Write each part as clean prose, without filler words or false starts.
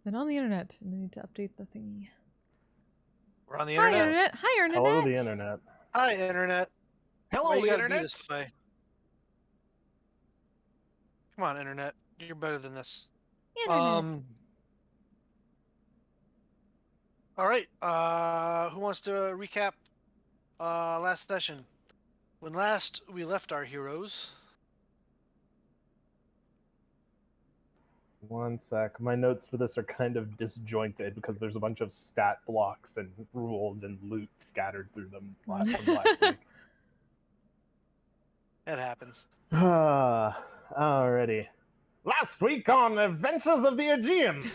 been on the internet. I need to update the thingy. We're on the Hi, internet. internet. Hi, internet. Hello, the internet. Hi, internet. Why Hello, you the gotta be internet. this way? Come on, internet. You're better than this. Internet. All right. Who wants to recap last session? When last we left our heroes. One sec. My notes for this are kind of disjointed because there's a bunch of stat blocks and rules and loot scattered through them from last week. It happens. Alrighty. Last week on Adventures of the Aegion,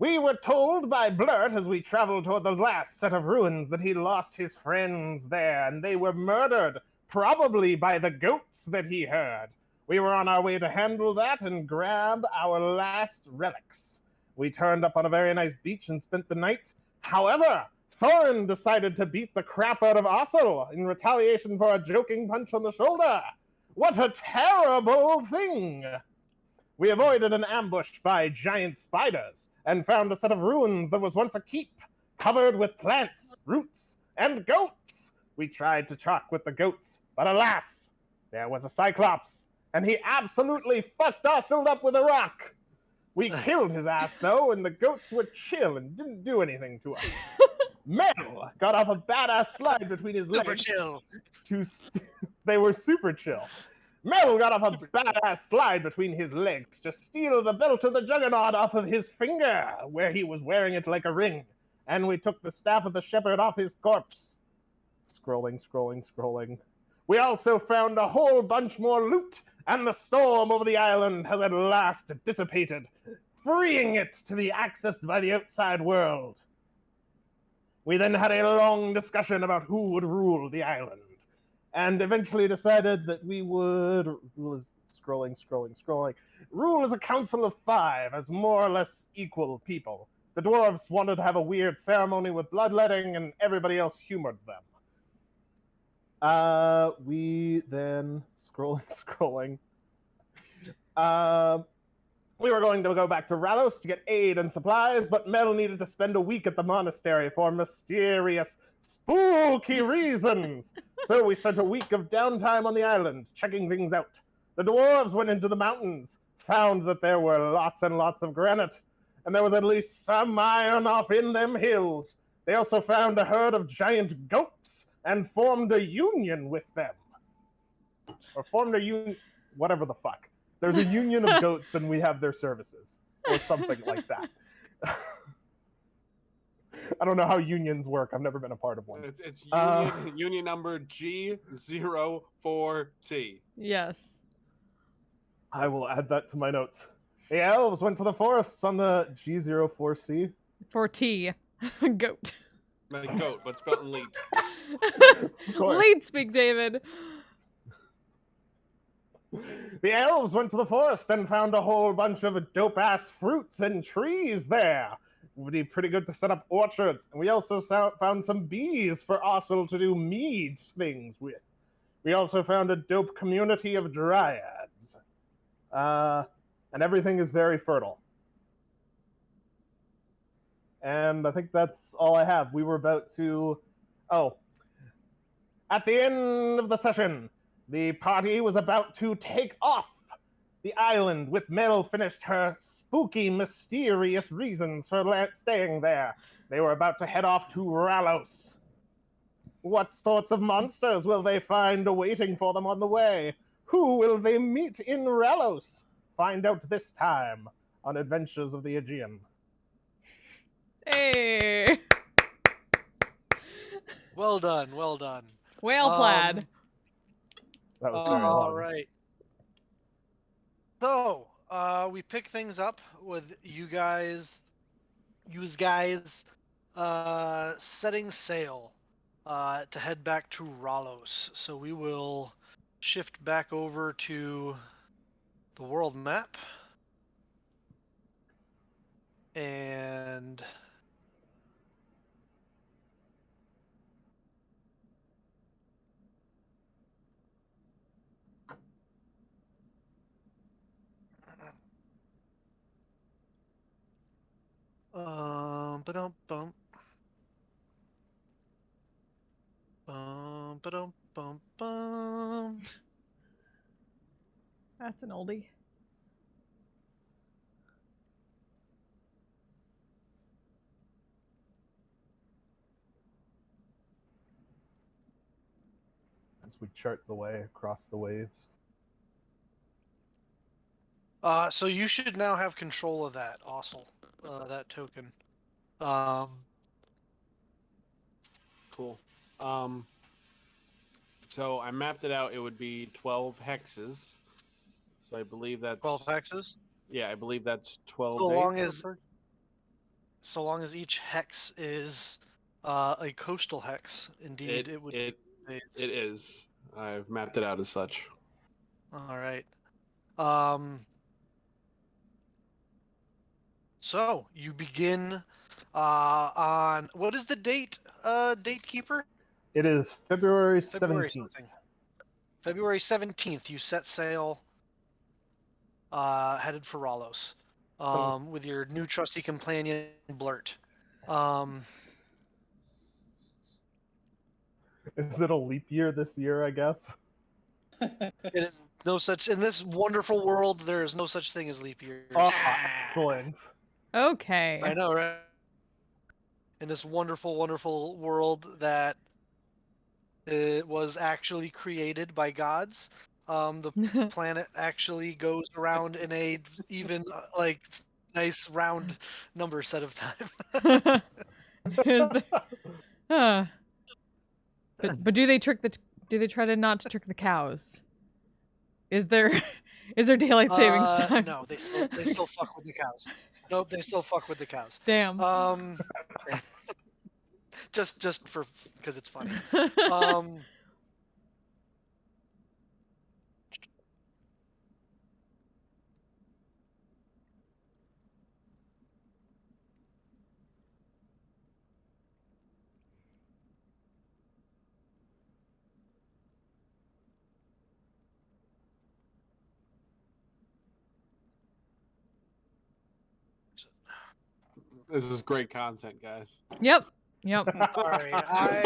we were told by Blurt as we traveled toward the last set of ruins that he lost his friends there and they were murdered, probably by the goats that he heard. We were on our way to handle that and grab our last relics. We turned up on a very nice beach and spent the night. However, Thorin decided to beat the crap out of Ossel in retaliation for a joking punch on the shoulder. What a terrible thing! We avoided an ambush by giant spiders and found a set of ruins that was once a keep, covered with plants, roots, and goats. We tried to talk with the goats, but alas, there was a Cyclops, and he absolutely fucked Ossel up with a rock. We killed his ass, though, and the goats were chill and didn't do anything to us. Mel got off a badass slide between his legs. Super chill. They were super chill. Mel got off a badass slide between his legs to steal the belt of the Juggernaut off of his finger, where he was wearing it like a ring. And we took the staff of the shepherd off his corpse. Scrolling. We also found a whole bunch more loot, and the storm over the island has at last dissipated, freeing it to be accessed by the outside world. We then had a long discussion about who would rule the island, and eventually decided that we would rule as a council of 5 as more or less equal people. The dwarves wanted to have a weird ceremony with bloodletting, and everybody else humored them. We then scrolling. We were going to go back to Ralos to get aid and supplies, but Mel needed to spend a week at the monastery for mysterious, spooky reasons. So we spent a week of downtime on the island, checking things out. The dwarves went into the mountains, found that there were lots and lots of granite, and there was at least some iron off in them hills. They also found a herd of giant goats and formed a union with them. Or formed a union, whatever the fuck. There's a union of goats and we have their services. Or something like that. I don't know how unions work. I've never been a part of one. It's union number G04T. Yes. I will add that to my notes. The elves went to the forests on the G04C. 4T. Goat. Like goat, but spelled in leet. Lead speak, David. The elves went to the forest and found a whole bunch of dope-ass fruits and trees there. It would be pretty good to set up orchards. And we also found some bees for Ossel to do mead things with. We also found a dope community of dryads. And everything is very fertile. And I think that's all I have. We were about to... Oh. At the end of the session, the party was about to take off the island with Mel finished her spooky, mysterious reasons for staying there. They were about to head off to Ralos. What sorts of monsters will they find awaiting for them on the way? Who will they meet in Ralos? Find out this time on Adventures of the Aegion. Hey. Well done. Well done. Well plaid. That was very long. All right. So, we pick things up with you guys setting sail to head back to Ralos. So we will shift back over to the world map. And ba-dum, bum. Ba-dum, bum, bum. That's an oldie. As we chart the way across the waves. So you should now have control of that, also, that token. Cool. So I mapped it out. It would be 12 hexes. So I believe that's 12 hexes. Yeah, I believe that's 12 So days. long as each hex is a coastal hex. Indeed, it would. It is. I've mapped it out as such. All right. So you begin on what is the date? Date keeper. It is February February 17th. something. February 17th. You set sail. Headed for Ralos. With your new trusty companion Blurt. Is it a leap year this year, I guess? It is no such in this wonderful world. There is no such thing as leap years. Oh, excellent. Okay. I know, right? In this wonderful, wonderful world that it was actually created by gods, the planet actually goes around in a even like nice round number set of time. Is there... But do they try to not to trick the cows? Is there daylight savings time? No, they still fuck with the cows. Nope, they still fuck with the cows. Damn. Just for because it's funny. This is great content, guys. Yep. Sorry, Has I'm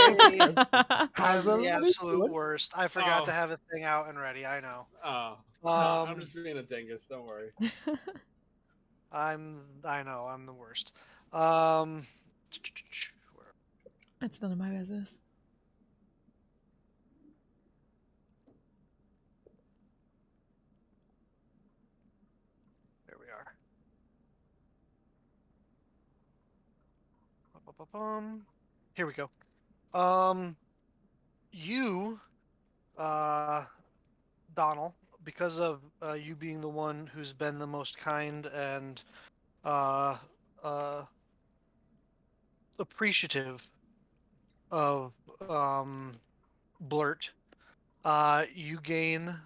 the everybody absolute seen it? worst. I forgot Oh. to have a thing out and ready. I know. Oh, no, I'm just being a dingus. Don't worry. I know. I'm the worst. That's none of my business. There we are. Ba-ba-bum. Here we go. You, Donald, because of you being the one who's been the most kind and uh, appreciative of Blurt, you gain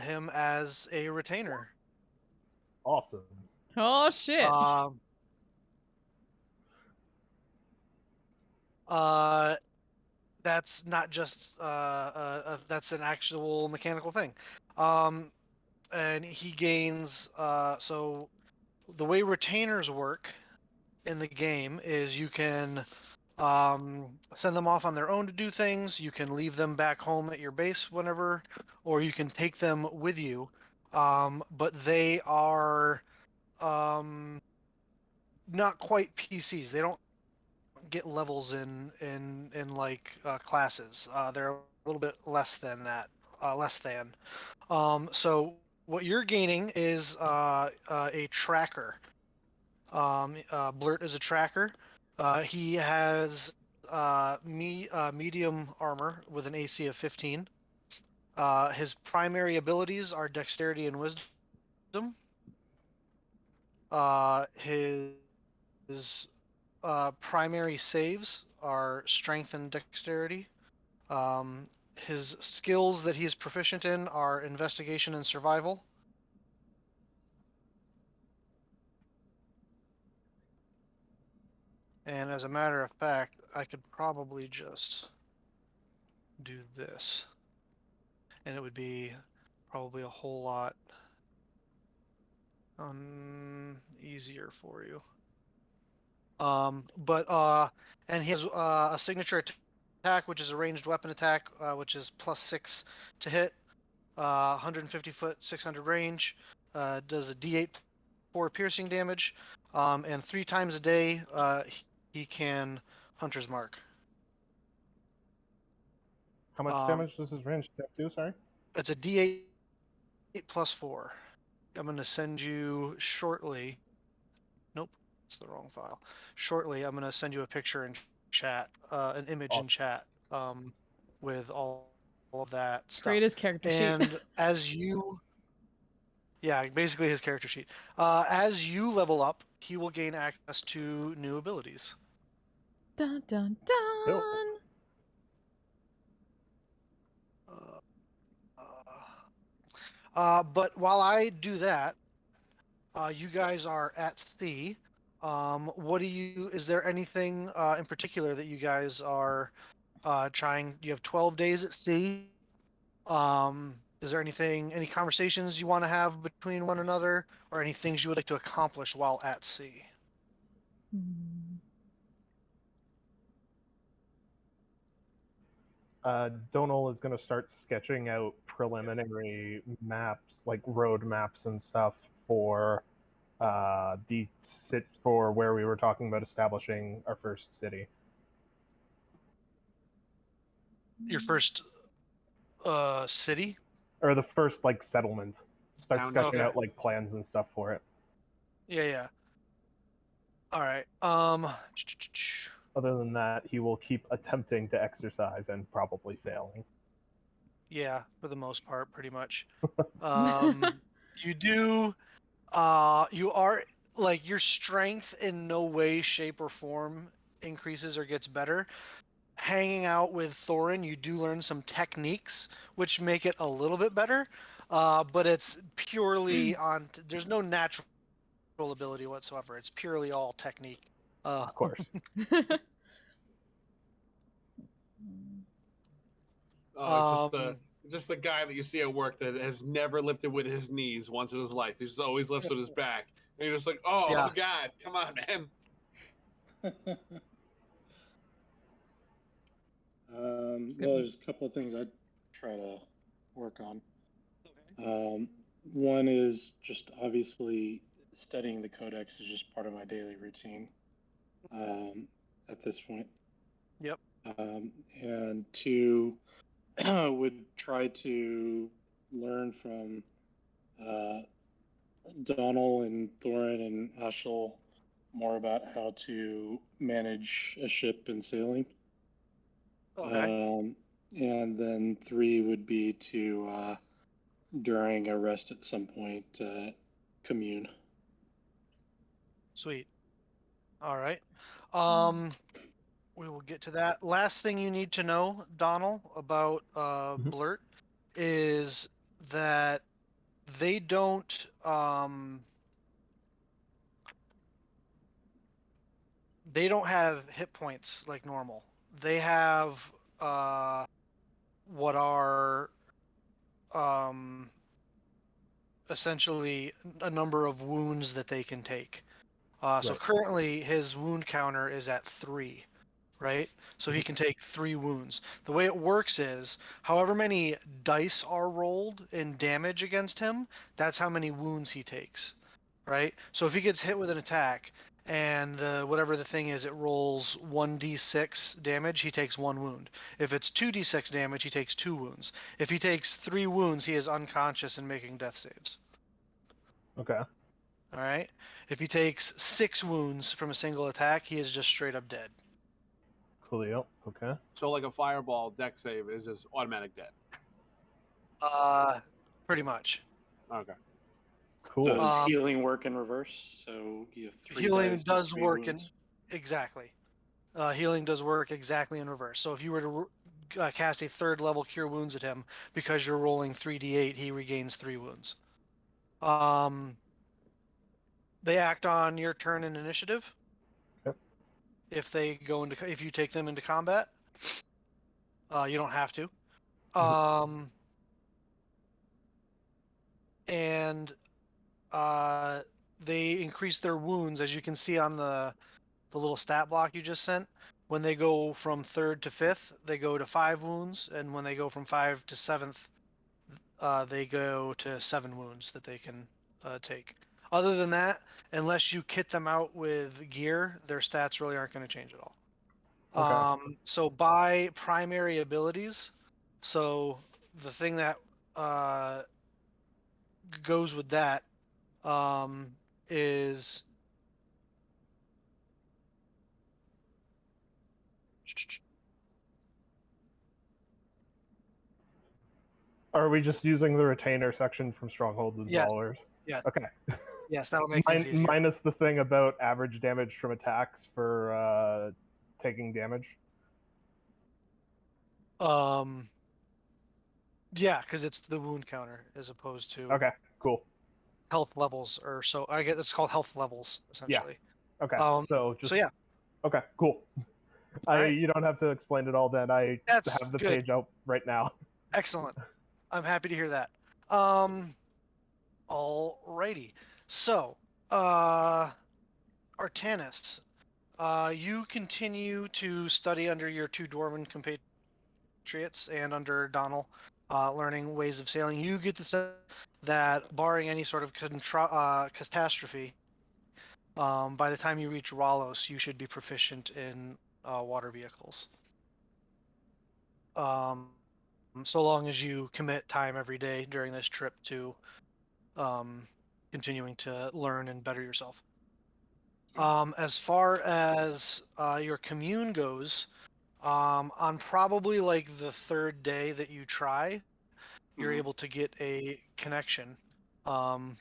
him as a retainer. Awesome. Oh shit. That's not just that's an actual mechanical thing. And he gains so the way retainers work in the game is you can send them off on their own to do things. You can leave them back home at your base whenever, or you can take them with you. But they are not quite PCs. They don't get levels in like classes. They're a little bit less than that. Less than. So what you're gaining is a tracker. Blurt is a tracker. He has medium armor with an AC of 15. His primary abilities are dexterity and wisdom. His primary saves are strength and dexterity. His skills that he's proficient in are investigation and survival. And as a matter of fact, I could probably just do this. And it would be probably a whole lot easier for you. And he has a signature attack, which is a ranged weapon attack, which is +6 to hit, 150 foot, 600 range, does a D8 4 piercing damage, and 3 times a day he can Hunter's Mark. How much damage does his range attack do? Sorry. It's a D8 +4. I'm going to send you shortly. Nope, it's the wrong file. Shortly, I'm going to send you a picture in chat, an image in chat, with all of that stuff. Create his character sheet. And as you, yeah, basically his character sheet. As you level up, he will gain access to new abilities. Dun dun dun. Cool. But while I do that, you guys are at sea. What do you? Is there anything in particular that you guys are trying? You have 12 days at sea. Is there anything, any conversations you want to have between one another, or any things you would like to accomplish while at sea? Donal is going to start sketching out preliminary maps, like road maps and stuff for for where we were talking about establishing our first city. Your first city? Or the first like settlement. Start Town, sketching okay. out like plans and stuff for it. Yeah. All right. Other than that, he will keep attempting to exercise and probably failing. Yeah, for the most part, pretty much. You do. You are like your strength in no way, shape, or form increases or gets better. Hanging out with Thorin, you do learn some techniques which make it a little bit better, but it's purely on. There's no natural ability whatsoever. It's purely all technique. Of course. Oh, it's just the guy that you see at work that has never lifted with his knees once in his life. He just always lifts with his back. And you're just like, oh, Yeah. oh God, come on, man. Well, there's a couple of things I'd try to work on. One is just obviously studying the codex is just part of my daily routine at this point. Yep. And two, would try to learn from Donal and Thorin and Ashel more about how to manage a ship and sailing. Okay. And then 3 would be to, during a rest at some point, commune. Sweet. All right. We will get to that. Last thing you need to know, Donald, about Blurt is that they don't have hit points like normal. They have what are essentially a number of wounds that they can take. So Right. currently his wound counter is at 3, right? So he can take 3 wounds. The way it works is, however many dice are rolled in damage against him, that's how many wounds he takes, right? So if he gets hit with an attack and whatever the thing is, it rolls 1d6 damage, he takes 1 wound. If it's 2d6 damage, he takes 2 wounds. If he takes 3 wounds, he is unconscious and making death saves. Okay. All right. If he takes 6 wounds from a single attack, he is just straight up dead. Coolio. Okay. So like a fireball deck save is just automatic dead. Pretty much. Okay. Cool. So does healing work in reverse? So you have 3 Healing dice, does 3 work wounds? exactly. Healing does work exactly in reverse. So if you were to cast a 3rd level Cure Wounds at him, because you're rolling 3d8, he regains 3 wounds. They act on your turn in initiative. Yep. If you take them into combat, you don't have to. And they increase their wounds, as you can see on the the little stat block you just sent. When they go from 3rd to 5th, they go to 5 wounds, and when they go from 5 to 7th, they go to 7 wounds that they can take. Other than that, unless you kit them out with gear, their stats really aren't going to change at all. Okay. So by primary abilities, so the thing that goes with that is Are we just using the retainer section from Strongholds and Yes. Dwellers? Yes. Okay. Yes, that'll make things easier. Minus the thing about average damage from attacks for taking damage. Yeah, because it's the wound counter as opposed to Okay, cool. health levels, or so I guess it's called health levels essentially. Okay, So yeah. Okay, cool. Alright. You don't have to explain it all then. I That's have the good. page out right now. Excellent. I'm happy to hear that. Alrighty. So, Artanis, you continue to study under your 2 dwarven compatriots and under Donald, learning ways of sailing. You get the sense that, barring any sort of catastrophe, by the time you reach Ralos, you should be proficient in water vehicles. So long as you commit time every day during this trip to continuing to learn and better yourself. As far as your commune goes, on probably like the 3rd day that you try, you're able to get a connection. And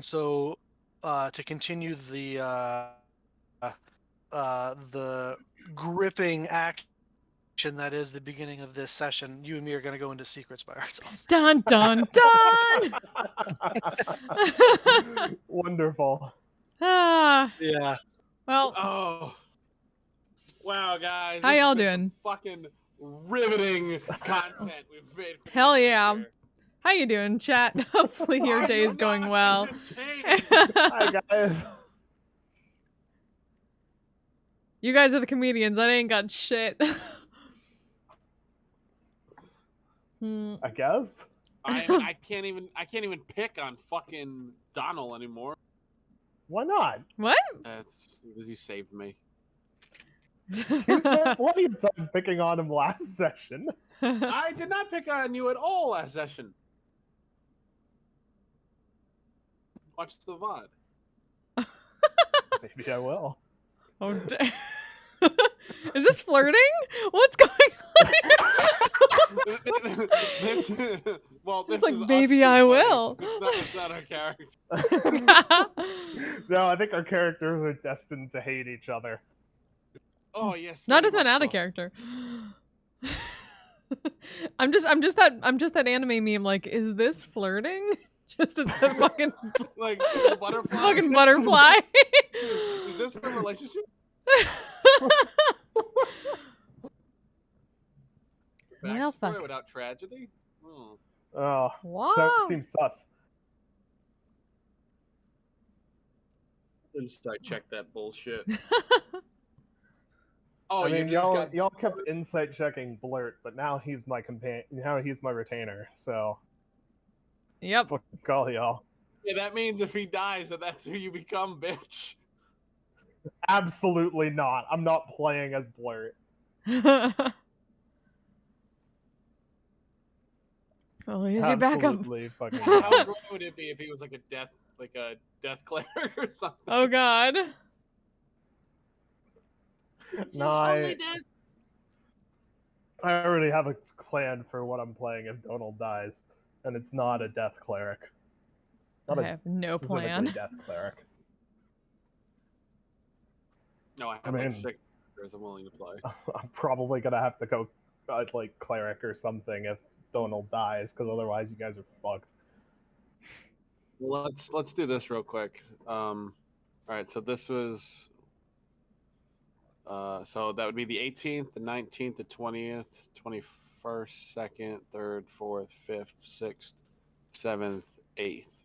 so to continue the gripping action that is the beginning of this session, you and me are going to go into secrets by ourselves. Dun dun dun. Wonderful. Ah, Yeah. well, Oh, wow, guys! How this has y'all been some doing? Fucking riveting content we've made. For Hell you yeah. here. How you doing, chat? Hopefully your Are day you is going not well. entertained? Hi guys. You guys are the comedians. I ain't got shit. I guess. I can't even pick on fucking Donald anymore. Why not? What? That's because you saved me. You spent plenty of time picking on him last session. I did not pick on you at all last session. Watch the VOD. Maybe I will. Oh, damn. Is this flirting? What's going on here? this It's like, is us "Baby, I two will." playing. It's not our character. No, I think our characters are destined to hate each other. Oh yes. Not very as an much out of so. character. I'm just that anime meme. Like, is this flirting? Just it's a fucking Like the butterfly. fucking butterfly. Is this a relationship? Well, Backstory fuck. without tragedy? Oh. Oh, Wow. seems sus. Insight check that bullshit. Oh, I you mean, just got y'all kept insight checking Blurt, but now he's my companion. Now he's my retainer. So Yep. fuck all y'all. Yeah, that means if he dies, that that's who you become, bitch. Absolutely not. I'm not playing as Blurt. Well, here's your backup. Absolutely fucking. How not. great would it be if he was like a death cleric or something? Oh god. No, I already have a plan for what I'm playing if Donald dies, and it's not a death cleric. Not I a have no specifically plan. death cleric. No, I have I mean- like 6 characters I'm willing to play. I'm probably gonna have to go like cleric or something if Donald dies, because otherwise you guys are fucked. Well, let's do this real quick. All right, so this was so that would be the 18th, the 19th, the 20th, 21st, 2nd, 3rd, 4th, 5th, 6th, 7th, 8th.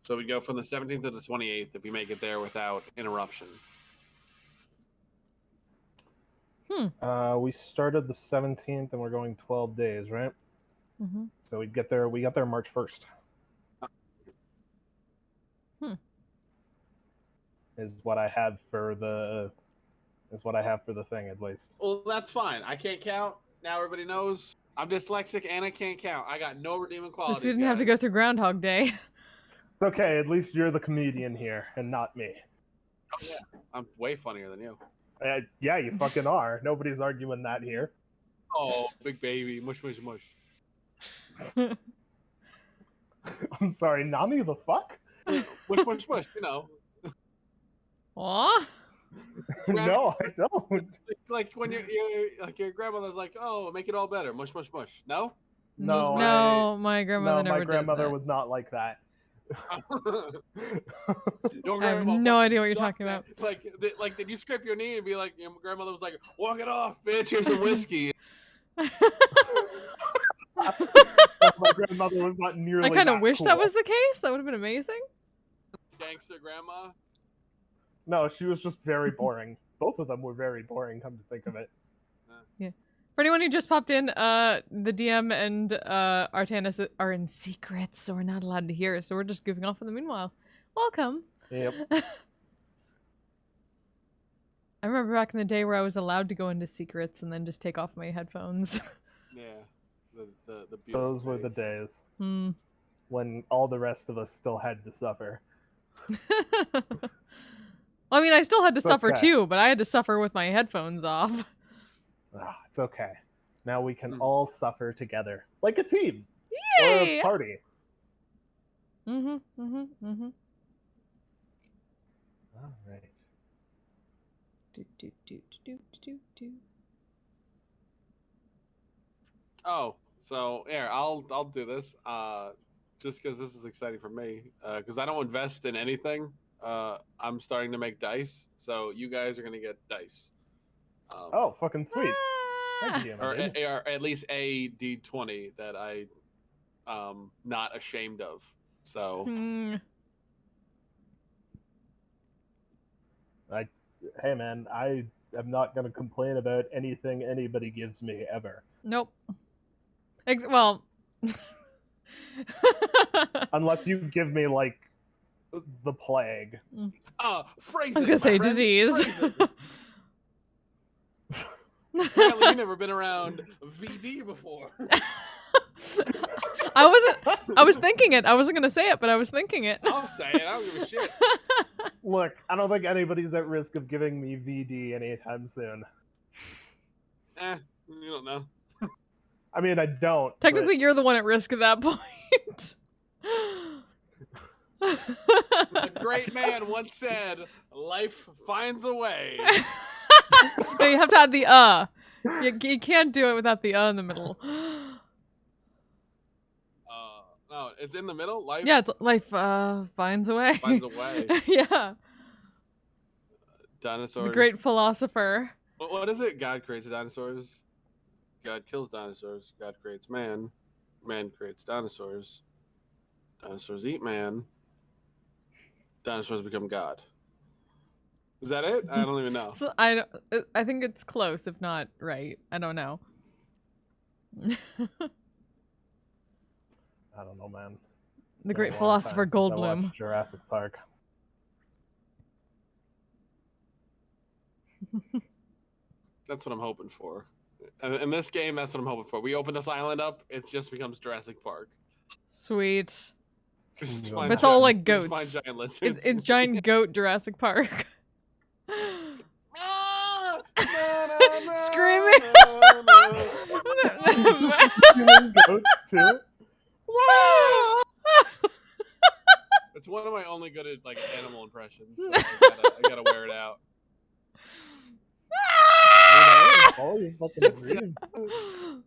So we go from the 17th to the 28th if you make it there without interruption. We started the 17th, and we're going 12 days, right? Mm-hmm. So we got there March 1st. Is what I have for the thing, at least. Well, that's fine. I can't count. Now everybody knows. I'm dyslexic and I can't count. I got no redeeming At qualities. least we didn't have to go through Groundhog Day. It's okay. At least you're the comedian here, and not me. Oh, yeah. I'm way funnier than you. Yeah, you fucking are. Nobody's arguing that here. Oh, big baby. Mush, mush, mush. I'm sorry, Nani the fuck? Mush, mush, mush. You know. Aw. No, I don't. Like when like your grandmother's like, oh, make it all better. Mush, mush, mush. No? No, my grandmother never my grandmother did that. was not like that. Your I have grandma no fucking idea what you're sucked, talking man. about. Like, did you scrape your knee and be like, your grandmother was like, walk it off, bitch. Here's some whiskey. My grandmother was not nearly I kind of that wish cool. that was the case. That would have been amazing. Gangster grandma. No, she was just very boring. Both of them were very boring, come to think of it. For anyone who just popped in, the DM and Artanis are in secrets, so we're not allowed to hear. So we're just goofing off in the meanwhile. Welcome. Yep. I remember back in the day where I was allowed to go into secrets and then just take off my headphones. Yeah. The beautiful Those were the days Hmm. when all the rest of us still had to suffer. Well, I mean, I still had to suffer okay. too, but I had to suffer with my headphones off. It's okay. Now we can all suffer together, like a team. Yay! Or a party. Mm-hmm. All right. Do. Oh, so here I'll do this. Just because this is exciting for me. Because I don't invest in anything. I'm starting to make dice, so you guys are gonna get dice. Oh, fucking sweet. Thank you, Or dude. at least a D20 that I not ashamed of. So Hey man, I am not gonna complain about anything anybody gives me ever. Nope. Well. Unless you give me like the plague. phrase I was it, gonna say my friend. disease. Phrase it. Apparently, you've never been around VD before. I was thinking it. I wasn't gonna say it, but I was thinking it. I'll say it. I don't give a shit. Look, I don't think anybody's at risk of giving me VD anytime soon. You don't know. I mean, I don't. Technically, you're the one at risk at that point. A great man once said, "Life finds a way." No, you have to add the You can't do it without the in the middle. No, it's in the middle. Life. Yeah, it's life finds a way. Finds a way. Yeah. Dinosaurs. The great philosopher. What is it? God creates dinosaurs. God kills dinosaurs. God creates man. Man creates dinosaurs. Dinosaurs eat man. Dinosaurs become God. Is that it? I don't even know. So I think it's close, if not right. I don't know. I don't know, man. The great philosopher Goldblum. Jurassic Park. That's what I'm hoping for. In this game, that's what I'm hoping for. We open this island up, it just becomes Jurassic Park. Sweet. Just But it's all like just goats. find giant lizards. It's giant goat Jurassic Park. Screaming. Goats too. It's one of my only good like animal impressions. So I gotta wear it out. It's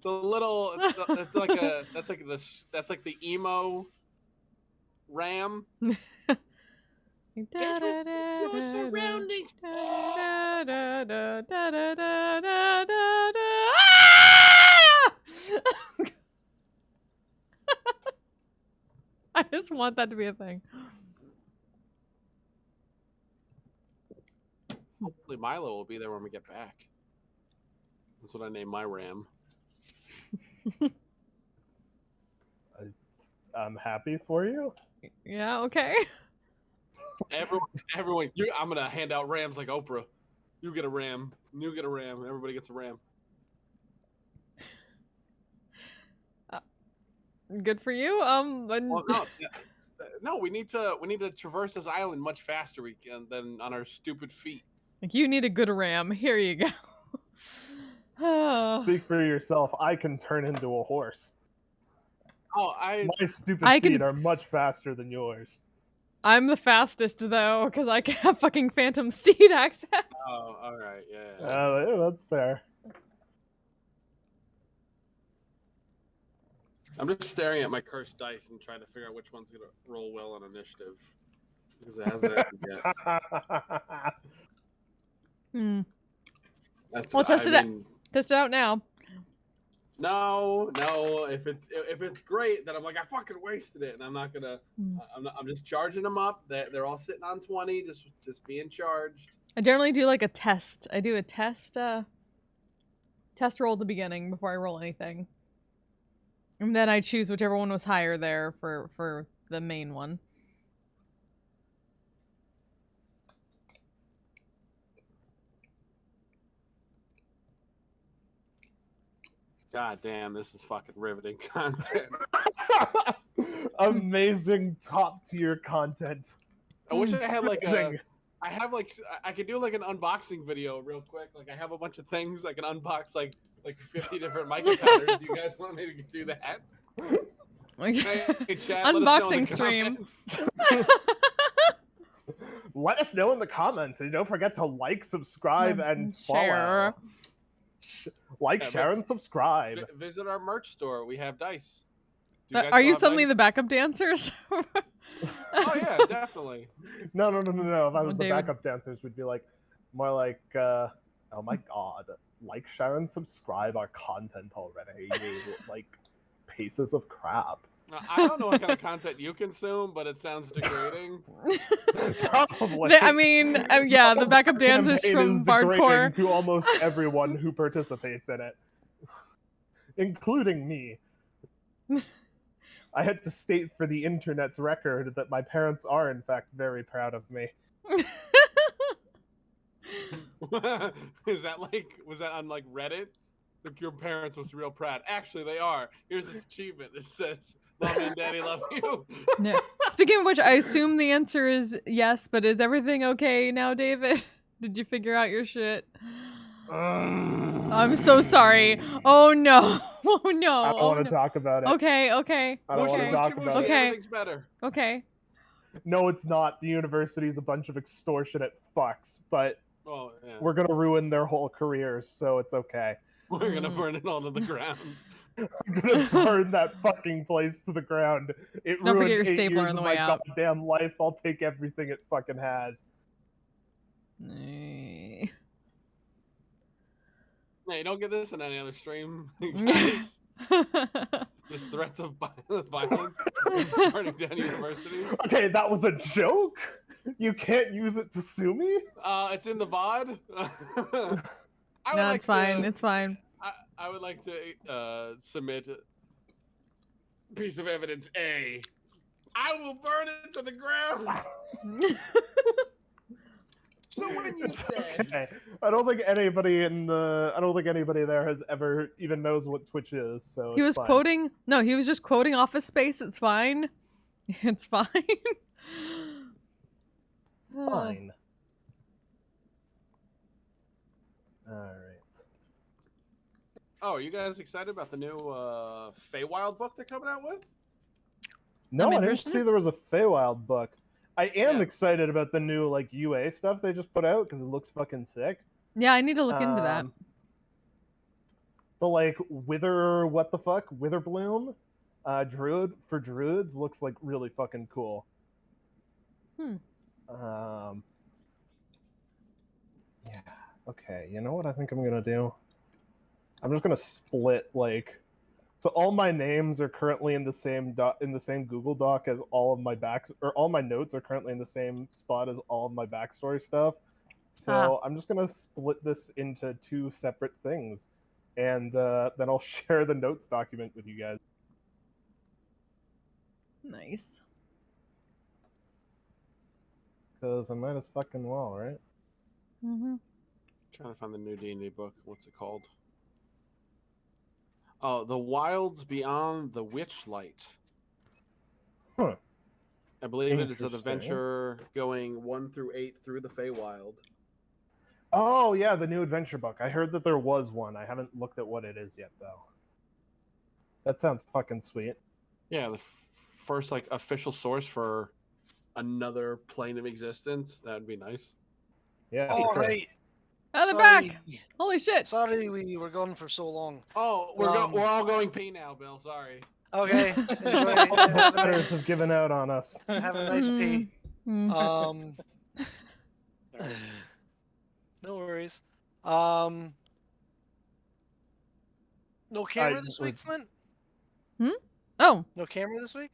a little. It's like a. That's like the emo ram. Guess what? Your surroundings. I just want that to be a thing. Hopefully Milo will be there when we get back. That's what I named my ram. I'm happy for you. Yeah, okay. Everyone, I'm gonna hand out rams like Oprah. You get a ram. You get a ram. Everybody gets a ram. Good for you. Well, no, we need to traverse this island much faster than on our stupid feet. like you need a good ram. Here you go. Speak for yourself. I can turn into a horse. Oh, My stupid I can- feet are much faster than yours. I'm the fastest though, because I can have fucking phantom steed access. Oh, all right, yeah. Yeah, that's fair. I'm just staring at my cursed dice and trying to figure out which one's gonna roll well on initiative because it hasn't happened yet. Hmm. That's Well, test it out now. No. If it's great, then I'm like I fucking wasted it, and I'm not gonna. I'm just charging them up. They're all sitting on 20, just being charged. I generally do like a test. I do a test roll at the beginning before I roll anything. And then I choose whichever one was higher there for the main one. God damn, this is fucking riveting content. Amazing top tier content. I wish I had like Amazing. I could do like an unboxing video real quick. Like I have a bunch of things I can unbox like 50 different mic counters. Do you guys want me to do that? Like, Hey, chat, let us know in the unboxing stream. comments. Let us know in the comments, and don't forget to like, subscribe, and Share. follow. Like, Yeah, share, and subscribe. Visit our merch store. We have dice. Do guys Are still you have suddenly dice? the backup dancers? Oh yeah, definitely. No. If I was the David. backup dancers, we'd be like, more like, oh my god, like, share, and subscribe our content already, you, like, pieces of crap. I don't know what kind of content you consume, but it sounds degrading. Probably. I mean, yeah, the backup dancers Campaign from is degrading Bardcore. to almost everyone who participates in it, including me. I had to state for the internet's record that my parents are, in fact, very proud of me. Was that on like Reddit? Like your parents was real proud. Actually, they are. Here's this achievement. It says, "Mommy and Daddy love you." Yeah. Speaking of which, I assume the answer is yes, but is everything okay now, David? Did you figure out your shit? I'm so sorry. Oh no. Oh no. I don't want to talk about it. Okay. I don't want to talk about it. Okay. Everything's better. Okay. No, it's not. The university's a bunch of extortionate fucks, but Oh yeah. we're gonna ruin their whole careers, so it's okay. We're gonna burn it all to the ground. I'm gonna burn that fucking place to the ground. It Don't forget ruined your 8 stapler years on the of way my out. goddamn life. I'll take everything it fucking has. Eh. Yeah, you don't get this in any other stream, guys. Just threats of violence burning down universities. Okay, that was a joke? You can't use it to sue me? It's in the VOD. No, it's fine. It's fine. I would like to submit piece of evidence A. I will burn it to the ground. So when you said, Okay. I don't think anybody there has ever even knows what Twitch is, so He it's was fine. quoting. No, he was just quoting Office Space. It's fine. It's fine. Fine. Alright. "Oh, are you guys excited about the new Feywild book they're coming out with?" No, I'm I didn't interested. see there was a Feywild book. I am Yeah. excited about the new like UA stuff they just put out because it looks fucking sick. Yeah, I need to look into that. The like Witherbloom, druid for druids looks like really fucking cool. Hmm. Yeah. Okay. You know what I think I'm gonna do? I'm just gonna split like. So all my names are currently in the same Google Doc as all of my all my notes are currently in the same spot as all of my backstory stuff. So I'm just gonna split this into 2 separate things. and then I'll share the notes document with you guys. Nice. Because I might as fucking well, right? Mm-hmm. Trying to find the new D&D book. What's it called? Oh, The Wilds Beyond the Witchlight. Huh. I believe it is an Interesting. adventure going 1 through 8 through the Feywild. Oh yeah, the new adventure book. I heard that there was one. I haven't looked at what it is yet though. That sounds fucking sweet. Yeah, the first like official source for another plane of existence. That'd be nice. Yeah. All sure. right. Oh, they're Sorry. back! Holy shit! Sorry, we were gone for so long. Oh, we're all going pee now, Bill. Sorry. Okay, enjoy. The Have a letters nice, have given out on us. have a nice pee. Mm. Sorry. No worries. No camera I this week, Flint? Oh, No camera this week?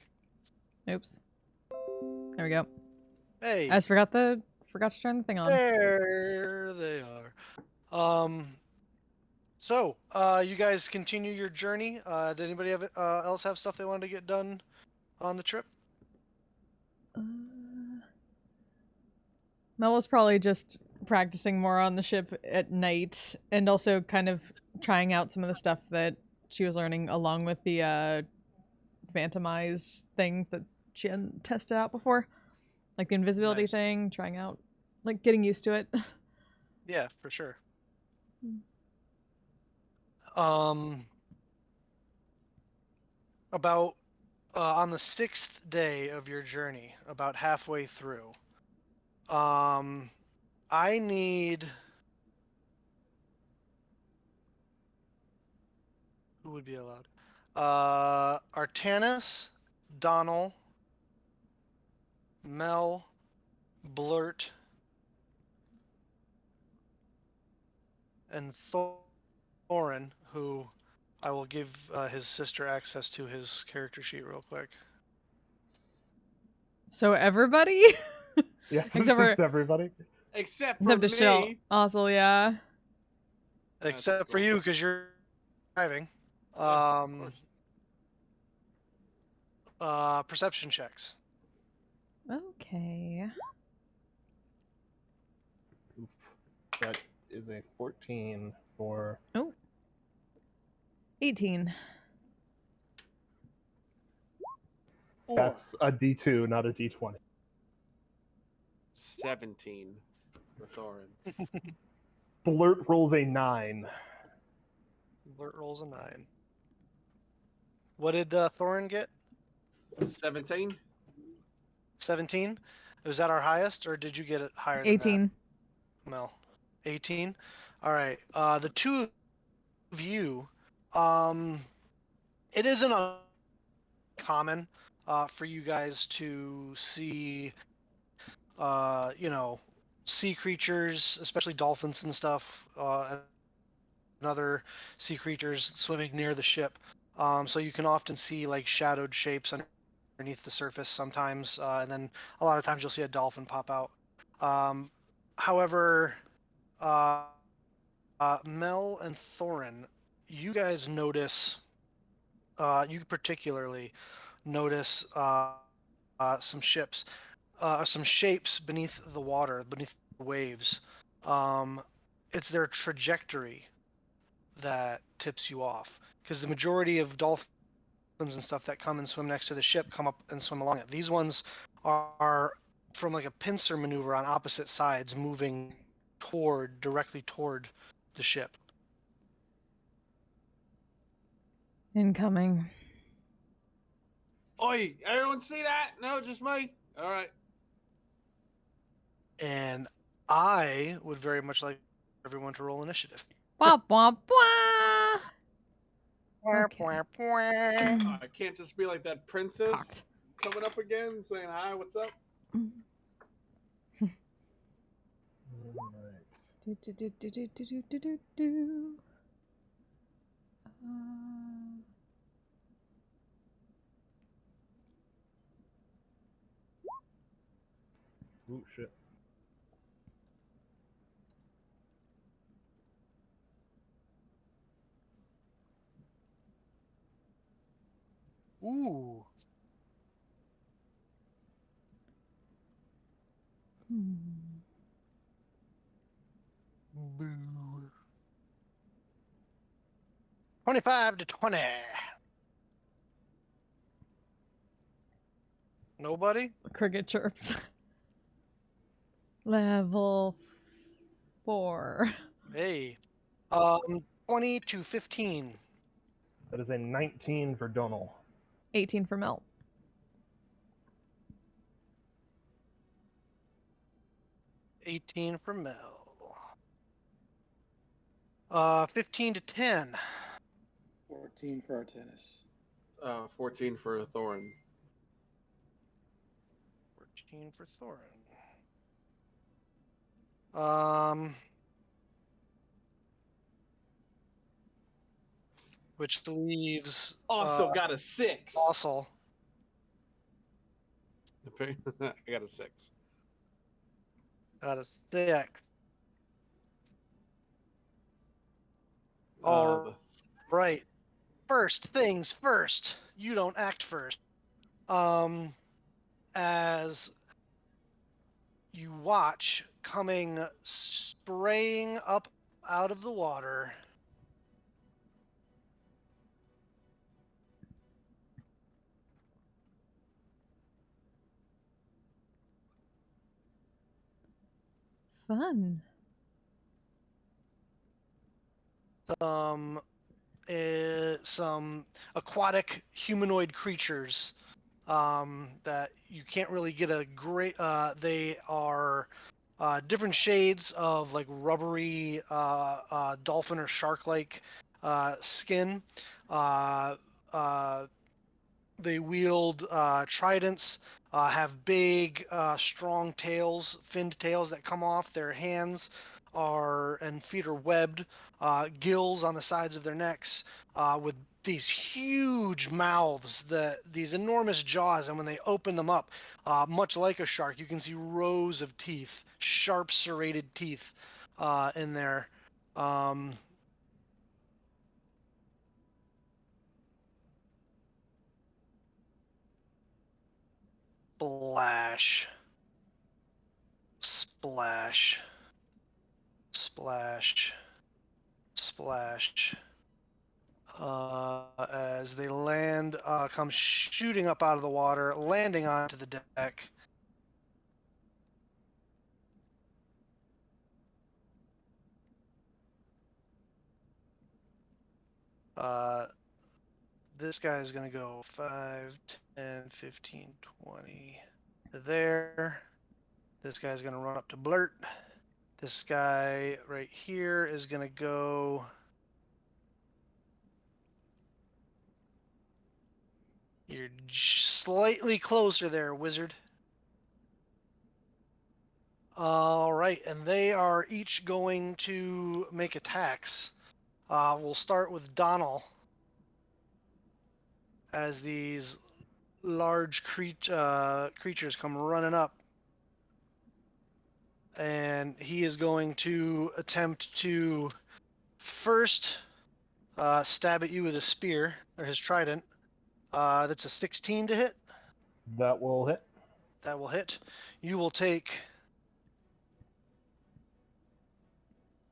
oops. There we go. Hey, I just forgot to turn the thing on. there they are. So, you guys continue your journey. Did anybody else have stuff they wanted to get done on the trip? Mel was probably just practicing more on the ship at night and also kind of trying out some of the stuff that she was learning along with the phantomize things that she hadn't tested out before. Like the invisibility Nice. thing, trying out, like getting used to it. Yeah, for sure. About on the 6th day of your journey, about halfway through, I need. Who would be allowed? Artanis, Donald, Mel, Blurt, and Thorin, who I will give his sister access to his character sheet real quick. So everybody, Yes, Except just for- everybody. Except for except me. to Shell. Also, yeah. Except for cool. you, because you're driving. Yeah, of course. Perception checks. Okay. Oof. That is a 14 for 18. that's a D2, not a D20. 17 for Thorin. Blurt rolls a 9. Blurt rolls a 9. What did Thorin get? 17? 17? Was that our highest, or did you get it higher than 18. that, Mel? 18? All right. The two of you, it isn't uncommon for you guys to see, sea creatures, especially dolphins and stuff, and other sea creatures swimming near the ship. So you can often see like shadowed shapes underneath the surface sometimes, and then a lot of times you'll see a dolphin pop out. However, Mel and Thorin, you guys notice, you particularly notice some some shapes beneath the water, beneath the waves. It's their trajectory that tips you off, because the majority of dolphins and stuff that come and swim next to the ship come up and swim along it. These ones are from like a pincer maneuver on opposite sides, moving directly toward the ship. Incoming. Oi, everyone see that? No, just me? All right. And I would very much like everyone to roll initiative. Wah, wah, wah. Okay. I can't just be like that princess Cocked. coming up again saying, hi, what's up? Alright. Do, do, do, do, do, do, do, do, do. Ooh, shit. Ooh. Hmm. Boo. 25 to 20. Nobody? Cricket chirps. Level 4. Hey. 20 to 15. That is a 19 for Donal. 18 for Melt. 18 for Mel. 15 to 10. 14 for Artenis. 14 for Thorin. 14 for Thorin. Which leaves Also got a 6. Fossil. I got a 6. Got a 6. Uh, All right. First things first. You don't act first. As you watch coming spraying up out of the water. Fun. Some aquatic humanoid creatures that you can't really get a great. They are different shades of like rubbery dolphin or shark-like skin. Uh, they wield tridents, have big, strong tails, finned tails that come off. Their hands and feet are webbed, gills on the sides of their necks, with these huge mouths, these enormous jaws, and when they open them up, much like a shark, you can see rows of teeth, sharp serrated teeth in there. Splash. Splash. Splash. Splash. As they land, come shooting up out of the water, landing onto the deck. This guy is going to go 5, 10, 15, 20 to there. This guy's going to run up to Blurt. This guy right here is going to go... You're slightly closer there, wizard. All right, and they are each going to make attacks. We'll start with Donal. As these large creatures come running up. And he is going to attempt to first stab at you with a spear, or his trident. That's a 16 to hit. That will hit. That will hit. You will take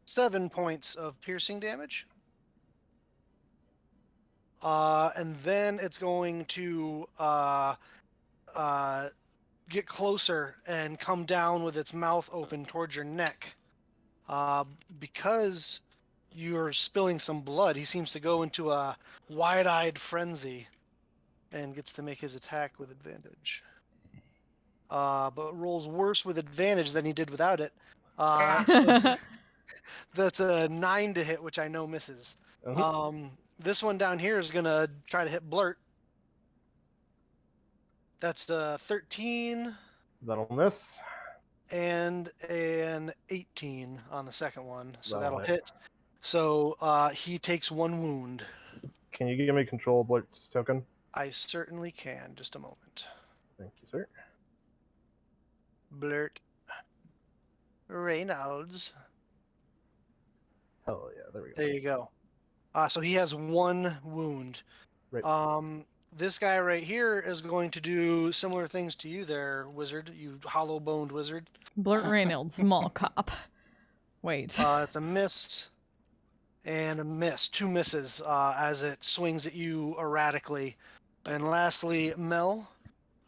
7 points of piercing damage. And then it's going to get closer and come down with its mouth open towards your neck. Because you're spilling some blood, he seems to go into a wide-eyed frenzy and gets to make his attack with advantage. But rolls worse with advantage than he did without it. So that's a 9 to hit, which I know misses. This one down here is going to try to hit Blurt. That's 13. That'll miss. And an 18 on the second one. So That'll that'll hit. So he takes 1 wound. Can you give me control of Blurt's token? I certainly can. Just a moment. Thank you, sir. Blurt. Reynolds. Hell yeah, there we go. There you go. So he has 1 wound. Right. this guy right here is going to do similar things to you there, wizard. You hollow-boned wizard. Blurt Reynolds, mall cop. Wait. It's a miss and a miss. 2 misses as it swings at you erratically. And lastly, Mel.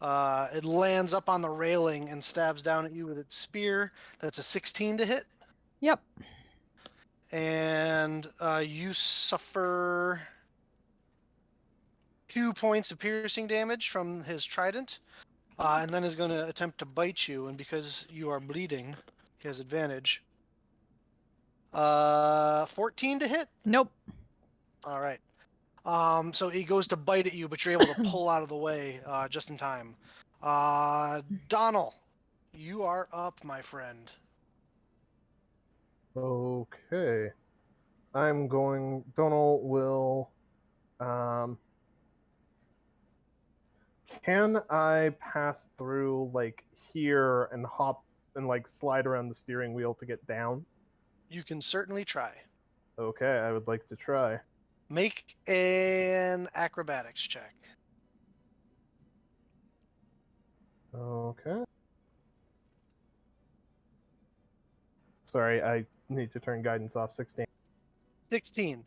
It lands up on the railing and stabs down at you with its spear. That's a 16 to hit. Yep. And you suffer 2 points of piercing damage from his trident. And then is going to attempt to bite you. And because you are bleeding, he has advantage. 14 to hit? Nope. All right. So he goes to bite at you, but you're able to pull out of the way just in time. Donald, you are up, my friend. Okay. Donald will. Can I pass through, like, here and hop and, like, slide around the steering wheel to get down? You can certainly try. Okay, I would like to try. Make an acrobatics check. Okay. Sorry, I need to turn guidance off. 16. 16.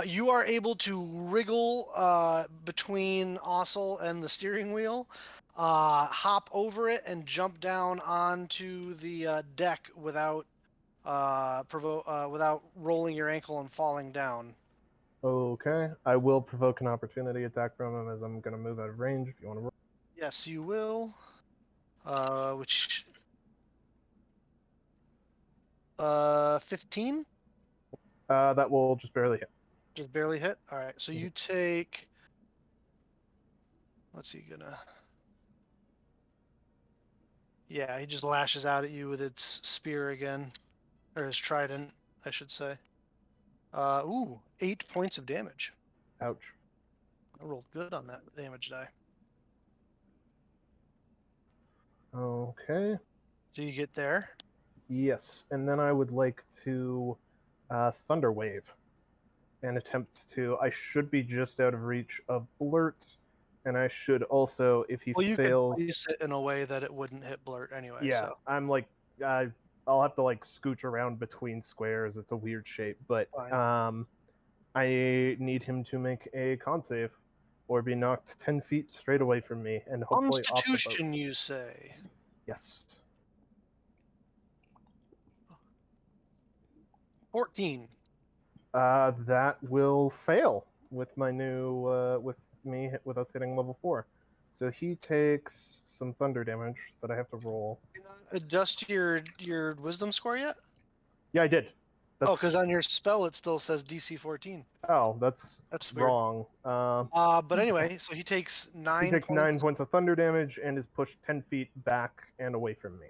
You are able to wriggle between Ossel and the steering wheel, hop over it, and jump down onto the deck without without rolling your ankle and falling down. Okay, I will provoke an opportunity attack from him as I'm going to move out of range if you want to roll. Yes, you will. Which 15? That will just barely hit. Just barely hit. All right. So you take. What's he gonna? Yeah, he just lashes out at you with its spear again, or his trident, I should say. 8 points of damage. Ouch. I rolled good on that damage die. Okay. So you get there. Yes, and then I would like to Thunder Wave and attempt to. I should be just out of reach of Blurt, and I should also, if he Well, you fails. could place it in a way that it wouldn't hit Blurt anyway. Yeah, So. I'm like, I'll have to like scooch around between squares. It's a weird shape, but Fine. I need him to make a con save, or be knocked 10 feet straight away from me, and hopefully off the boat. Constitution, you say? Yes. 14. That will fail with my new with us hitting level 4. So he takes some thunder damage that I have to roll. Did you not adjust your wisdom score yet? Yeah, I did. Oh, because on your spell it still says DC 14. Oh, that's weird. wrong. But anyway, so he takes 9. He takes 9 points of thunder damage and is pushed 10 feet back and away from me,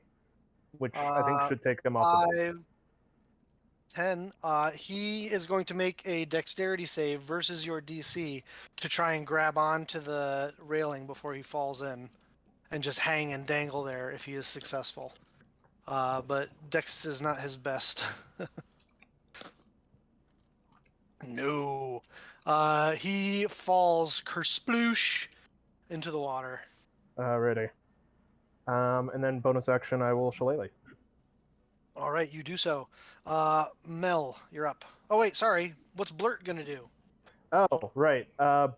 which I think should take him off the boat. 5, 10. He is going to make a dexterity save versus your DC to try and grab onto the railing before he falls in, and just hang and dangle there if he is successful. But Dex is not his best. No. He falls kersploosh into the water. Ready. And then bonus action, I will Shillelagh. All right, you do so. Mel, you're up. Oh, wait, sorry. What's Blurt going to do? Oh, right.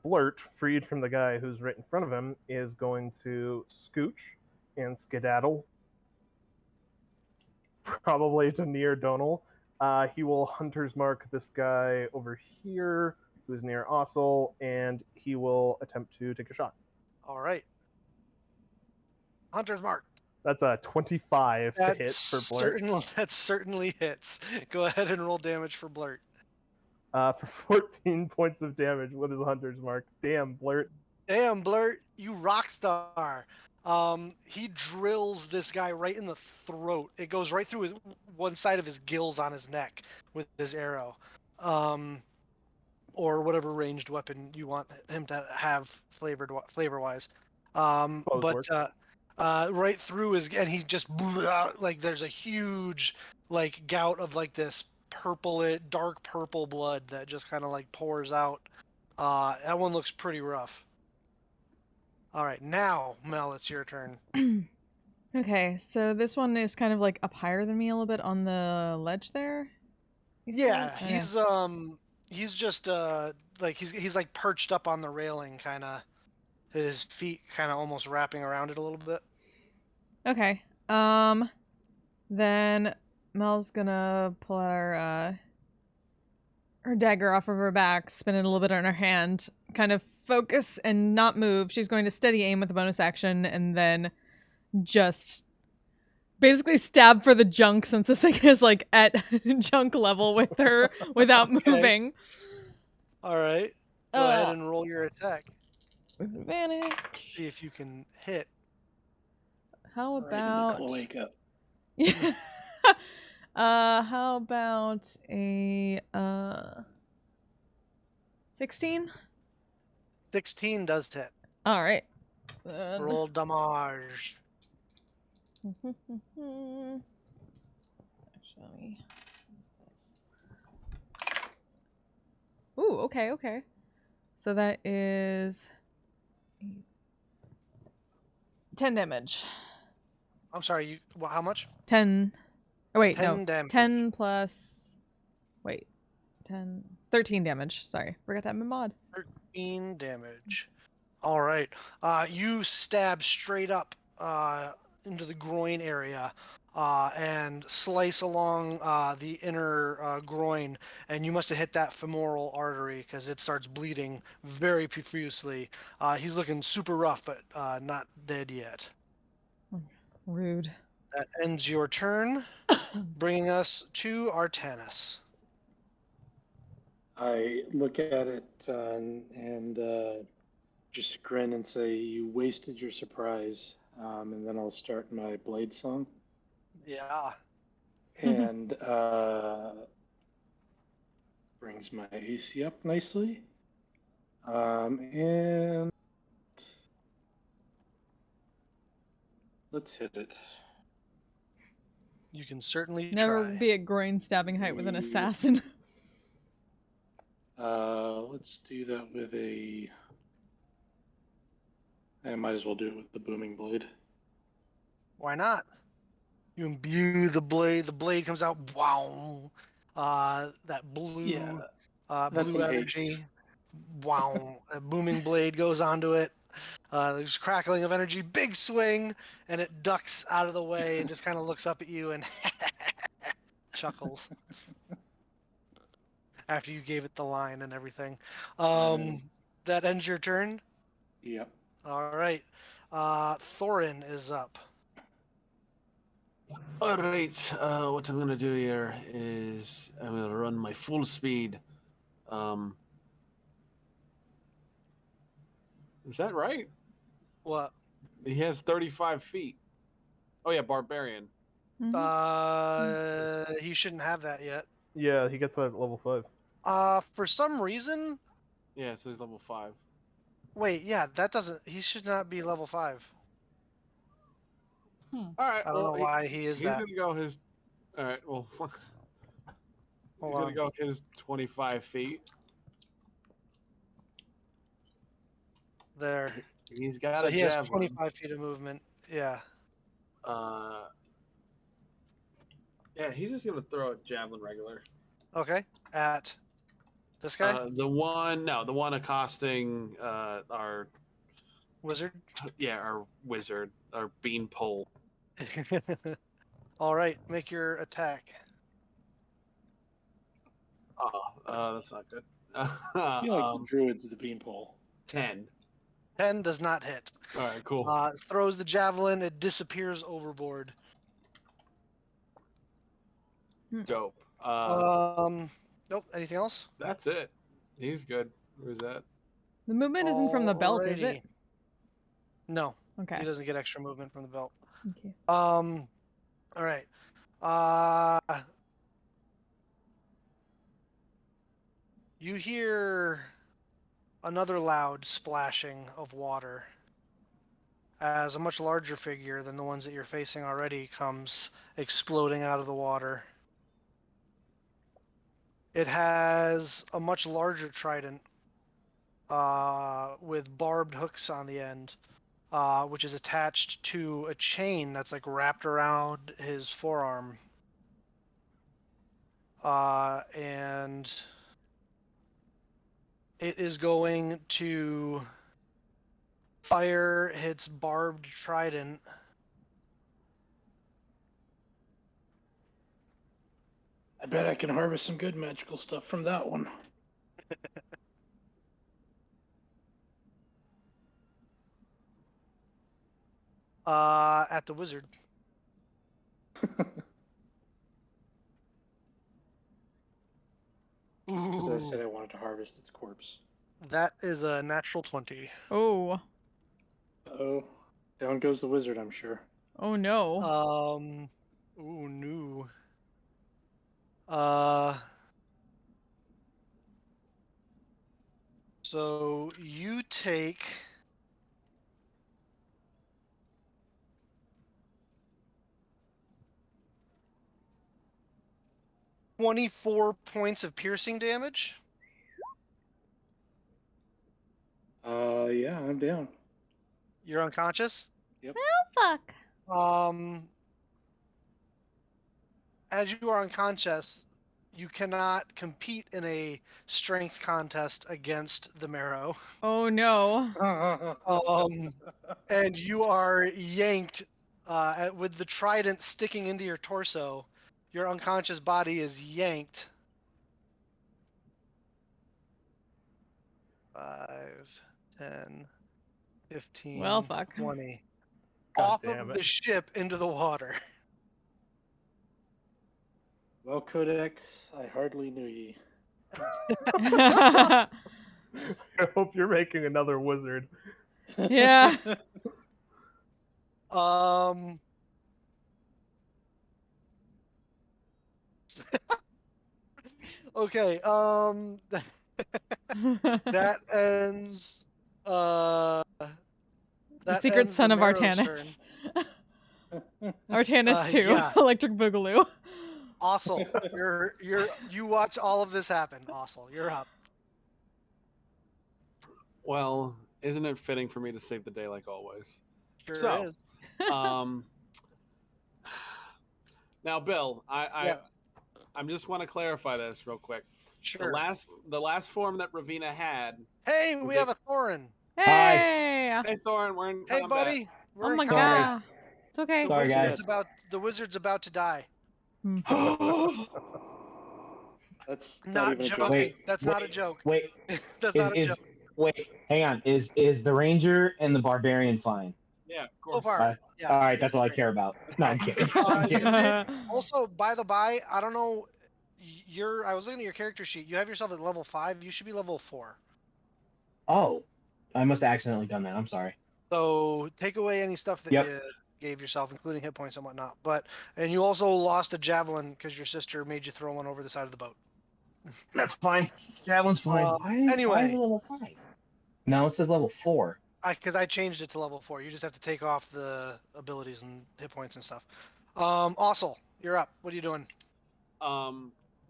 Blurt, freed from the guy who's right in front of him, is going to scooch and skedaddle. Probably to near Donal. He will Hunter's Mark this guy over here, who's near Ossel, and he will attempt to take a shot. All right. Hunter's Mark. That's a 25 to hit for Blurt. That certainly hits. Go ahead and roll damage for Blurt. For 14 points of damage with his Hunter's Mark. Damn, Blurt. Damn, Blurt, you rock star. He drills this guy right in the throat. It goes right through one side of his gills on his neck with his arrow. Or whatever ranged weapon you want him to have flavor-wise. Right through his, and he just like there's a huge like gout of like this dark purple blood that just kind of like pours out. That one looks pretty rough. All right, now Mel, it's your turn. Okay, so this one is kind of like up higher than me a little bit on the ledge there. You said? Yeah, Okay. he's just like he's like perched up on the railing, kind of. His feet kind of almost wrapping around it a little bit. Okay. Then Mel's gonna pull out her dagger off of her back, spin it a little bit on her hand, kind of focus and not move. She's going to steady aim with a bonus action, and then just basically stab for the junk, since this thing is like at junk level with her without moving. All right. Go ahead and roll your attack. With advantage. See if you can hit. How Right in the about cloaca. yeah. How about a 16? 16 does hit. All right. Roll damage. Actually, what's this? Ooh, okay. So that is 10 damage. I'm sorry, you. Well, how much? 10. Oh, wait, 10 no. damage. 10 plus. Wait. 10. 13 damage. Sorry. Forgot to have my mod. 13 damage. All right. You stab straight up into the groin area and slice along the inner groin, and you must have hit that femoral artery because it starts bleeding very profusely. He's looking super rough, but not dead yet. Rude. That ends your turn, bringing us to Artanis. I look at it and just grin and say, "You wasted your surprise." And then I'll start my blade song. Yeah. And brings my AC up nicely. And let's hit it. You can certainly Never try. be at groin stabbing height with an Yeah. assassin. Let's do that with a. I might as well do it with the booming blade. Why not? You imbue the blade. The blade comes out. Wow. That blue. Yeah, that's Blue some energy. haste. Wow. A booming blade goes onto it. There's crackling of energy. Big swing, and it ducks out of the way and just kind of looks up at you and chuckles after you gave it the line and everything. That ends your turn. Yep. All right. Thorin is up. All right. What I'm gonna do here is I'm gonna run my full speed. Is that right? What? He has 35 feet. Oh yeah, barbarian. He shouldn't have that yet. Yeah, he gets that at level 5. For some reason, Yeah, it says level 5. wait, yeah, that doesn't. He should not be level 5. All right. I don't know why he is he's that. gonna go his. All right. Well, Hold he's on. gonna go his 25 feet. There. He's got So a he has javelin. 25 feet of movement. Yeah. Yeah, he's just gonna throw a javelin regular. Okay. At this guy, The one accosting our wizard. our wizard, our beanpole. All right, make your attack. Oh, that's not good. I feel like the druid's the beanpole. 10. 10 does not hit. All right, cool. Throws the javelin. It disappears overboard. Dope. Nope. Anything else? That's it. He's good. Where's that? The movement isn't from the belt, is Alrighty. it? No. Okay. He doesn't get extra movement from the belt. Okay. All right. You hear another loud splashing of water as a much larger figure than the ones that you're facing already comes exploding out of the water. It has a much larger trident with barbed hooks on the end. which is attached to a chain that's like wrapped around his forearm. And it is going to fire its barbed trident. I bet I can harvest some good magical stuff from that one. At the wizard. Because I said Ooh, I wanted to harvest its corpse. that is a natural 20. Oh. Oh, down goes the wizard, I'm sure. Oh no. Ooh, no. So you take 24 points of piercing damage. Yeah, I'm down. You're unconscious. Fuck. As you are unconscious, you cannot compete in a strength contest against the marrow. Oh no. And you are yanked with the trident sticking into your torso. Your unconscious body is yanked. 5, 10, 15, Well, fuck. 20. God Off damn of it. the ship into the water. Well, Codex, I hardly knew ye. I hope you're making another wizard. Yeah. Okay, that ends The that secret ends son the of Marrow's Artanis. Artanis 2, yeah. Electric Boogaloo. Awesome. You watch all of this happen. Awesome. You're up. Well, isn't it fitting for me to save the day like always? Sure So, is. Um, now, Bill, Yes. I just want to clarify this real quick. Sure. The last form that Ravina had. Hey, Was we it- have a Thorin. Hey! Hey, Thorin, we're in Hey, combat. buddy. Oh We're my in combat. god. It's okay. Sorry, guys. The wizard's about to die. That's not Not even a joke. joking. Wait, That's wait, not a joke. Wait, That's is not a joke. wait, hang on. Is the ranger and the barbarian fine? Yeah, of So course. far. Yeah. All right, that's all I care about. No, I'm kidding. I'm You kidding. did. Also, by the by, I don't know. I was looking at your character sheet. You have yourself at level 5. You should be level 4. Oh, I must have accidentally done that. I'm sorry. So take away any stuff that Yep. you gave yourself, including hit points and whatnot. And you also lost a javelin because your sister made you throw one over the side of the boat. That's fine. Javelin's fine. Why is anyway. it level 5? No, it says level 4. Because I changed it to level 4. You just have to take off the abilities and hit points and stuff. Ossel, you're up. What are you doing?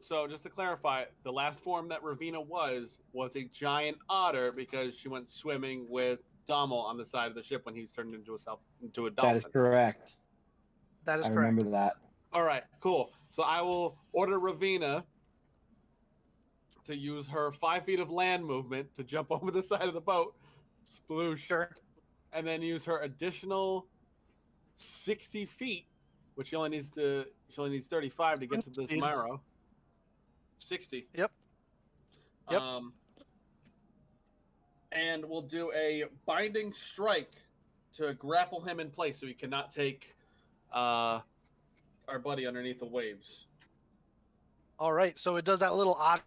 So just to clarify, the last form that Ravina was a giant otter because she went swimming with Dommel on the side of the ship when he was turned into a dolphin. That is correct. That is I correct. remember that. All right, cool. So I will order Ravina to use her 5 feet of land movement to jump over the side of the boat, sploosh, Sure. and then use her additional 60 feet, which she only needs 35 to get to this Speed. marrow. 60. Yep. And we'll do a binding strike to grapple him in place so he cannot take our buddy underneath the waves. All right. So it does that little otter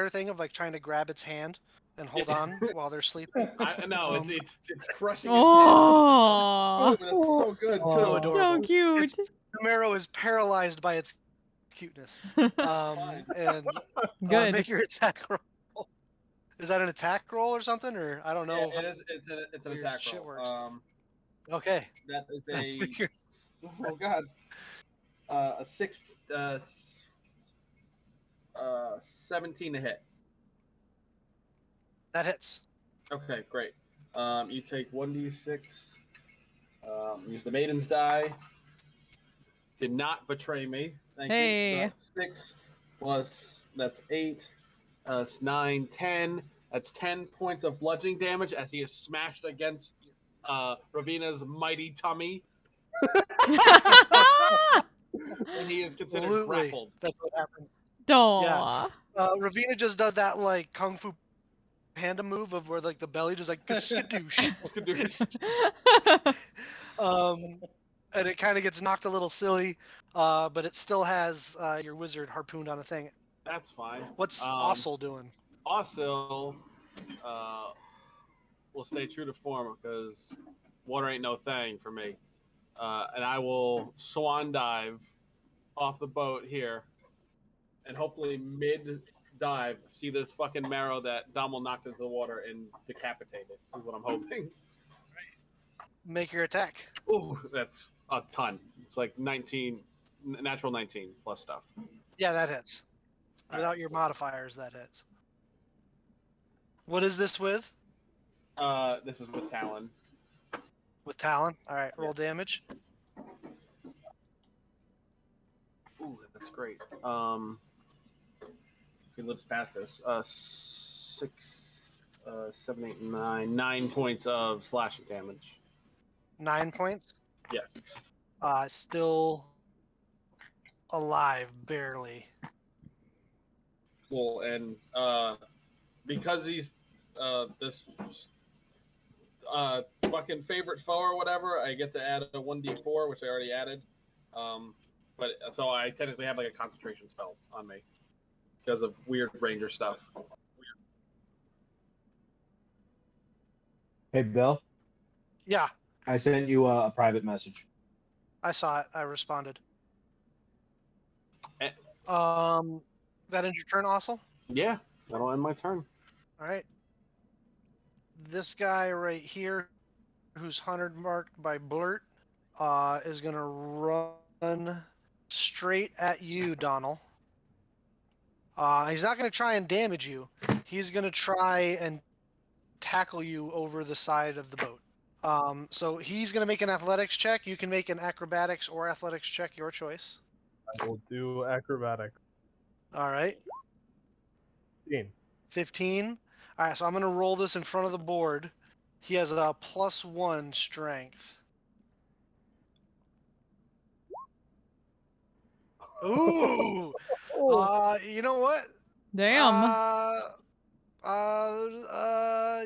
thing of like trying to grab its hand and hold on while they're sleeping. I know it's crushing his Oh, hand. That's so good too. So adorable. so cute. The marrow is paralyzed by its cuteness. And Good. make your attack roll. Is that an attack roll or something, or I don't know? Yeah, it is. It's an Weird attack shit roll. works. Okay. That is oh god, a 17 to hit. That hits. Okay, great. You take 1d6. Use the maiden's die. Did not betray me. Thank Hey. you. That's 6 plus, that's 8. That's 9, 10. That's 10 points of bludgeoning damage as he is smashed against Ravina's mighty tummy. And he is considered Absolutely. grappled. That's what happens. Aw. Ravina just does that like kung fu panda move of where like the belly just like skadoosh. And it kind of gets knocked a little silly, but it still has your wizard harpooned on a thing. That's fine. What's Ossel doing? Ossel will stay true to form because water ain't no thing for me. And I will swan dive off the boat here and hopefully mid-dive see this fucking marrow that Dommel knocked into the water and decapitate it is what I'm hoping. Make your attack. Ooh, that's a ton. It's like 19, natural 19 plus stuff. Yeah, that hits. Without your modifiers, that hits. What is this with? This is with Talon. With Talon? All right, roll damage. Ooh, that's great. If he lives past this, 6, 7, 8, 9, 9 points of slashing damage. 9 points? Yes. Still alive, barely. Cool, and because he's this fucking favorite foe or whatever, I get to add a 1d4, which I already added. But so I technically have like a concentration spell on me because of weird ranger stuff. Hey, Bill. Yeah, I sent you a private message. I saw it. I responded. Eh. That ends your turn, Ossel? Yeah, that'll end my turn. All right. This guy right here, who's 100 marked by Blurt, is going to run straight at you, Donald. He's not going to try and damage you. He's going to try and tackle you over the side of the boat. So he's going to make an athletics check. You can make an acrobatics or athletics check, your choice. I will do acrobatics. All right. 15. All right, so I'm going to roll this in front of the board. He has a +1 strength. Ooh. You know what? Damn.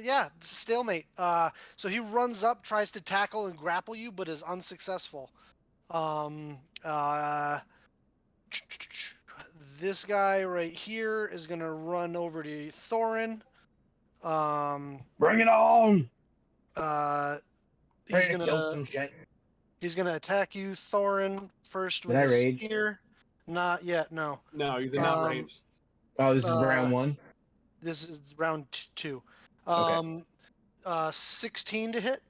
Yeah, stalemate. So he runs up, tries to tackle and grapple you, but is unsuccessful. This guy right here is gonna run over to Thorin. Bring it on! He's Ready to kill some gonna shit. he's gonna attack you, Thorin, first with Did I his rage? spear. Not yet, no. No, he's not ranged. Oh, this is round 1? This is round 2. Okay. 16 to hit.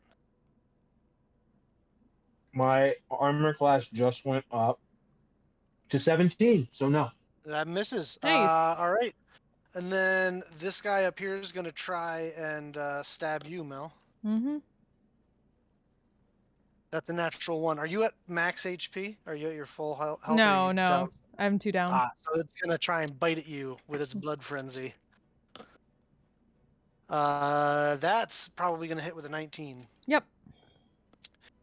My armor class just went up to 17, so no. That misses. Nice. All right. And then this guy up here is going to try and stab you, Mel. Mm-hmm. That's a natural 1. Are you at max HP? Are you at your full health? Or are No, you no. down? I'm 2 down. So it's going to try and bite at you with its blood frenzy. That's probably going to hit with a 19. Yep.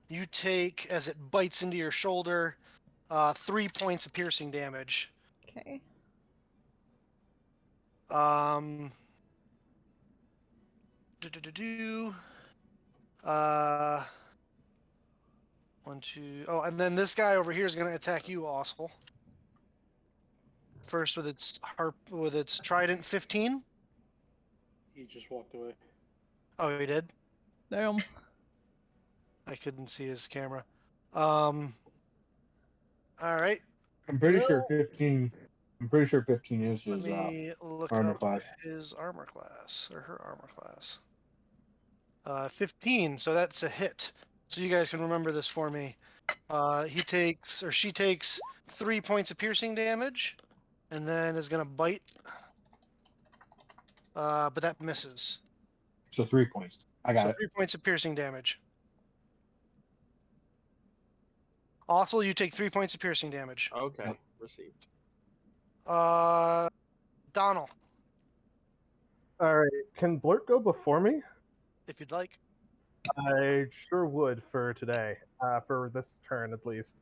You take, as it bites into your shoulder, 3 points of piercing damage. Okay. Uh, 1, 2. Oh, and then this guy over here is going to attack you, Ossel. First with its trident, 15. He just walked away. Oh, he did. Damn. I couldn't see his camera. All right. I'm pretty sure 15. I'm pretty sure 15 is Let his me look armor up class. his armor class or her armor class. 15. So that's a hit. So you guys can remember this for me. She takes 3 points of piercing damage, and then is gonna bite. But that misses. So 3 points. I got So it. 3 points of piercing damage. Also, you take 3 points of piercing damage. Okay, Yep. received. Donald, All right, can Blurt go before me? if you'd like. I sure would for today, for this turn at least.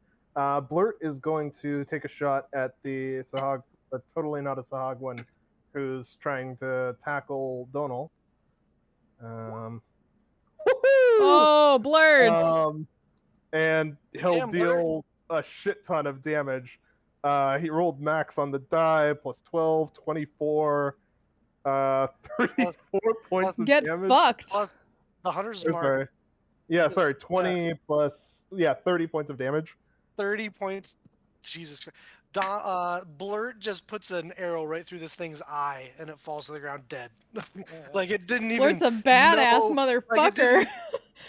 Blurt is going to take a shot at the Sahag, but totally not a Sahag one, who's trying to tackle Donal. Woohoo! Oh, Blurt! And he'll Damn, Blurt. deal a shit ton of damage. He rolled max on the die, plus 12, 24, 34 points of Get damage. fucked! Plus the hunter's Oh, mark, sorry. Yeah, Yes, sorry, 20 plus, 30 points of damage. 30 points. Jesus Christ. Blurt just puts an arrow right through this thing's eye, and it falls to the ground dead. Like it didn't even. Blurt's a badass know- motherfucker.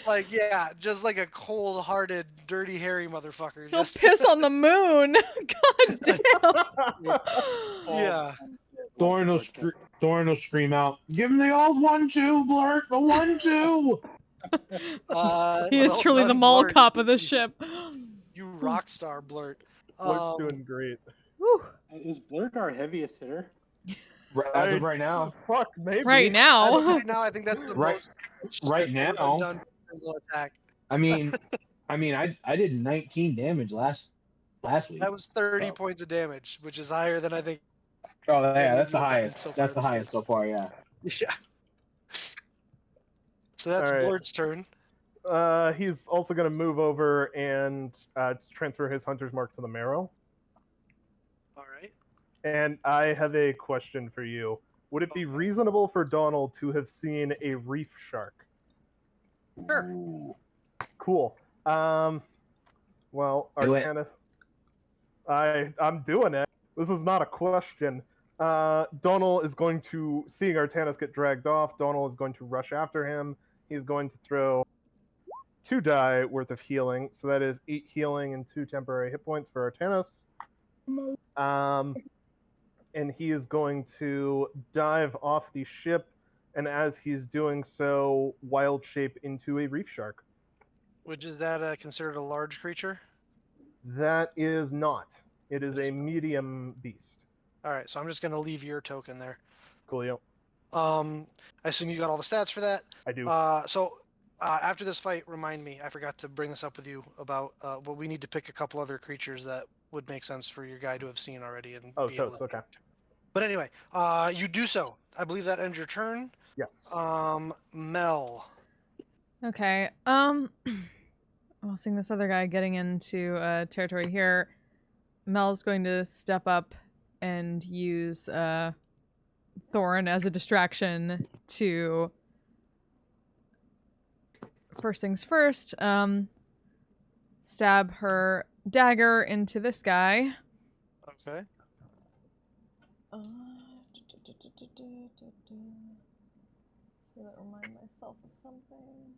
Like yeah, just like a cold-hearted, dirty, hairy motherfucker. He'll Just piss on the moon. God damn. yeah. Thorin will scream out, "Give him the old 1-2, Blurt, the 1-2." He is Well truly the done, mall Blurt. cop of the ship. You rock star, Blurt. Blurt's doing great. Whew. Is Blurt our heaviest hitter? As of right now. Fuck, maybe. Right now. Right now, I think that's the Right- most. right that now. I've done for a single attack. I mean, I did 19 damage last week. That was 30 Oh. points of damage, which is higher than I think. Oh yeah, that's the You've done highest. so far That's the this year. highest so far. Yeah. Yeah. So that's All right. Blurt's turn. He's also going to move over and transfer his hunter's mark to the marrow. All right. And I have a question for you. Would it be reasonable for Donald to have seen a reef shark? Sure. Ooh. Cool. Well, Do it. Arcanith. I'm doing it. This is not a question. Donal is going to, seeing Artanis get dragged off, Donal is going to rush after him. He's going to throw 2 die worth of healing. So that is 8 healing and 2 temporary hit points for Artanis. And he is going to dive off the ship, and as he's doing so, wild shape into a reef shark. Which is that considered a large creature? That is not. It is a medium beast. All right. So I'm just gonna leave your token there. Coolio. I assume you got all the stats for that. I do. After this fight, remind me. I forgot to bring this up with you about. Well, we need to pick a couple other creatures that would make sense for your guy to have seen already and Oh, be able totes, to. okay. But anyway, you do so. I believe that ends your turn. Yes. Mel. Okay. Well, seeing this other guy getting into territory here, Mel's going to step up and use Thorin as a distraction to, first things first, stab her dagger into this guy. Okay. Did I remind myself of something?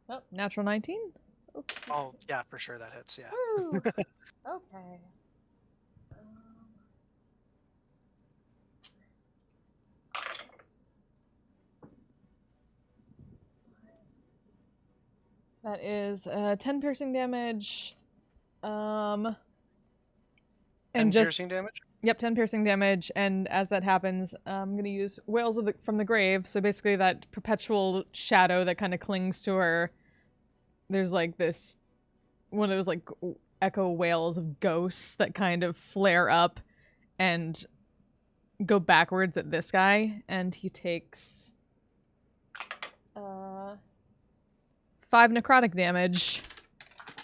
Oh, natural 19? Okay. Oh yeah, for sure that hits. Yeah. Woo. Okay. That is 10 piercing damage. And just piercing damage. Yep, 10 piercing damage, and as that happens, I'm going to use Wails from the Grave, so basically that perpetual shadow that kind of clings to her. There's like this, one of those like echo wails of ghosts that kind of flare up and go backwards at this guy, and he takes 5 necrotic damage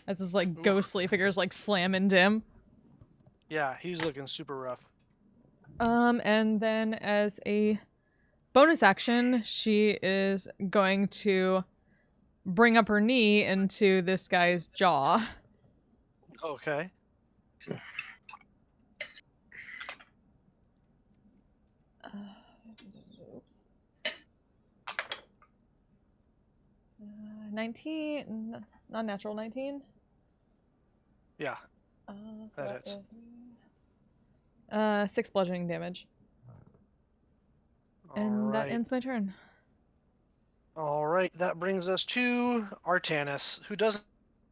as his like ghostly figures like slam into him. Yeah, he's looking super rough. And then as a bonus action, she is going to bring up her knee into this guy's jaw. Okay. Oops. 19, not natural 19. Yeah. So That hits. is 6 bludgeoning damage. And that Alright. ends my turn. Alright, that brings us to Artanis, who doesn't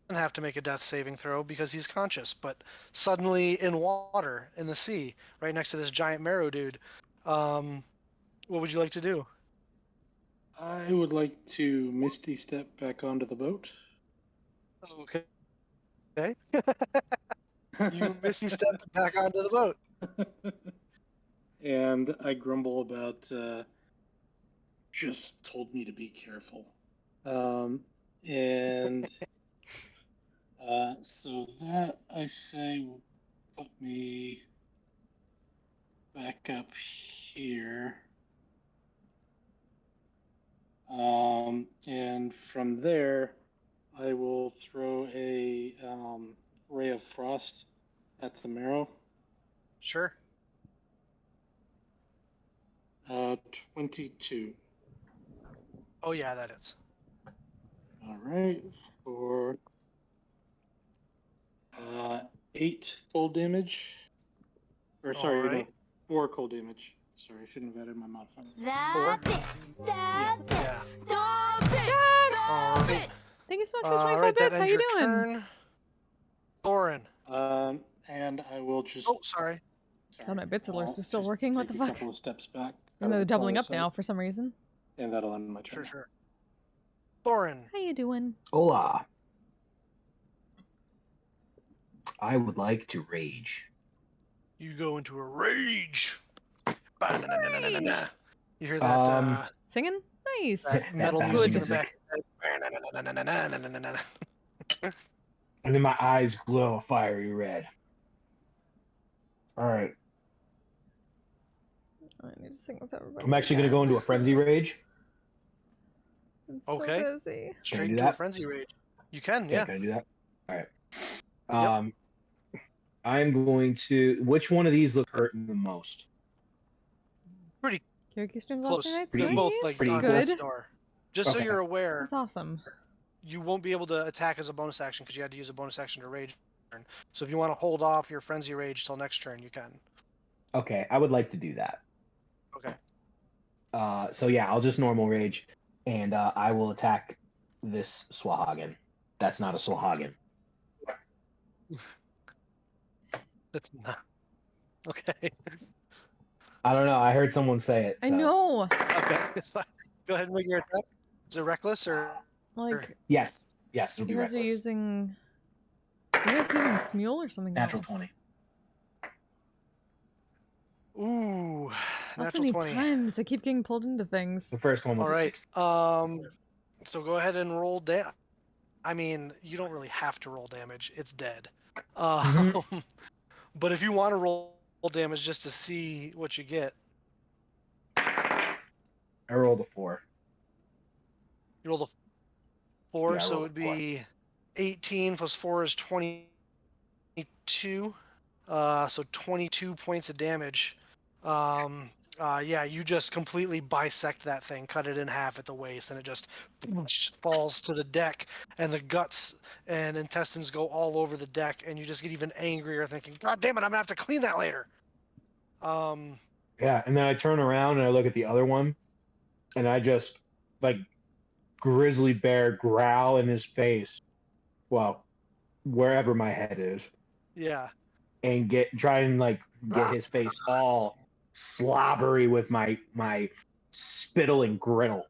have to make a death saving throw because he's conscious, but suddenly in water, in the sea, right next to this giant marrow dude. What would you like to do? I would like to Misty step back onto the boat. Okay. You misty stepped back onto the boat. And I grumble about just told me to be careful. And so that I say will put me back up here. And from there, I will throw a ray of frost at the marrow. Sure. 22. Oh yeah, that is. All right, for 8 cold damage. Or sorry, no, Alright. 4 cold damage. Sorry, I shouldn't have added my modifier. Four. Yeah. Alright. Thank you so much for the 25 Alright, that bits. How ends you your doing? turn. Thorin. And I will just. Oh, sorry. Oh, my bits alerts is still just working. What take the a fuck? couple of steps back. And they're out of its line doubling of up now sight, for some reason. And that'll end my turn. Sure. Thorin. How you doing? Hola. I would like to rage. You go into a rage. Ba-na-na-na-na-na-na. You hear that, Singing? Nice. that metal that music in the music. back. Ba-na-na-na-na-na-na-na-na-na. And then my eyes glow a fiery red. All right. I need to sing with everybody. I'm actually going to go into a frenzy rage. I'm Okay. so busy. Straight do into a that? frenzy rage. You can, Yeah, yeah. can I do that? All right. I'm going to. Which one of these look hurting the most? Pretty Karaoke streams close. last night. They're Nice. both like Pretty on good. death's door. Just so Okay. you're aware, That's awesome. you won't be able to attack as a bonus action because you had to use a bonus action to rage. So if you want to hold off your frenzy rage till next turn, you can. Okay, I would like to do that. Okay. So yeah, I'll just normal rage, and I will attack this Swahagan. That's not a Swahagan. That's not. Okay. I don't know. I heard someone say it. I so- know. Okay. It's fine. Go ahead and make your attack. Is it reckless or? Like, Yes. Yes, it'll be you guys are reckless. using. You guys using Smule or something Natural else? 20. Ooh. Also Natural need 20. times. I keep getting pulled into things. The first one was All a right. 6. So go ahead and roll I mean, you don't really have to roll damage. It's dead. But if you want to roll damage just to see what you get, I rolled a 4. you roll the 4, Yeah, I so it rolled would a 4. be 18 plus 4 is 22. So 22 points of damage. Yeah, you just completely bisect that thing, cut it in half at the waist, and it just falls to the deck, and the guts and intestines go all over the deck, and you just get even angrier, thinking, "God damn it, I'm gonna have to clean that later." Yeah, and then I turn around and I look at the other one, and I just like grizzly bear growl in his face. Well, wherever my head is, Yeah. and try and like get his face all slobbery with my spittle and griddle.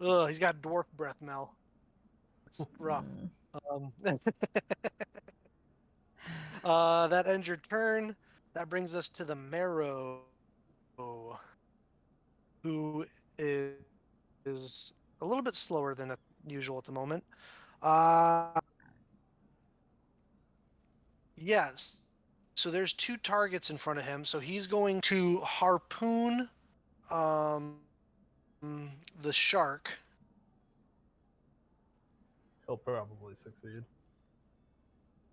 Ugh, he's got dwarf breath, Mel. It's rough. That ends your turn. That brings us to the Marrow, who is a little bit slower than usual at the moment. Yes. So there's 2 targets in front of him. So he's going to harpoon the shark. He'll probably succeed.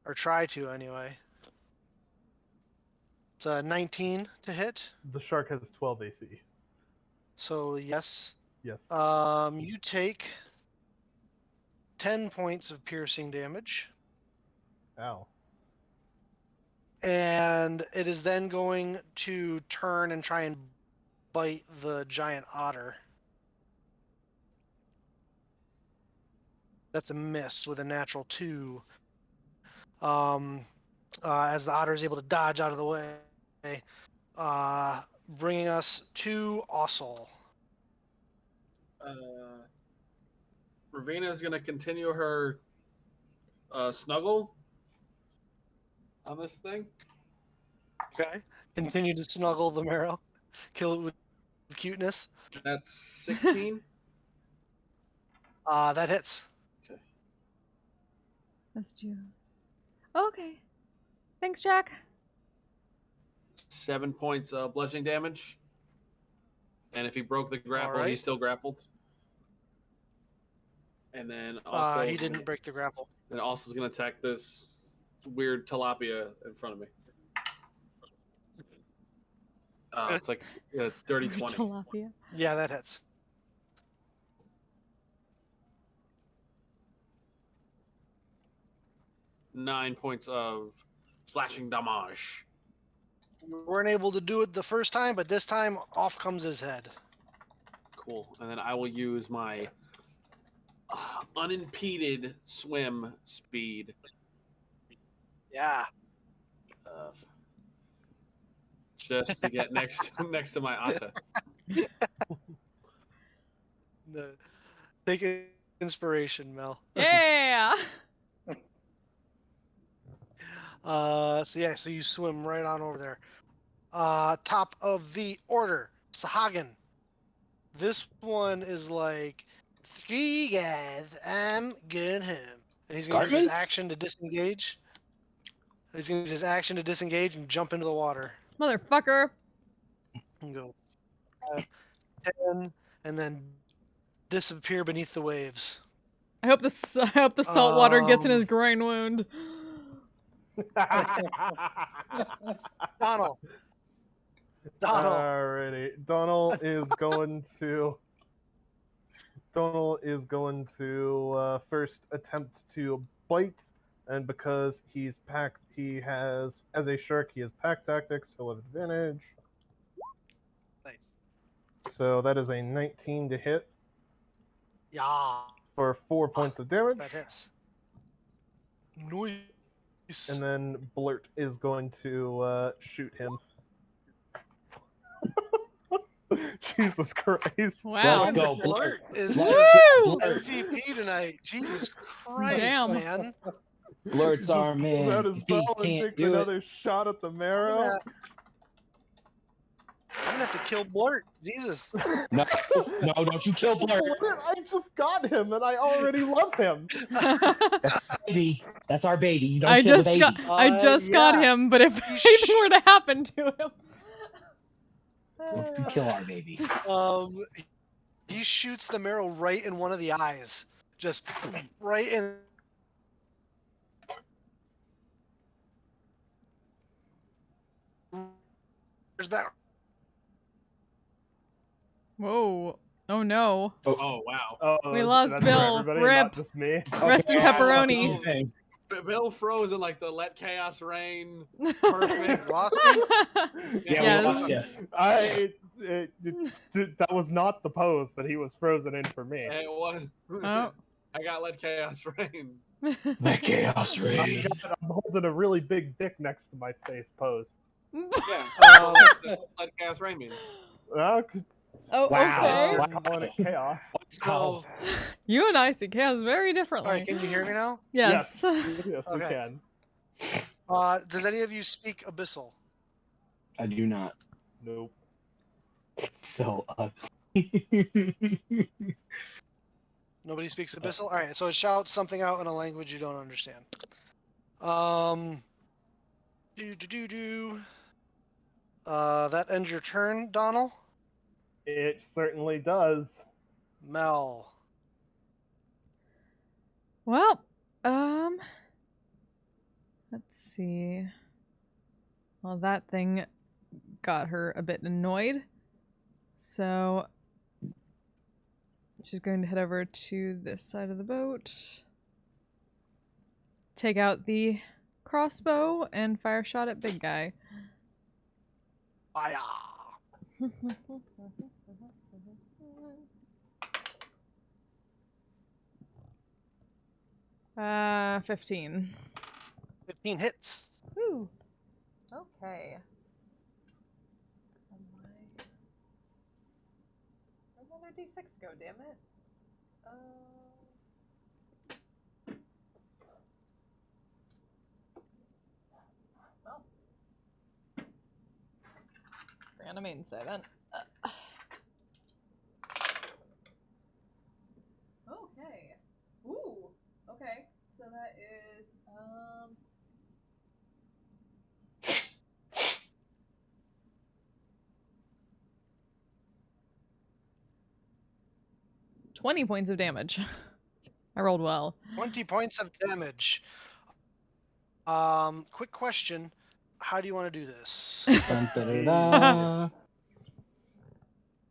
Or try to, anyway. It's a 19 to hit. The shark has 12 AC. So, yes. Yes. You take 10 points of piercing damage. Ow. And it is then going to turn and try and bite the giant otter. That's a miss with a natural 2. As the otter is able to dodge out of the way, bringing us to Ossel. Ravina is going to continue her snuggle on this thing. Okay. Continue to snuggle the marrow. Kill it with cuteness. That's 16. That hits. Okay. That's you. Okay. Thanks, Jack. 7 points of bludgeoning damage. And if he broke the grapple, Alright. he's still grappled. And then also He didn't break the grapple. Then also is going to attack this weird tilapia in front of me. It's like a dirty 20. Tilapia. Yeah, that hits. Nine points of slashing damage. We weren't able to do it the first time, but this time off comes his head. Cool. And then I will use my unimpeded swim speed. Yeah. Just to get next to my Atta. Take inspiration, Mel. Yeah. So you swim right on over there. Top of the order, Sahagin. This one is like, 3 guys, I'm going home. And he's going to use his action to disengage. He's going to use his action to disengage and jump into the water. Motherfucker. And go 10, and then disappear beneath the waves. I hope the salt water gets in his groin wound. Donald. Alrighty. Donald is going to first attempt to bite, and because he has, as a shark, he has pack tactics, he'll have advantage. Nice. So that is a 19 to hit Yeah. for 4 points of damage. That hits. Nice. And then Blurt is going to shoot him. Jesus Christ. Wow. Let's go, Blurt is Woo! just MVP tonight. Jesus Christ, Damn. man. Blurt's our man. That is He Bell and can't takes do it. another shot at the marrow. I'm gonna have to kill Blurt. Jesus. No, don't you kill Blurt. I just got him and I already love him. Baby. That's our baby. You don't I kill just the baby. got him, but if anything were to happen to him. Don't you kill our baby. He shoots the marrow right in one of the eyes. Just right in. There's that. Whoa. Oh no. Oh wow. We lost that's Bill. For everybody, Rip. Not just me. Rest in pepperoni. Bill froze in like the let chaos reign. Perfect. Lost me? Yeah, we Yes. lost ya. That was not the pose that he was frozen in for me. It was. Oh. I got let chaos reign. The chaos reign. I'm holding a really big dick next to my face pose. Yeah. That's what let chaos reign means. Well, Oh, Wow. okay. I'm calling it chaos. So, You and I see chaos very differently. all right, can you hear me now? Yes. Yes, we Okay. can. Does any of you speak Abyssal? I do not. Nope. It's so ugly. Nobody speaks Abyssal? All right, so it shouts something out in a language you don't understand. That ends your turn, Donald. It certainly does. Mel. Well, let's see. Well, that thing got her a bit annoyed. So she's going to head over to this side of the boat. Take out the crossbow and fire shot at big guy. Fire. 15. 15 hits. Woo. Okay. Where'd my other D6 go, damn it? Well. Ran a main stay then. Okay. Ooh. Okay. So that is 20 points of damage. I rolled well. 20 points of damage. Quick question. How do you want to do this? Dun, da, da, da.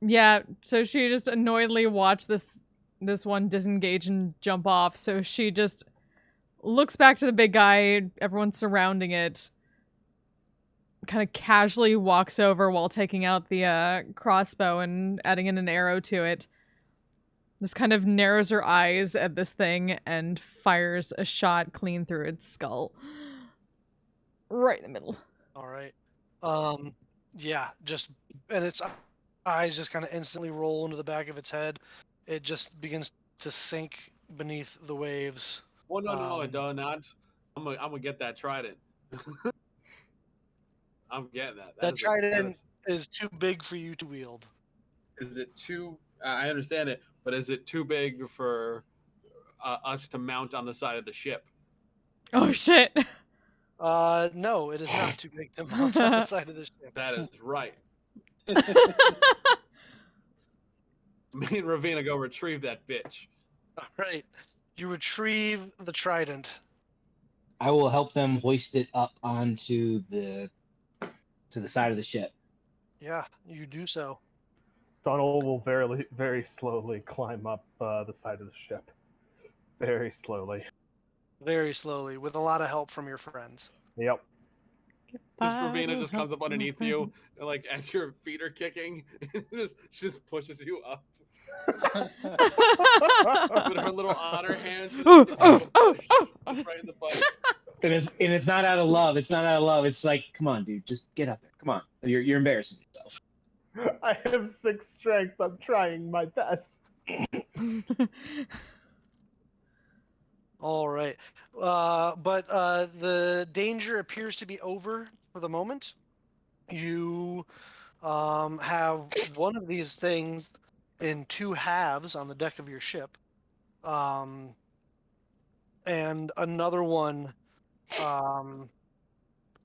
Yeah, so she just annoyedly watched this one disengage and jump off, so she just looks back to the big guy, everyone's surrounding it, kind of casually walks over while taking out the crossbow and adding in an arrow to it. Just kind of narrows her eyes at this thing and fires a shot clean through its skull. Right in the middle. All right. Yeah, and its eyes just kind of instantly roll into the back of its head. It just begins to sink beneath the waves. Well, no, not. I'm gonna get that trident. I'm getting that. That trident is too big for you to wield. Is it too? I understand it, but is it too big for us to mount on the side of the ship? Oh shit. No, it is not too big to mount on the side of the ship. That is right. Me and Ravina go retrieve that bitch. All right. You retrieve the trident. I will help them hoist it up onto the side of the ship. Yeah, you do so. Donald will very slowly climb up the side of the ship. Very slowly. Very slowly, with a lot of help from your friends. Yep. Ravina just comes up underneath you, and like as your feet are kicking, she just pushes you up. With her little otter hand, she just right in the butt. And it's not out of love. It's not out of love. It's like, come on, dude, just get up there. Come on, you're embarrassing yourself. I have 6 strength. I'm trying my best. All right. But the danger appears to be over for the moment. You have one of these things in 2 halves on the deck of your ship, and another one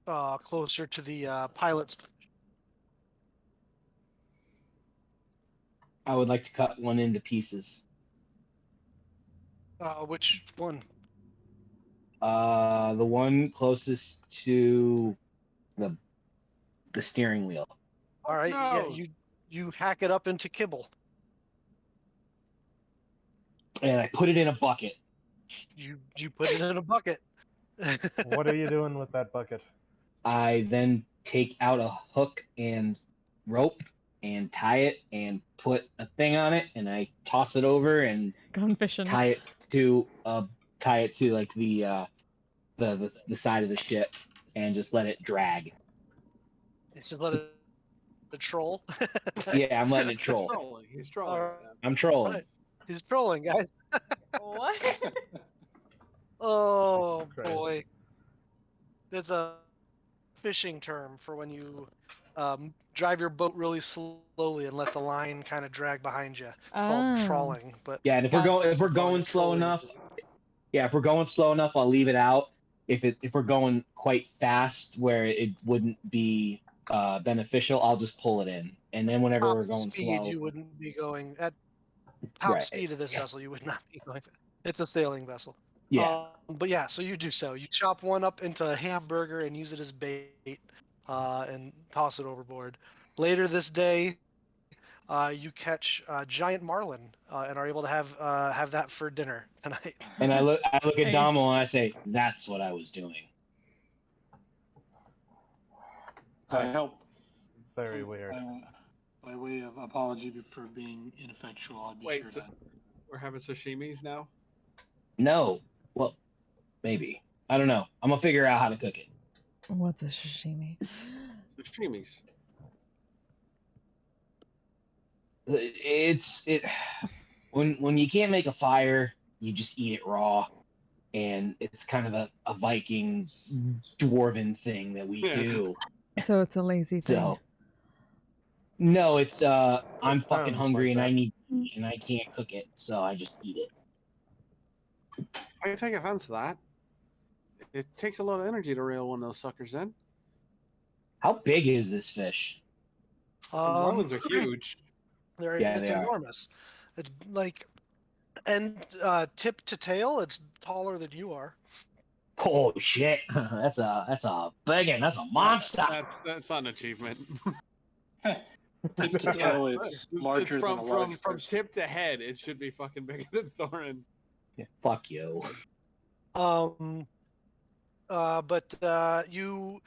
closer to the pilot's. I would like to cut one into pieces. Which one? The one closest to the steering wheel. All right. No. Yeah, you hack it up into kibble. And I put it in a bucket. You put it in a bucket. What are you doing with that bucket? I then take out a hook and rope and tie it and put a thing on it, and I toss it over and Gone fishing. tie it to like the side of the ship and just let it drag. It's just let it troll. Yeah, I'm letting it He's troll. trolling. He's trolling. Alright. I'm trolling. Right. He's trolling, guys. What? Oh Crazy. boy. That's a fishing term for when you drive your boat really slowly and let the line kind of drag behind you. It's called Oh. trawling. But Yeah, and if we're going slow trolling enough, is- yeah, if we're going slow enough, I'll leave it out. If we're going quite fast, where it wouldn't be beneficial, I'll just pull it in. And then whenever top we're going speed, slow, you wouldn't be going at top Right. speed of this vessel. You would not be going. It's a sailing vessel. yeah, But yeah, so you do so. You chop one up into a hamburger and use it as bait, and toss it overboard. Later this day, you catch a giant marlin and are able to have that for dinner tonight. and I look at Nice. Damo and I say, "That's what I was doing." I help. Very weird. By way of apology for being ineffectual, I'd be Wait, sure so to. we're having sashimis now? No. Well, maybe. I don't know. I'm gonna figure out how to cook it. What's a sashimi? Sashimis. It's when you can't make a fire, you just eat it raw, and it's kind of a Viking dwarven thing that we Yeah. do. So it's a lazy thing. So no, it's I'm fucking sounds hungry like and I that. need to eat and I can't cook it, so I just eat it. I can take offense to that. It takes a lot of energy to reel one of those suckers in. How big is this fish? Marlins are huge. Yeah, It's they are. enormous. It's like, and tip to tail, it's taller than you are. Oh shit, that's a big one. That's a monster. That's not an achievement. Tip to tail, it's larger than a large from person. tip to head, it should be fucking bigger than Thorin. Yeah, fuck you. But you,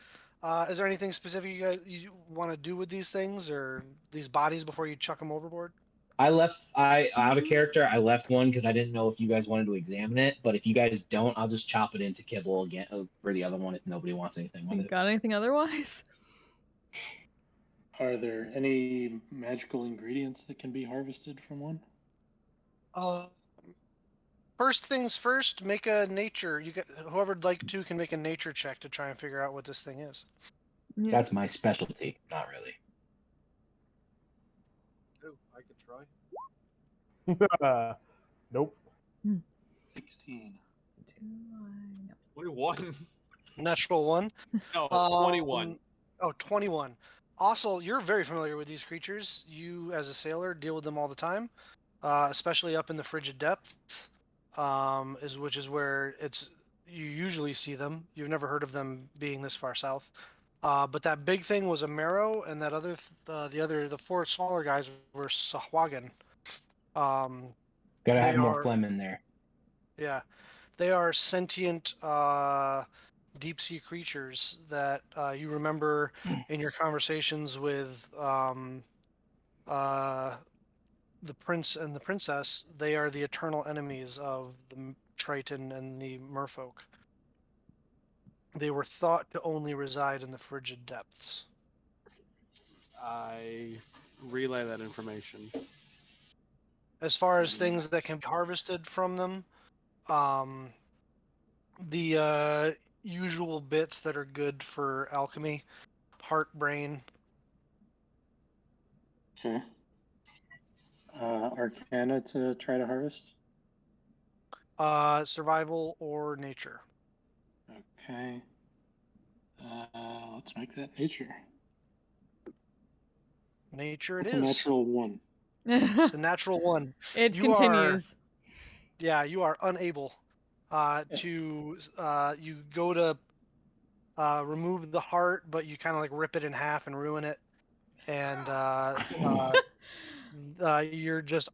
is there anything specific you want to do with these things or these bodies before you chuck them overboard? I out of character. I left one because I didn't know if you guys wanted to examine it. But if you guys don't, I'll just chop it into kibble again for the other one if nobody wants anything with it. Got anything otherwise? Are there any magical ingredients that can be harvested from one? First things first, make a nature. Whoever'd like to can make a nature check to try and figure out what this thing is. Yeah. That's my specialty. Not really. Oh, I could try. Nope. 16. Do I know? 21. Natural one. No, 21. 21. Also, you're very familiar with these creatures. You, as a sailor, deal with them all the time, especially up in the frigid depths, which is where you usually see them. You've never heard of them being this far south. But that big thing was a marrow, and that the four smaller guys were Sahwagan. Gotta They have more are- phlegm in there. Yeah, they are sentient deep sea creatures that you remember in your conversations with the prince and the princess. They are the eternal enemies of the Triton and the merfolk. They were thought to only reside in the frigid depths. I relay that information. As far as things that can be harvested from them, the usual bits that are good for alchemy: heart, brain. Okay. Arcana to try to harvest? Survival or nature. Okay. Let's make that nature. Nature it It's is. a natural 1. It's a natural one. It You continues. Yeah, you are unable to. You go to remove the heart, but you kind of like rip it in half and ruin it, and you're just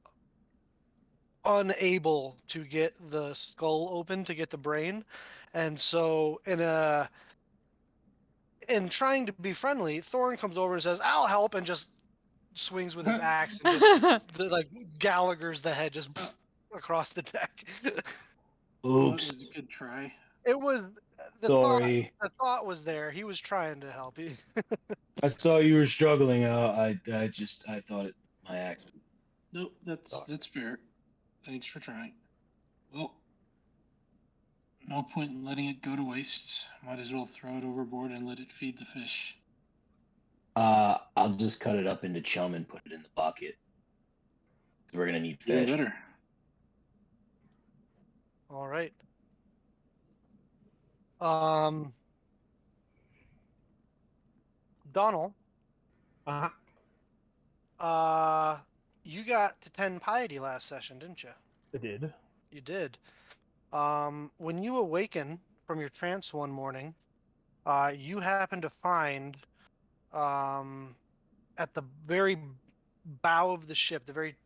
unable to get the skull open to get the brain, and so in trying to be friendly, Thorin comes over and says, "I'll help," and just swings with his axe and just like Gallagher's the head just across the deck. Well, Oops. it was a good try. It was Sorry. the thought was there. He was trying to help you. I saw you were struggling. I thought my axe. Nope, that's fair. Thanks for trying. Well, no point in letting it go to waste. Might as well throw it overboard and let it feed the fish. I'll just cut it up into chum and put it in the bucket. We're gonna need Even fish. better. All right. Donald, Uh-huh. you got to 10 piety last session, didn't you? I did. You did. When you awaken from your trance one morning, you happen to find at the very bow of the ship, the very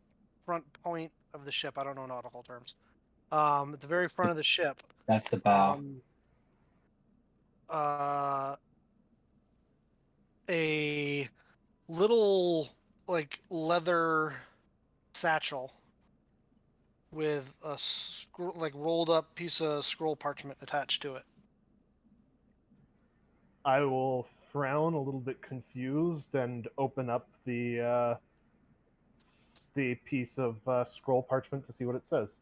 front point of the ship, I don't know nautical terms, at the very front of the ship, That's the bow. a little like leather satchel with a like rolled up piece of scroll parchment attached to it. I will frown a little bit confused and open up the piece of scroll parchment to see what it says.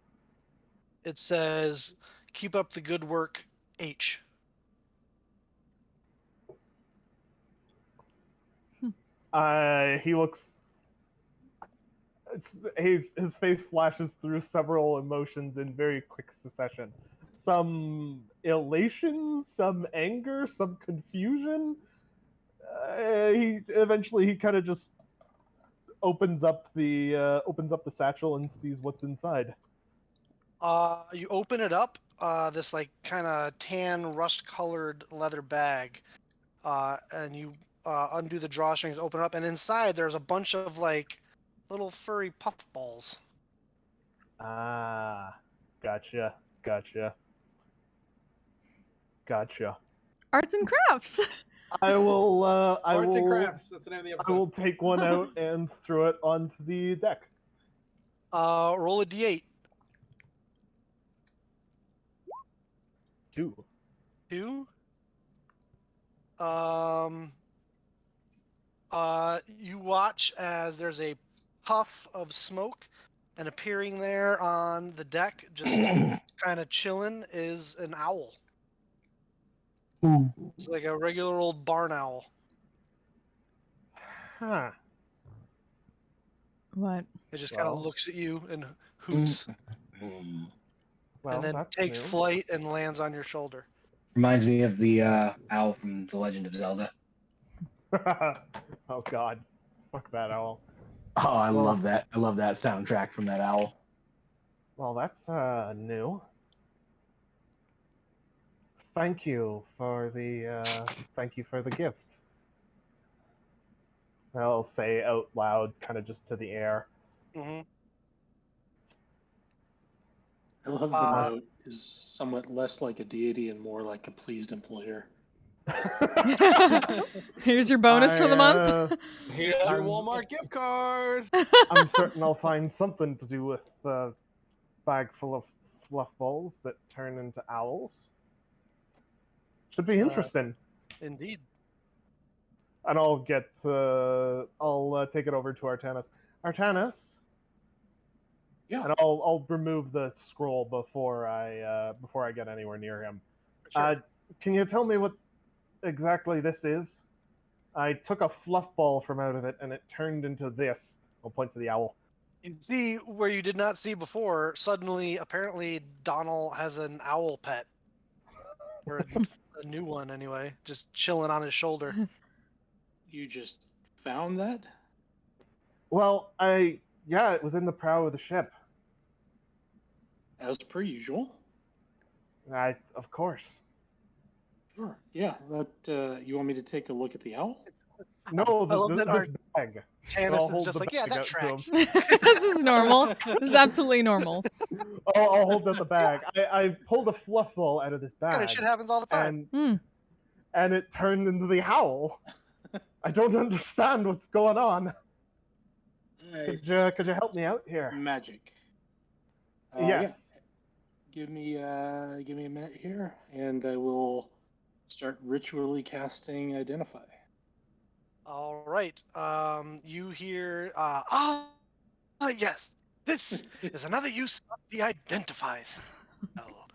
It says, "Keep up the good work, H." He looks. His face flashes through several emotions in very quick succession. Some elation, some anger, some confusion. He kind of just opens up the satchel and sees what's inside. You open it up. This like kind of tan, rust-colored leather bag, and you undo the drawstrings, open it up, and inside there's a bunch of like little furry puffballs. Ah, gotcha. Arts and crafts. I will. Arts and crafts. That's the name of the I episode. will take one out and throw it onto the deck. Roll a d8. 2. 2. You watch as there's a puff of smoke, and appearing there on the deck, just kind of chilling, is an owl. Ooh. It's like a regular old barn owl. Huh. What? It just kind of Well. looks at you and hoots, Well, and then that's takes new. flight and lands on your shoulder. Reminds me of the owl from The Legend of Zelda. Oh God, fuck that owl. Oh, I Well- love that. I love that soundtrack from that owl. Well, that's new. Thank you for the gift. I'll say out loud, kind of just to the air. Mm-hmm. I love the Uh, note is somewhat less like a deity and more like a pleased employer. Here's your bonus for the month. Here's your I'm- Walmart gift card. I'm certain I'll find something to do with the bag full of fluff balls that turn into owls. Should be interesting. Indeed. And I'll take it over to Artanis. Artanis. Yeah. And I'll remove the scroll before I get anywhere near him. Sure. Can you tell me what exactly this is? I took a fluff ball from out of it, and it turned into this. I'll point to the owl. You see where you did not see before. Suddenly, apparently, Donald has an owl pet, or a new one anyway, just chilling on his shoulder. You just found that? Well, it was in the prow of the ship. As per usual. Of course. Sure. Yeah. That you want me to take a look at the owl? No, I love that this bag. Tannis is hold just the like, yeah, bag that out to tracks. This is normal. This is absolutely normal. I'll hold out the bag. I pulled a fluff ball out of this That kind bag, of shit happens all the time. and it turned into the owl. I don't understand what's going on. Could you help me out here? Magic. Yes. Yeah. Give me a minute here, and I will start ritually casting Identify. All right. You hear, yes, this is another use of the Identify spell.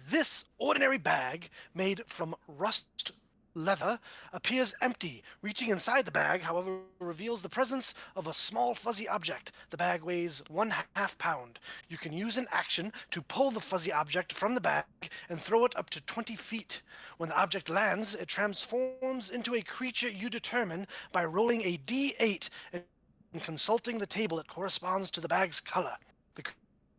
This ordinary bag made from rust leather appears empty. Reaching inside the bag, however, reveals the presence of a small fuzzy object. The bag weighs 1/2 pound. You can use an action to pull the fuzzy object from the bag and throw it up to 20 feet. When the object lands, it transforms into a creature you determine by rolling a d8 and consulting the table that corresponds to the bag's color. The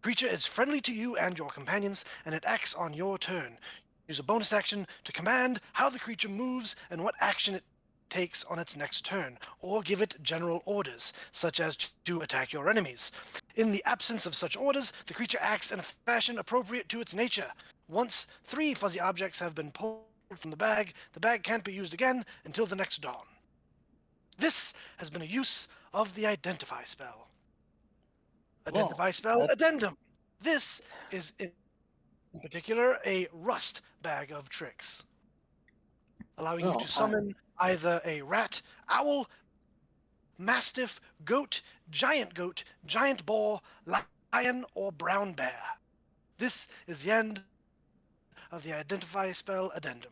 creature is friendly to you and your companions, and it acts on your turn. Use a bonus action to command how the creature moves and what action it takes on its next turn, or give it general orders, such as to attack your enemies. In the absence of such orders, the creature acts in a fashion appropriate to its nature. Once 3 fuzzy objects have been pulled from the bag can't be used again until the next dawn. This has been a use of the Identify spell. Oh, Identify spell that- addendum. This is in particular a rust bag of tricks, allowing you Well, to summon either a rat, owl, mastiff, goat, giant boar, lion, or brown bear. This is the end of the Identify spell addendum.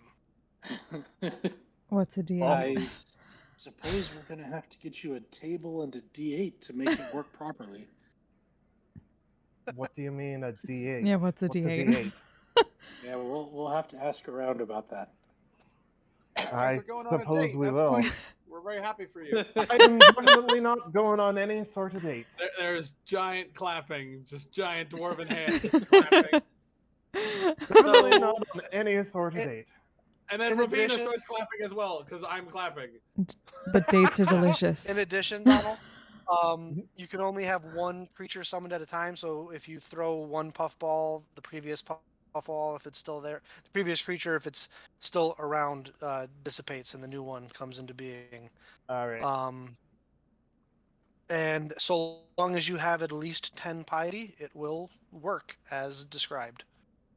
What's a D8? I suppose we're gonna have to get you a table and a D8 to make it work properly. What do you mean a D8? Yeah, what's a D8? Yeah, we'll have to ask around about that. I We're going on a suppose date. we That's will. great. We're very happy for you. I am definitely not going on any sort of date. There's giant clapping, just giant dwarven hands just clapping. Definitely not on any sort of date. And then In Ravina addition- starts clapping as well, because I'm clapping. But dates are delicious. In addition, Donald, you can only have one creature summoned at a time. So if you throw one puffball, the previous puffball, if it's still there, the previous creature, if it's still around, dissipates and the new one comes into being. All right. And so long as you have at least 10 piety, it will work as described.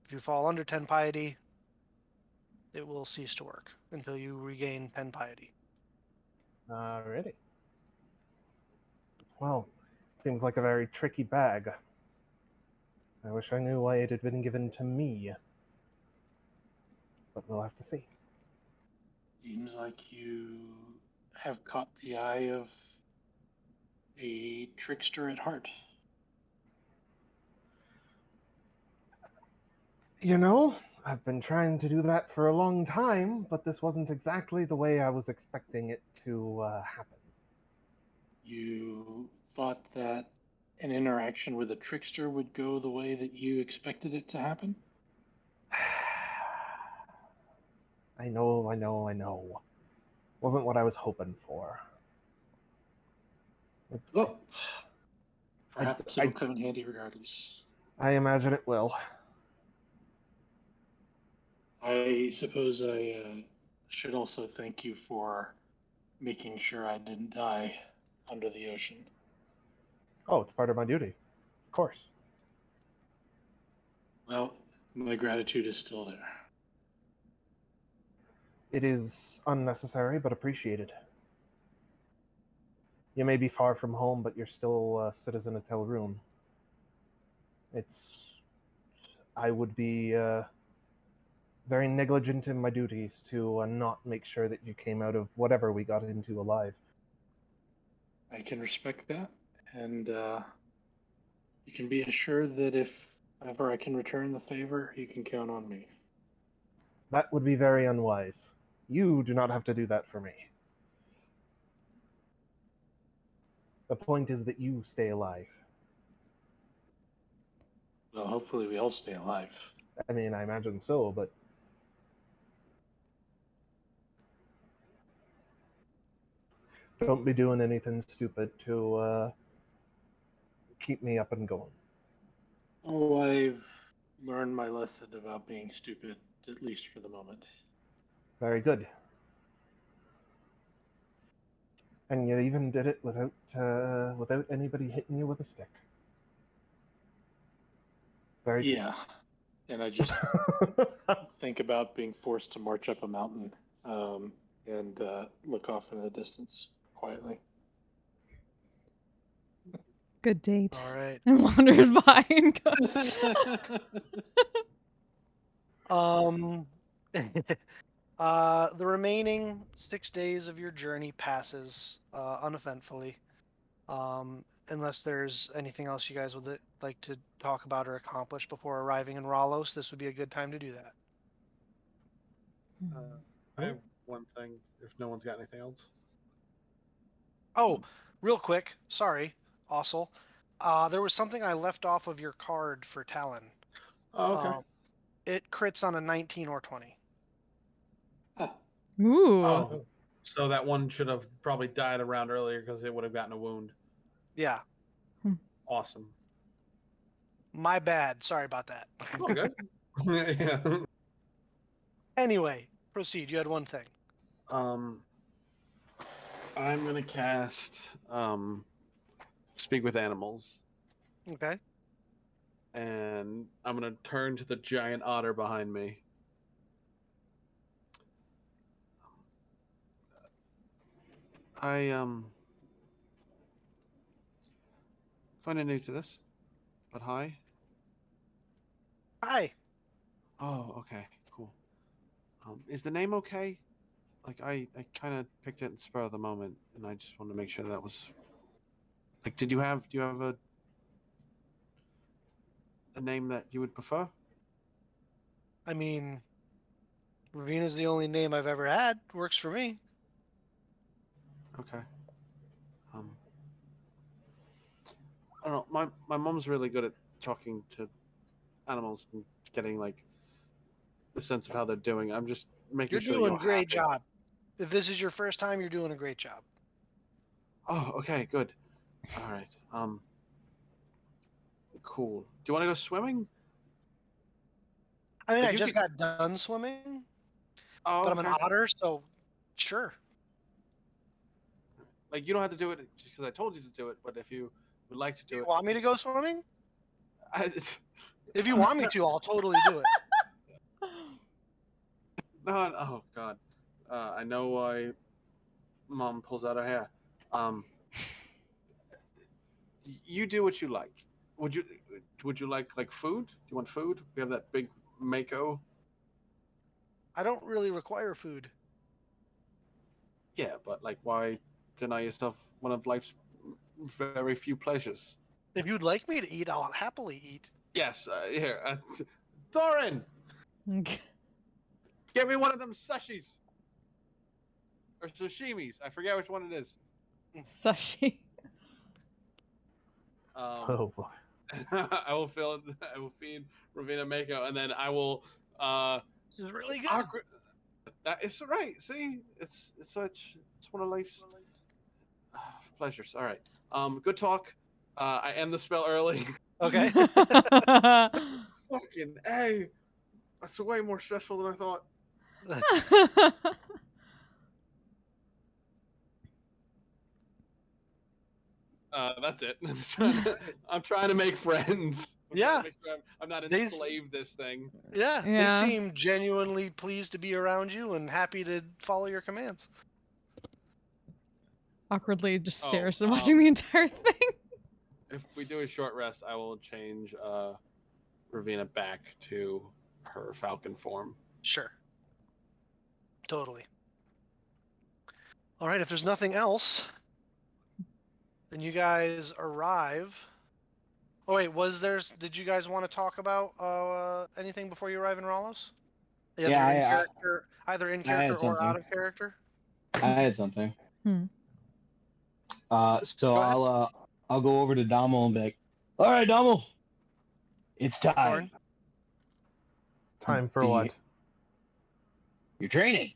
If you fall under 10 piety, it will cease to work until you regain 10 piety. Alrighty. Well, seems like a very tricky bag. I wish I knew why it had been given to me. But we'll have to see. Seems like you have caught the eye of a trickster at heart. You know, I've been trying to do that for a long time, but this wasn't exactly the way I was expecting it to happen. You thought that an interaction with a trickster would go the way that you expected it to happen? I know. Wasn't what I was hoping for. Well, perhaps I- it'll come in handy regardless. I imagine it will. I suppose I should also thank you for making sure I didn't die under the ocean. Oh, it's part of my duty. Of course. Well, my gratitude is still there. It is unnecessary, but appreciated. You may be far from home, but you're still a citizen of Telroon. I would be very negligent in my duties to not make sure that you came out of whatever we got into alive. I can respect that, and you can be assured that if ever I can return the favor, you can count on me. That would be very unwise. You do not have to do that for me. The point is that you stay alive. Well, hopefully we all stay alive. I mean, I imagine so, but don't be doing anything stupid to keep me up and going. Oh, I've learned my lesson about being stupid, at least for the moment. Very good. And you even did it without anybody hitting you with a stick. Very good. Yeah, and I just think about being forced to march up a mountain and look off in the distance quietly. Good date. All right. And wanders by and goes. The remaining 6 days of your journey passes uneventfully, unless there's anything else you guys would like to talk about or accomplish before arriving in Ralos. This would be a good time to do that. I have one thing, if no one's got anything else. Oh, real quick, sorry, Ossel. There was something I left off of your card for Talon. Oh, okay. It crits on a 19 or 20. Ooh. Oh, so that one should have probably died around earlier because it would have gotten a wound. Yeah, Awesome. my bad. Sorry about that. Oh, good. Yeah. Anyway, proceed. You had one thing. I'm gonna cast Speak with Animals, Okay. and I'm gonna turn to the giant otter behind me. I kind of new to this, but hi. Hi. Oh, okay, cool. Is the name okay? Like I kind of picked it in spur of the moment, and I just wanted to make sure that was like. Do you have a name that you would prefer? I mean, Ravina's the only name I've ever had. Works for me. Okay. I don't know. My mom's really good at talking to animals and getting like the sense of how they're doing. I'm just making You're sure doing you're a great happy. job. If this is your first time, you're doing a great job. Oh, okay, good. All right. Cool. Do you want to go swimming? I mean, Like I you just could. got done swimming, Oh, but I'm an okay. otter, so sure. Like you don't have to do it just because I told you to do it, but if you would like to Do do you it, want me to go swimming? I, If you want me to, I'll totally do it. no, oh God, I know why Mom pulls out her hair. You do what you like. Would you like food? Do you want food? We have that big mako. I don't really require food. Yeah, but like, why deny yourself one of life's very few pleasures? If you'd like me to eat, I'll happily eat. Yes, here, Thorin, get me one of them sushis or sashimis. I forget which one it is. Sushi. Oh boy. I will feed Ravina Mako, and then I will. This is really good. That is right. See, it's one of life's pleasures. All right. Good talk. I end the spell early. Okay. Fucking A. That's way more stressful than I thought. That's it. I'm trying to make friends. Yeah. Make sure I'm not They- enslaved this thing. Yeah, Yeah. they seem genuinely pleased to be around you and happy to follow your commands. Awkwardly just Oh, stares and watching the entire thing. If we do a short rest, I will change Ravina back to her falcon form. Sure. Totally. All right, if there's nothing else, then you guys arrive. Oh wait, did you guys want to talk about anything before you arrive in Rallos? Yeah, Either in I had character or something. out of character? I had something. Hmm. So Go ahead. I'll go over to Dommel and be like, "All right, Dommel, it's time. Thorn? Time for Do you- what? You're training.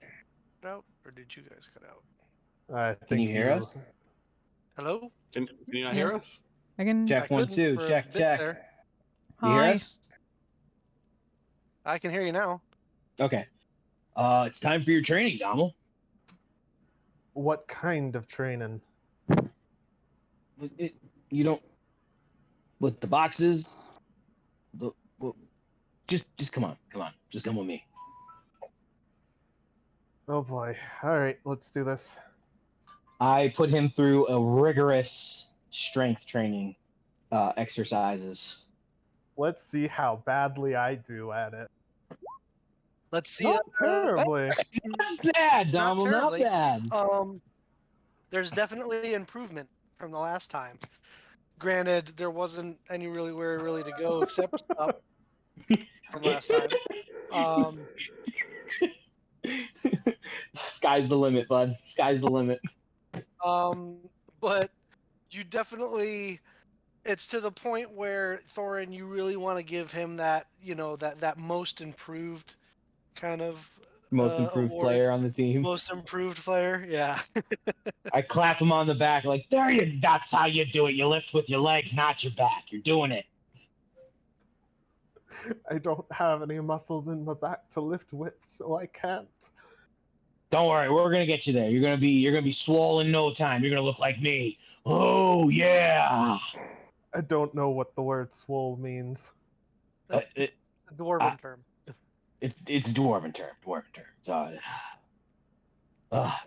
Cut out, or did you guys cut out? I think Can you hear us? Hello? Can you not hear Yeah. us? I can. Check I 1 couldn't 2. for a Check bit check. there. You hear Hi. us? I can hear you now. Okay. It's time for your training, Dommel. What kind of training? You don't with the boxes. Just come on, just come with me. Oh boy. All right, let's do this. I put him through a rigorous strength training exercises. Let's see how badly I do at it. Let's see. Not terribly. Not bad, Not Dommel, not terribly. bad. There's definitely improvement from the last time. Granted, there wasn't anywhere really to go except up from last time. Sky's the limit, bud. Sky's the limit. But you definitely, it's to the point where Thorin, you really want to give him that, that most improved kind of Most improved award. player on the team. Most improved player, yeah. I clap him on the back like, that's how you do it. You lift with your legs, not your back. You're doing it. I don't have any muscles in my back to lift with, so I can't. Don't worry, we're gonna get you there. You're gonna be swole in no time. You're gonna look like me. Oh yeah. I don't know what the word swole means. It, A dwarven term. it's a dwarven term. So,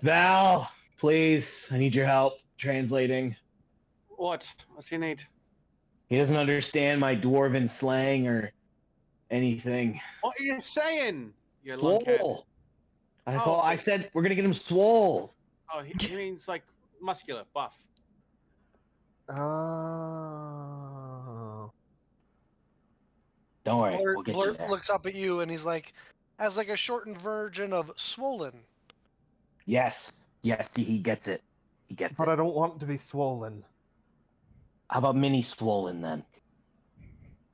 Val, please, I need your help translating. What's you need? He doesn't understand my dwarven slang or anything. What are you saying? You lunkhead. Swole. Oh. I said we're gonna get him swole. Oh, he means like muscular, buff. Oh. Don't worry, Blurt, we'll get you Blurt there. looks up at you and he's like, as like a shortened version of swollen. Yes, he gets it. He gets But it. I don't want to be swollen. How about mini swollen then?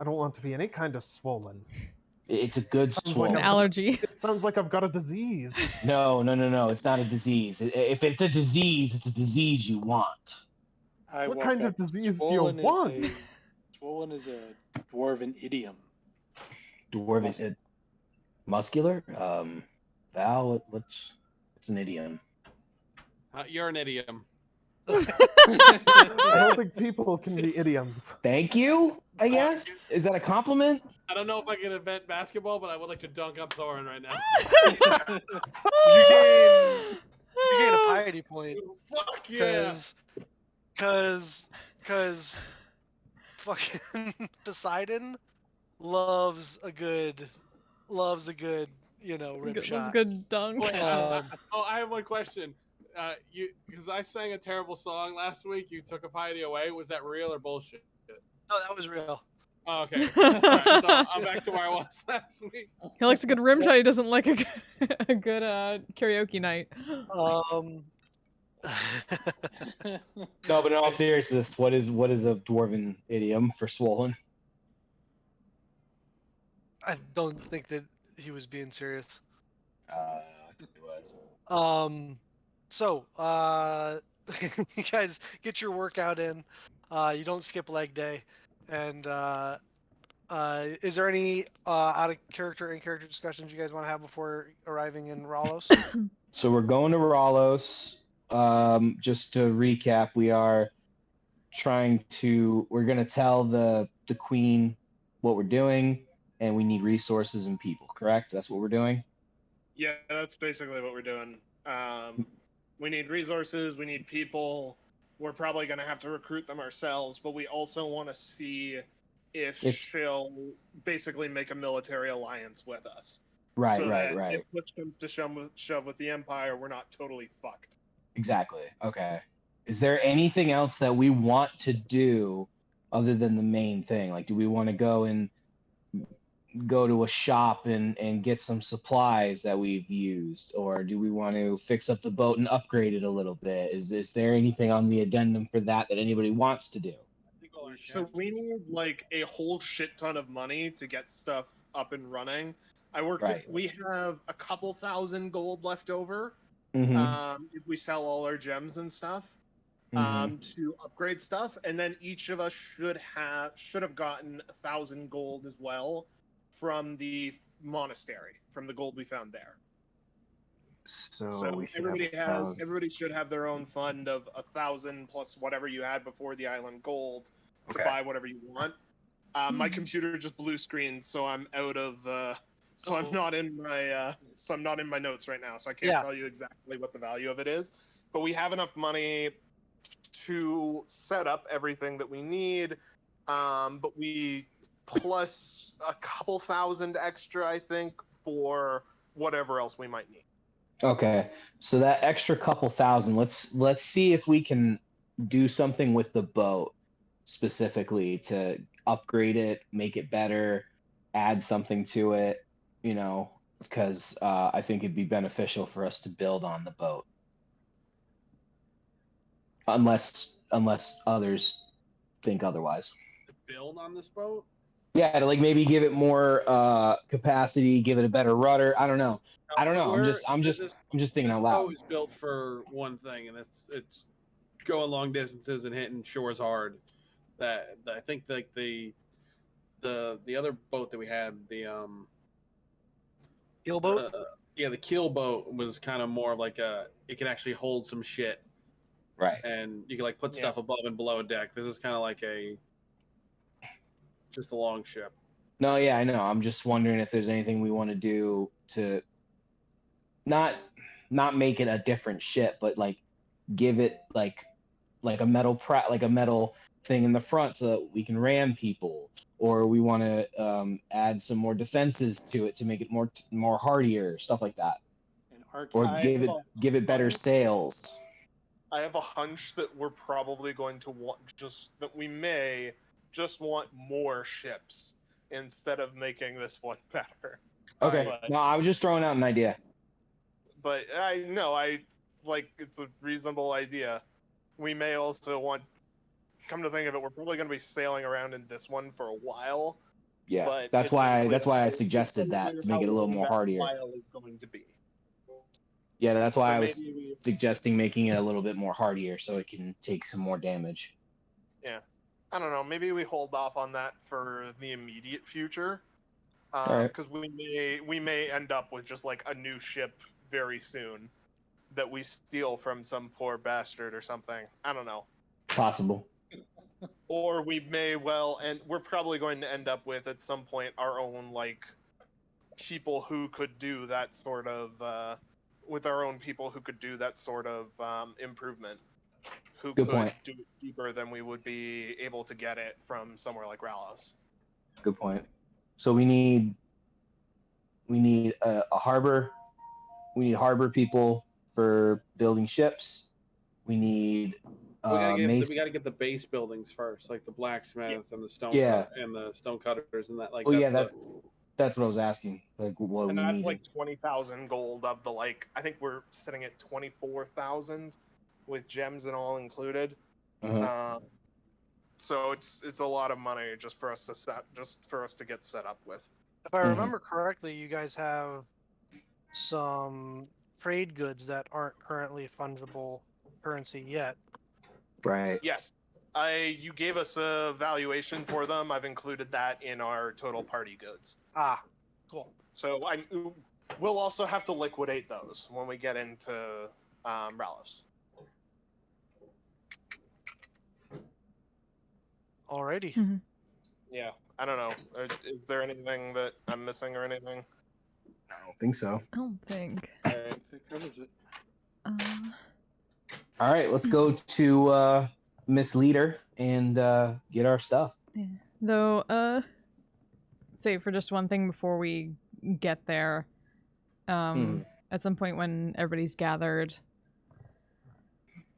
I don't want to be any kind of swollen. It's a good Sounds like swollen. An allergy. It sounds like I've got a disease. No. It's not a disease. If it's a disease, it's a disease you want. What kind of disease do you want? Swollen is a dwarven idiom. Dwarven, muscular. Val, what's an idiom? You're an idiom. I don't think people can be idioms. Thank you. I guess is that a compliment? I don't know if I can invent basketball, but I would like to dunk on Thorin right now. You gain a piety point. Fuck yeah! Cause fucking Poseidon loves a good, rib shot. That's good dunk. Wait, I have one question. Because I sang a terrible song last week, you took a piety away. Was that real or bullshit? No, that was real. Oh, okay. All right, so I'm back to where I was last week. He likes a good rim shot. He doesn't like a good karaoke night. No, but in all seriousness, what is a dwarven idiom for swollen? I don't think that he was being serious. I think it was. So, you guys get your workout in. You don't skip leg day. And is there any out of character and character discussions you guys want to have before arriving in Ralos? So we're going to Ralos. Just to recap, we're going to tell the queen what we're doing, and we need resources and people, correct? That's what we're doing? Yeah, that's basically what we're doing. We need resources, we need people. We're probably going to have to recruit them ourselves, but we also want to see if she'll basically make a military alliance with us. Right. If push comes to shove with the Empire, we're not totally fucked. Exactly. Okay. Is there anything else that we want to do other than the main thing? Like, do we want to go to a shop and get some supplies that we've used, or do we want to fix up the boat and upgrade it a little bit? Is there anything on the addendum for that anybody wants to do? So we need like a whole shit ton of money to get stuff up and running. We have a couple thousand gold left over. Mm-hmm. If we sell all our gems and stuff, to upgrade stuff, and then each of us should have gotten 1,000 gold as well from the monastery, from the gold we found there. So everybody should have their own fund of 1,000 plus whatever you had before the island gold to buy whatever you want. My computer just blue screened, so I'm out of. I'm not in my notes right now, so I can't tell you exactly what the value of it is. But we have enough money to set up everything that we need. But we plus a couple thousand extra, I think, for whatever else we might need. Okay, so that extra couple thousand, let's see if we can do something with the boat specifically to upgrade it, make it better, add something to it, because I think it'd be beneficial for us to build on the boat. Unless others think otherwise. To build on this boat? Yeah, to maybe give it more capacity, give it a better rudder. I don't know. I'm just thinking out loud. This boat is built for one thing, and it's going long distances and hitting shores hard. That I think like the other boat that we had, the Keelboat. Yeah, the keel boat was kind of more of like it can actually hold some shit, Right. and you can like put Yeah. stuff above and below a deck. This is kind of like just a long ship. No, yeah, I know. I'm just wondering if there's anything we want to do to not make it a different ship, but like give it like a metal like a metal thing in the front so that we can ram people, or we want to add some more defenses to it to make it more hardier, stuff like that, An or arcade. give it better sails. I have a hunch that we're probably going to want that we may just want more ships instead of making this one better. Okay. But, No, I was just throwing out an idea. but I know it's a reasonable idea. We may also want. Come to think of it, we're probably going to be sailing around in this one for a while. Yeah, But that's it's why unclear- I it's suggested that unclear to make how it a little long more that hardier. while is going to be. Yeah, that's why So I was maybe we- suggesting making it a little bit more hardier so it can take some more damage. Yeah, I don't know. Maybe we hold off on that for the immediate future, Alright. because we may end up with just like a new ship very soon that we steal from some poor bastard or something. I don't know. Possible. Or we may well, and we're probably going to end up with at some point our own like people who could do that sort of with our own people who could do that sort of improvement, who Good could point. do it cheaper than we would be able to get it from somewhere like Rallos. Good point. So we need a harbor. We need harbor people for building ships. We need We mace. gotta get the base buildings first, like the blacksmith and the stone Yeah. and the stone cutters and that. Like, Oh yeah, that's that's what I was asking. Like what And we that's needed. like 20,000 gold of the like. I think we're sitting at 24,000 with gems and all included. Uh-huh. So it's a lot of money just for us to get set up with. If I Mhm. remember correctly, you guys have some trade goods that aren't currently fungible currency yet. Right. Yes, you gave us a valuation for them. I've included that in our total party goods. Ah, cool. So we'll also have to liquidate those when we get into Rallis. Alrighty. Mhm. Yeah, I don't know. Is there anything that I'm missing or anything? I don't think so. I don't think. Alright. That covers it. All right, let's go to Miss Leader and get our stuff. Yeah. Though, say for just one thing before we get there, at some point when everybody's gathered,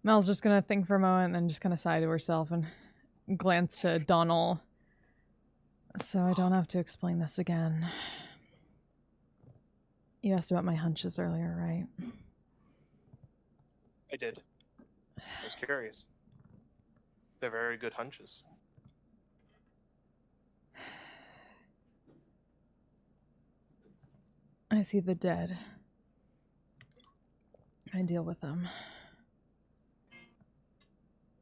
Mel's just gonna think for a moment and then just kind of sigh to herself and glance to Donald. So I don't have to explain this again. You asked about my hunches earlier, right? I did. I was curious. They're very good hunches. I see the dead. I deal with them.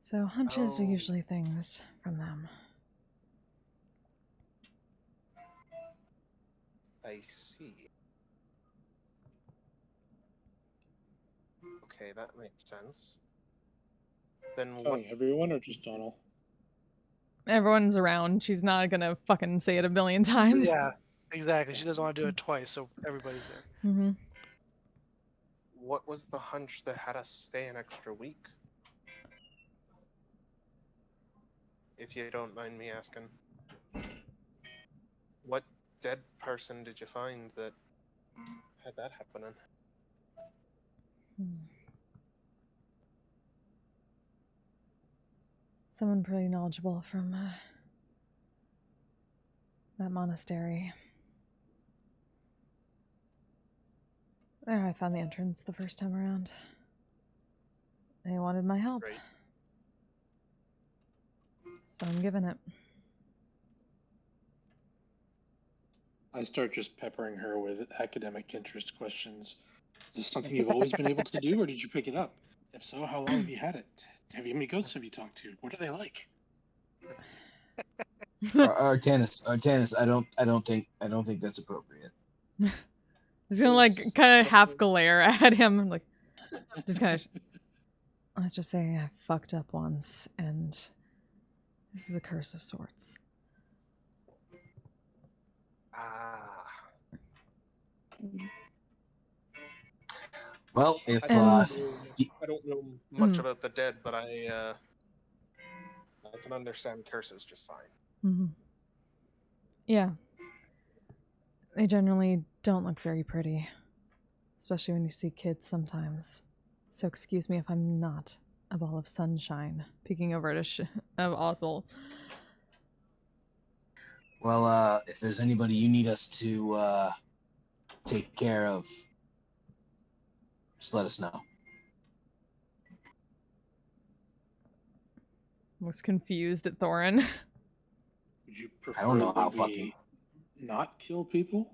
So hunches are Oh. usually things from them. I see. Okay, that makes sense. Then what? Telling everyone or just Donald? Everyone's around. She's not gonna fucking say it a million times. Yeah, exactly. She doesn't want to do it twice, so everybody's there. Mm-hmm. What was the hunch that had us stay an extra week? If you don't mind me asking. What dead person did you find that had that happening? Someone pretty knowledgeable from that monastery. There, I found the entrance the first time around. They wanted my help. Great. So I'm giving it. I start just peppering her with academic interest questions. Is this something you've always been able to do, or did you pick it up? If so, how long have you had it? How many goats have you talked to? What are they like? Artanis, I don't think that's appropriate. He's gonna like kind of half glare at him, like just kind of. Let's just say I fucked up once, and this is a curse of sorts. Ah. Well, if And- I don't know much about the dead, but I can understand curses just fine. Mm-hmm. Yeah. They generally don't look very pretty, especially when you see kids sometimes. So excuse me if I'm not a ball of sunshine. Peeking over at Ossel. well, if there's anybody you need us to take care of, just let us know. Looks confused at Thorin. Would you prefer I don't know that how we fucking. not kill people?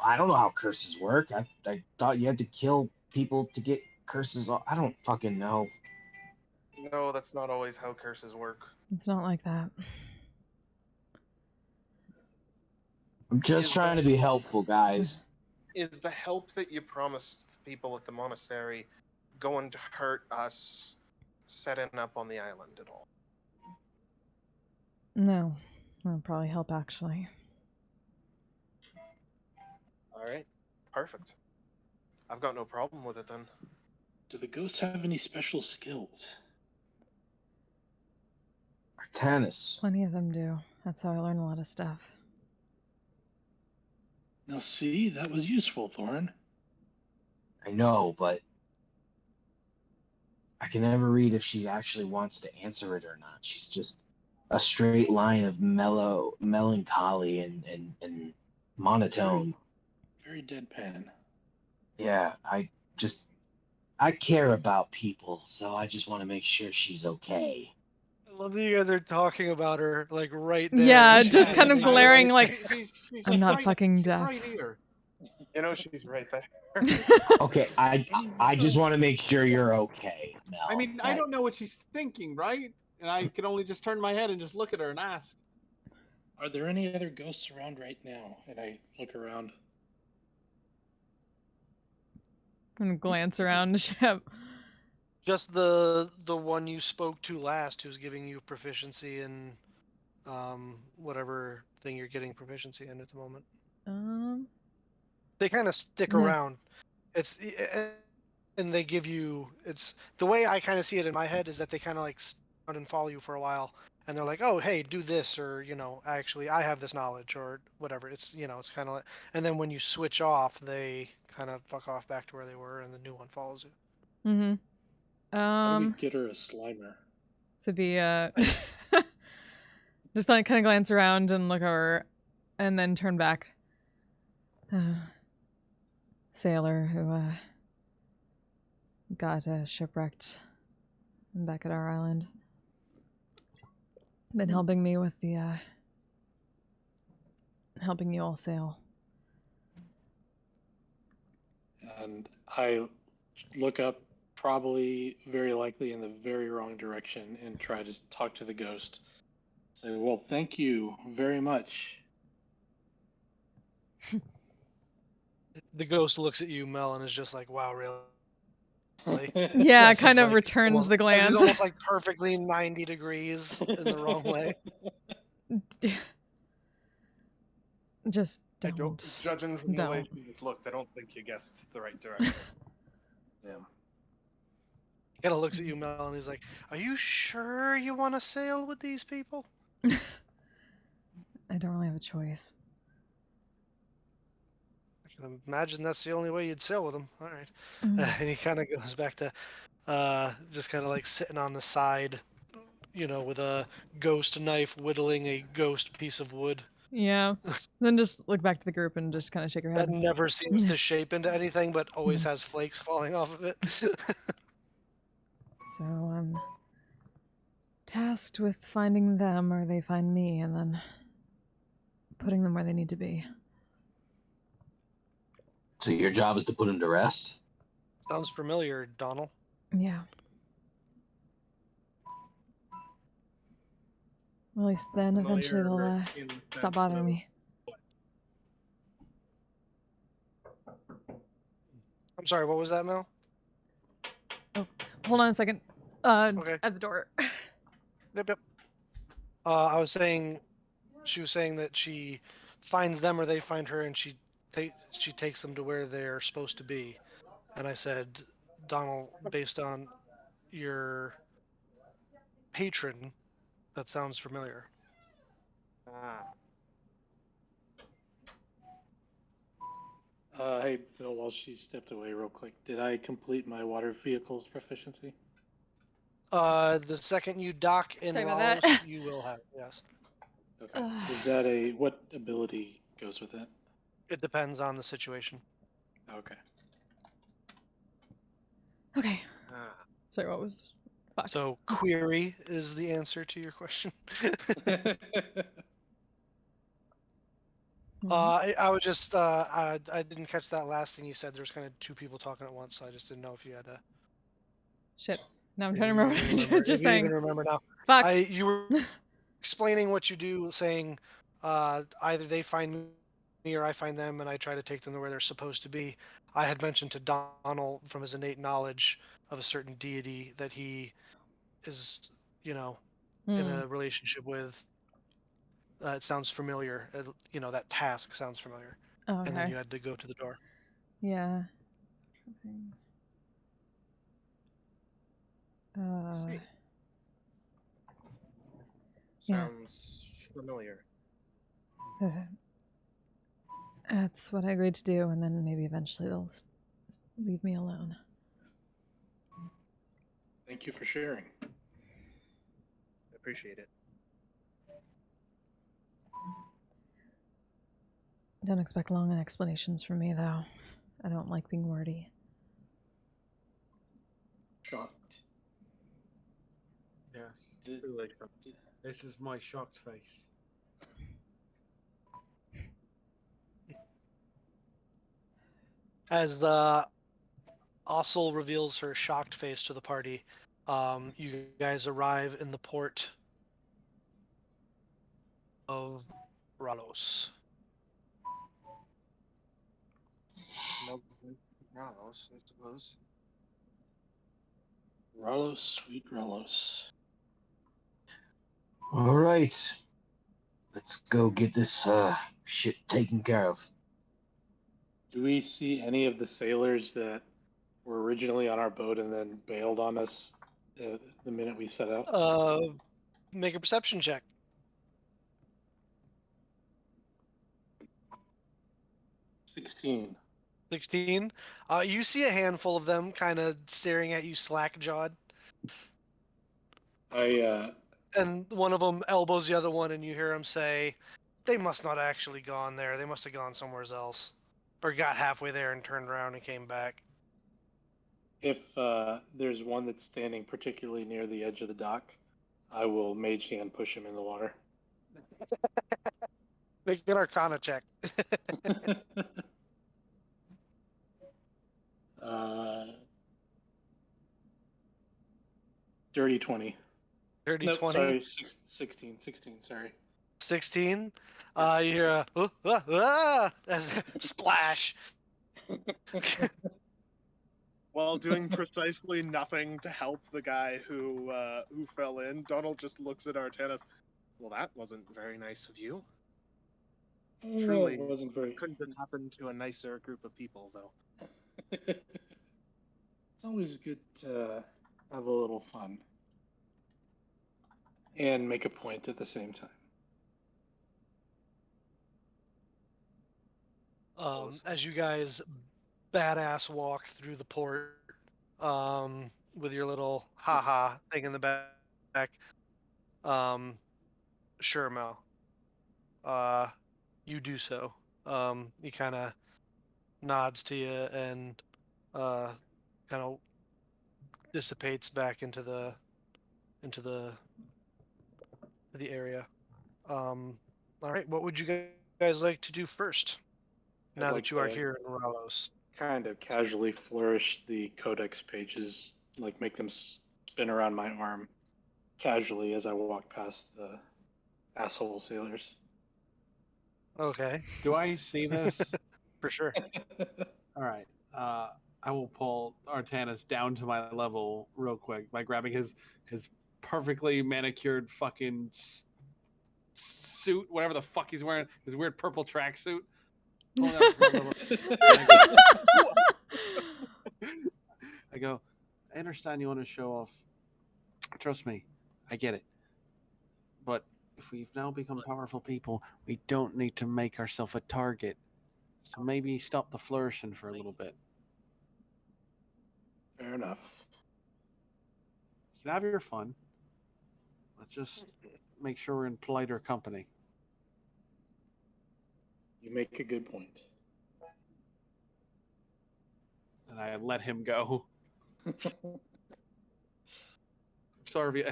I don't know how curses work. I thought you had to kill people to get curses off. I don't fucking know. No, that's not always how curses work. It's not like that. I'm just trying to be helpful, guys. Is the help that you promised the people at the monastery going to hurt us setting up on the island at all? No. That'll probably help, actually. All right, perfect. I've got no problem with it then. Do the ghosts have any special skills? Artanis. Plenty of them do. That's how I learn a lot of stuff. Now, see, that was useful, Thorin. I know, but I can never read if she actually wants to answer it or not. She's just a straight line of melancholy and monotone. Very deadpan. Yeah, I care about people, so I just want to make sure she's okay. I love that you guys are talking about her like right there. Yeah, She's just kind of standing glaring right- like, She's I'm not right- fucking she's deaf. right here. You know she's right there. Okay, I just want to make sure you're okay, Mel. I mean, I don't know what she's thinking, right? And I can only just turn my head and just look at her and ask. Are there any other ghosts around right now? And I look around. I'm gonna glance around the ship. Just the one you spoke to last, who's giving you proficiency in whatever thing you're getting proficiency in at the moment. They kind of stick No. around. It's and they give you. It's the way I kind of see it in my head is that they kind of like stand and follow you for a while, and they're like, "Oh, hey, do this," or actually, I have this knowledge, or whatever. It's it's kind of like, and then when you switch off, they kind of fuck off back to where they were, and the new one follows you. Mm-hmm. How do we get her a Slimer? To be just like kind of glance around and look over, and then turn back. Sailor who got shipwrecked back at our island. Been helping me with the helping you all sail. And I look up, probably very likely in the very wrong direction, and try to talk to the ghost. Say, well, thank you very much. The ghost looks at you, Mel, and is just like, "Wow, really?" Yeah, As kind he's of like returns almost- the as glance. He's almost like perfectly 90 degrees in the wrong way. Just I don't. don't, judging from the way Don't. she just looked, I don't think you guessed the right direction. Yeah. He kind of looks at you, Mel, and he's like, "Are you sure you want to sail with these people?" I don't really have a choice. I can imagine that's the only way you'd sail with them. All right. Mm. And he kind of goes back to just kind of like sitting on the side, with a ghost knife whittling a ghost piece of wood. Yeah. Then just look back to the group and just kind of shake her head. That never seems to shape into anything, but always has flakes falling off of it. So I'm tasked with finding them, or they find me, and then putting them where they need to be. So your job is to put him to rest? Sounds familiar, Donald. Yeah. Well, at least then eventually they'll Familiar in the sense stop bothering of- me. Familiar in the sense of- Stop bothering me. Sorry, what was that, Mel? Hold on a second. Okay. At the door. Yep. I was saying, she was saying that she finds them or they find her, and she takes them to where they're supposed to be. And I said, Donald, based on your patron, that sounds familiar. Hey, Bill, while she stepped away real quick, did I complete my water vehicles proficiency? The second you dock in Sorry about Rallos, that. you will have, yes. Okay. Is that what ability goes with it? It depends on the situation. Okay. Okay. Ah. Sorry, what was? Fuck. So query is the answer to your question. I was just I didn't catch that last thing you said. There's kind of two people talking at once, so I just didn't know if you had to. Shit. Now I'm if trying to you remember even what remember- you're if you even saying. remember now. Fuck. You were explaining what you do, saying either they find me or I find them, and I try to take them to where they're supposed to be. I had mentioned to Donald from his innate knowledge of a certain deity that he is, in a relationship with. It sounds familiar. That task sounds familiar. Oh, And then okay. you had to go to the door. Yeah. Sounds familiar. That's what I agreed to do, and then maybe eventually they'll leave me alone. Thank you for sharing. Appreciate it. Don't expect long explanations from me, though. I don't like being wordy. Shocked. Yes. Did- This is my shocked face. As the Ossel reveals her shocked face to the party, you guys arrive in the port of Rallos. No, Rallos, I suppose. Rallos, sweet Rallos. All right. Let's go get this shit taken care of. Do we see any of the sailors that were originally on our boat and then bailed on us the minute we set out? Make a perception check. 16. 16. You see a handful of them kind of staring at you slack-jawed. I And one of them elbows the other one, and you hear him say, "They must not actually gone there. They must have gone somewhere else, or got halfway there and turned around and came back." if there's one that's standing particularly near the edge of the dock, I will mage hand push him in the water. Make an Arcana check. Dirty 20. Dirty Nope, 20. sorry, 16, sorry. 16. You hear a as splash. While doing precisely nothing to help the guy who fell in, Donald just looks at Artanis. Well, that wasn't very nice of you. Truly, It wasn't very. Couldn't have happened to a nicer group of people, though. It's always good to have a little fun and make a point at the same time. As you guys badass walk through the port, with your little haha thing in the back. Sure, Mel. You do so. He kind of nods to you and kind of dissipates back into the area. All right, what would you guys like to do first? Now like that you are to- here in Rallos. Kind of casually flourish the codex pages, like make them spin around my arm casually as I walk past the asshole sailors. Okay, Do I see this? for sure. All right. I will pull Artanis down to my level real quick by grabbing his perfectly manicured fucking suit, whatever the fuck he's wearing, his weird purple tracksuit. Pulling up to my level. I go, I understand you want to show off. Trust me, I get it. But if we've now become powerful people, we don't need to make ourselves a target. So maybe stop the flourishing for a little bit. Fair enough. You can have your fun. Let's just make sure we're in politer company. You make a good point. And I let him go. Sorry.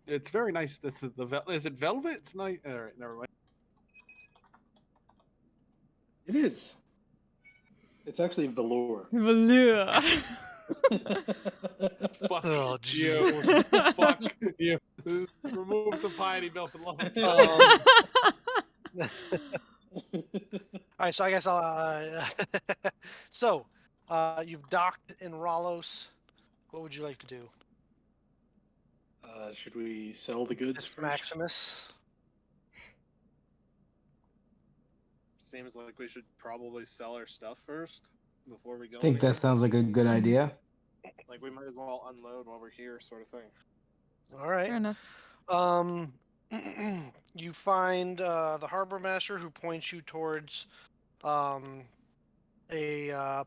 It's very nice. This is is it velvet? It's nice. All right, never mind. It is. It's actually velour. Velour. Fuck Oh, you. Fuck you. Remove some piety, Bill, for the love of God. All right, so I guess I'll. So, you've docked in Ralos. What would you like to do? Should we sell the goods Mr. first? Maximus. Seems like we should probably sell our stuff first before we go. I think that anywhere. sounds like a good idea. Like we might as well unload while we're here, sort of thing. All right. Fair enough. You find the harbor master who points you towards a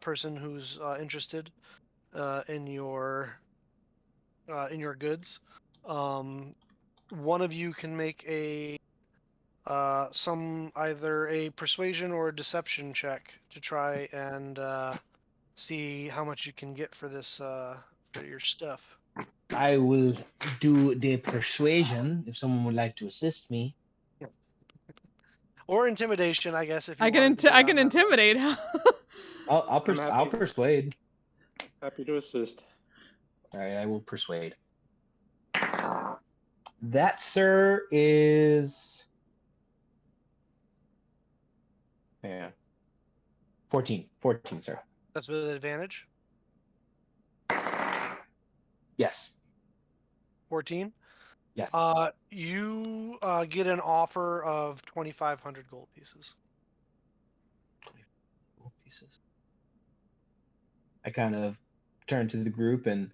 person who's interested in your goods. One of you can make a either a persuasion or a deception check to try and see how much you can get for this for your stuff. I will do the persuasion if someone would like to assist me. Or intimidation, I guess. If you I can wanted to go I down can that road. intimidate. I'll happy. persuade. Happy to assist. All right, I will persuade. That, sir, is 14, sir. That's with advantage. Yes. 14. Yes. You get an offer of 2,500 gold pieces. Gold pieces. I kind of turn to the group and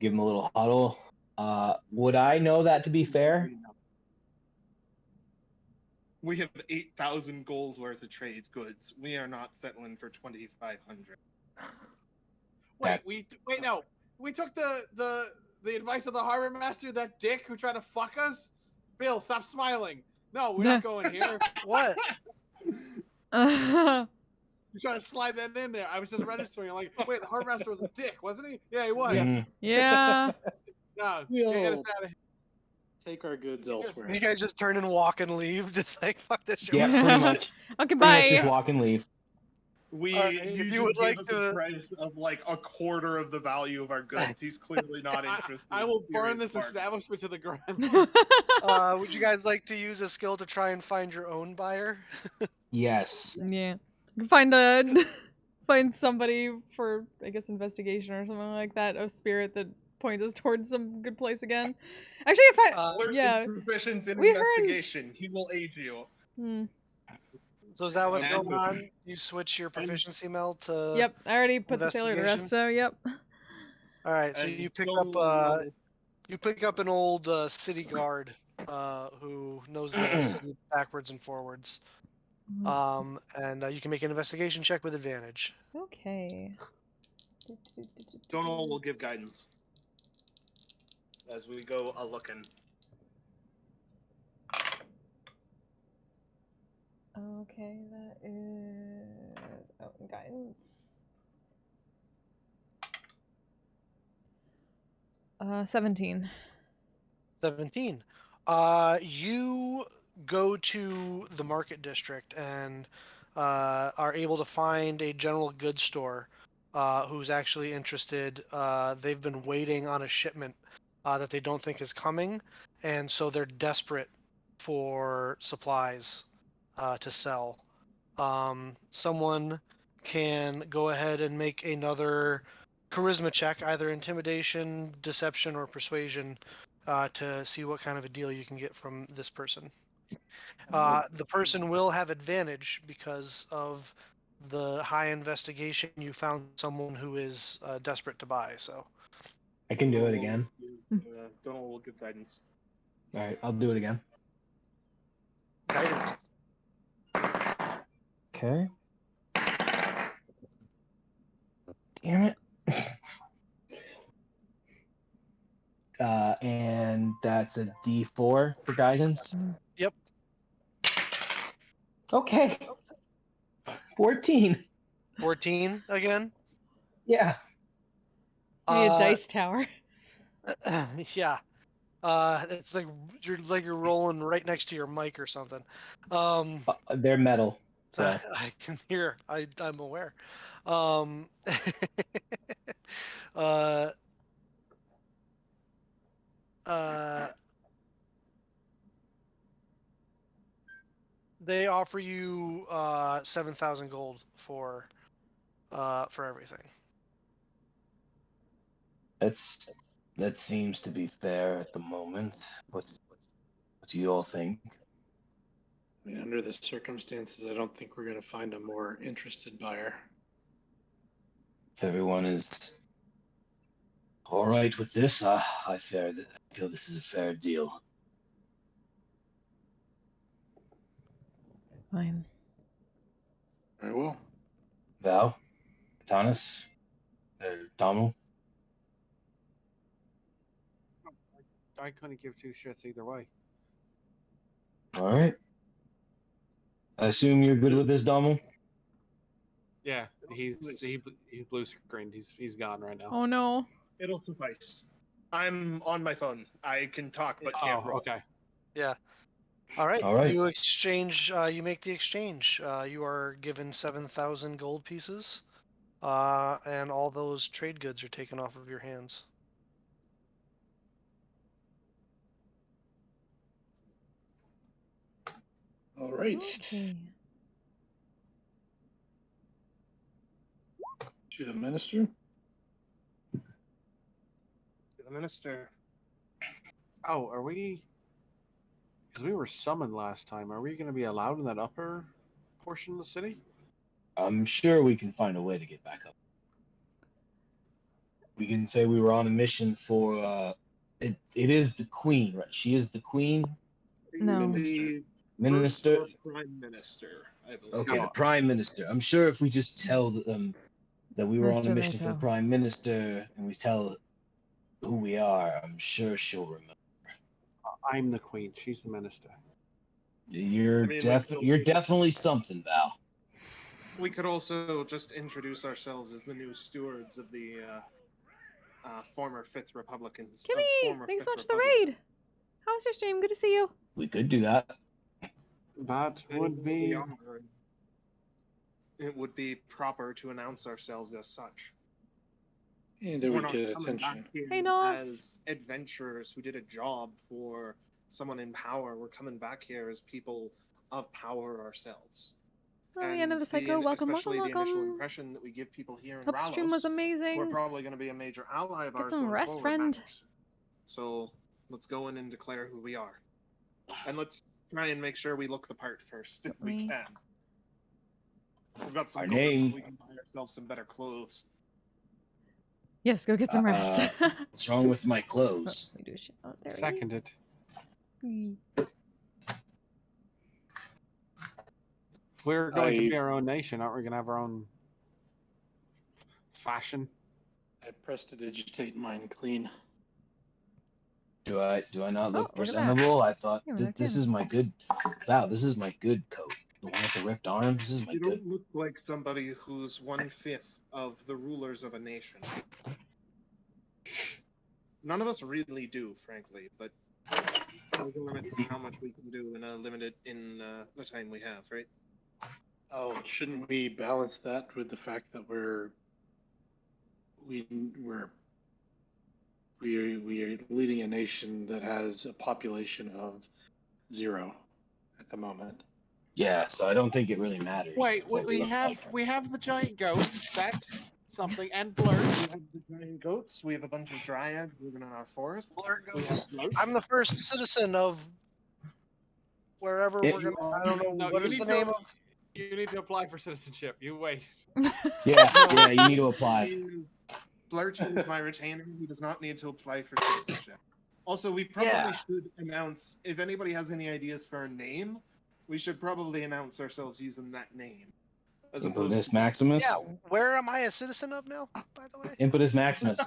give them a little huddle. Would I know that to be fair? We have 8,000 gold worth of trade goods. We are not settling for 2,500. Wait, no. We took the advice of the harbor master, that dick who tried to fuck us. Bill, stop smiling. No, we're not going here. What? You trying to slide that in there? I was just registering. I'm like, wait, the harbor master was a dick, wasn't he? Yeah, he was. Mhm. Yeah. No, Yo. get us out of here. Take our goods elsewhere. You guys just turn and walk and leave, just like fuck this shit. Yeah, pretty much. Okay, Pretty much just bye. walk and leave. We Alright, you if just you would gave like us to- a price of like a quarter of the value of our goods. He's clearly not interested. I in will serious burn this bargaining. establishment to the ground. Would you guys like to use a skill to try and find your own buyer? Yes. Yeah. Find somebody for, I guess, investigation or something like that. A spirit that points us towards some good place again. Actually, if I Clerk yeah. is proficient in We heard- investigation. He will aid you. So is that what's And- going on? You switch your proficiency meld to. Yep, I already put the sailor to investigation? rest, so yep. All right, so And you pick go- up an old city guard who knows the city backwards and forwards. And you can make an investigation check with advantage. Okay. Donal will give guidance as we go a looking. Okay, that is guidance. 17. 17. You go to the market district and are able to find a general goods store who's actually interested. They've been waiting on a shipment that they don't think is coming, and so they're desperate for supplies to sell. Someone can go ahead and make another charisma check, either intimidation, deception, or persuasion, to see what kind of a deal you can get from this person. The person will have advantage because of the high investigation. You found someone who is desperate to buy. So I can do it again. Donald will give guidance. All right, I'll do it again. guidance. Okay. Damn it. And that's a D4 for guidance. Yep. Okay. 14. 14 again. Yeah. You need a dice tower. Yeah. It's like you're rolling right next to your mic or something. They're metal. So I can hear. I'm aware. Um, uh, they offer you 7,000 gold for everything. that seems to be fair at the moment. What do you all think? I mean, under the circumstances, I don't think we're going to find a more interested buyer. If everyone is all right with this, I feel this is a fair deal. Fine. Very well. Val, Tanis, Donald. I couldn't give two shits either way. All right. I assume you're good with this, Donald. Yeah, he's blue screened. He's gone right now. Oh no. It'll suffice. I'm on my phone. I can talk but can't roll. Okay. Yeah. All right. All right. You exchange. You make the exchange. You are given 7,000 gold pieces, and all those trade goods are taken off of your hands. All right. Okay. To the minister. To the minister. Oh, are we? Because we were summoned last time. Are we going to be allowed in that upper portion of the city? I'm sure we can find a way to get back up. We can say we were on a mission for it is the queen, right? She is the queen. No. The Minister. First or prime minister, I believe. Okay, No. the prime minister. I'm sure if we just tell them that we were on a Minister mission for the Leto. prime minister and we tell who we are, I'm sure she'll remember. I'm the queen. She's the minister. You're I mean, we could you're also- definitely something, Val. We could also just introduce ourselves as the new stewards of the former Fifth Republicans. Kimmy, former thanks so Fifth much for the Republic. raid. How was your stream? Good to see you. We could do that. That That is would what we be. are, and it would be proper to announce ourselves as such. And it We're would not get coming attention. back here Hey, Nos. as adventurers who did a job for someone in power. We're coming back here as people of power ourselves. Oh, the end of the cycle. Welcome, especially welcome, the initial welcome. impression that we give people here in Hope the stream was Ralos, we're amazing. probably going to be a major ally of Get ours some going rest, forward. friend. Matters. So let's go in and declare who we are, and let's try and make sure we look the part first if we Me. can. We've got some Our gold, name- so we can buy ourselves some better clothes. Yes, go get some rest. What's wrong with my clothes? We do shit. Oh, there we Seconded. go. If we're going to I- be our own nation, aren't we going to have our own fashion? I prestidigitate mine clean. Do I not look Oh, look at that. presentable? I thought Yeah, this is Thanos. my good. Wow, this is my good coat. The one with the ripped arms. This is my You good. don't look like somebody who's 1/5 of the rulers of a nation. None of us really do, frankly, but there's a limit to how much we can do in the time we have, right? Oh, shouldn't we balance that with the fact that we're leading a nation that has a population of 0 at the moment? Yeah, so I don't think it really matters. Wait, what we look have like. we have the giant goats. That's something, and Blurt. We have the giant goats. We have a bunch of dryads living in our forest. Blurt We have goes, Blurt. I'm the first citizen of wherever It- we're gonna. I don't know No, what you is need the to- name of. You need to apply for citizenship. You wait. Yeah, you need to apply. Blurt is my retainer. He does not need to apply for citizenship. Also, we probably Yeah. should announce, if anybody has any ideas for a name, we should probably announce ourselves using that name. As opposed Impetus to... Maximus? Yeah, where am I a citizen of now? By the way. Impetus Maximus.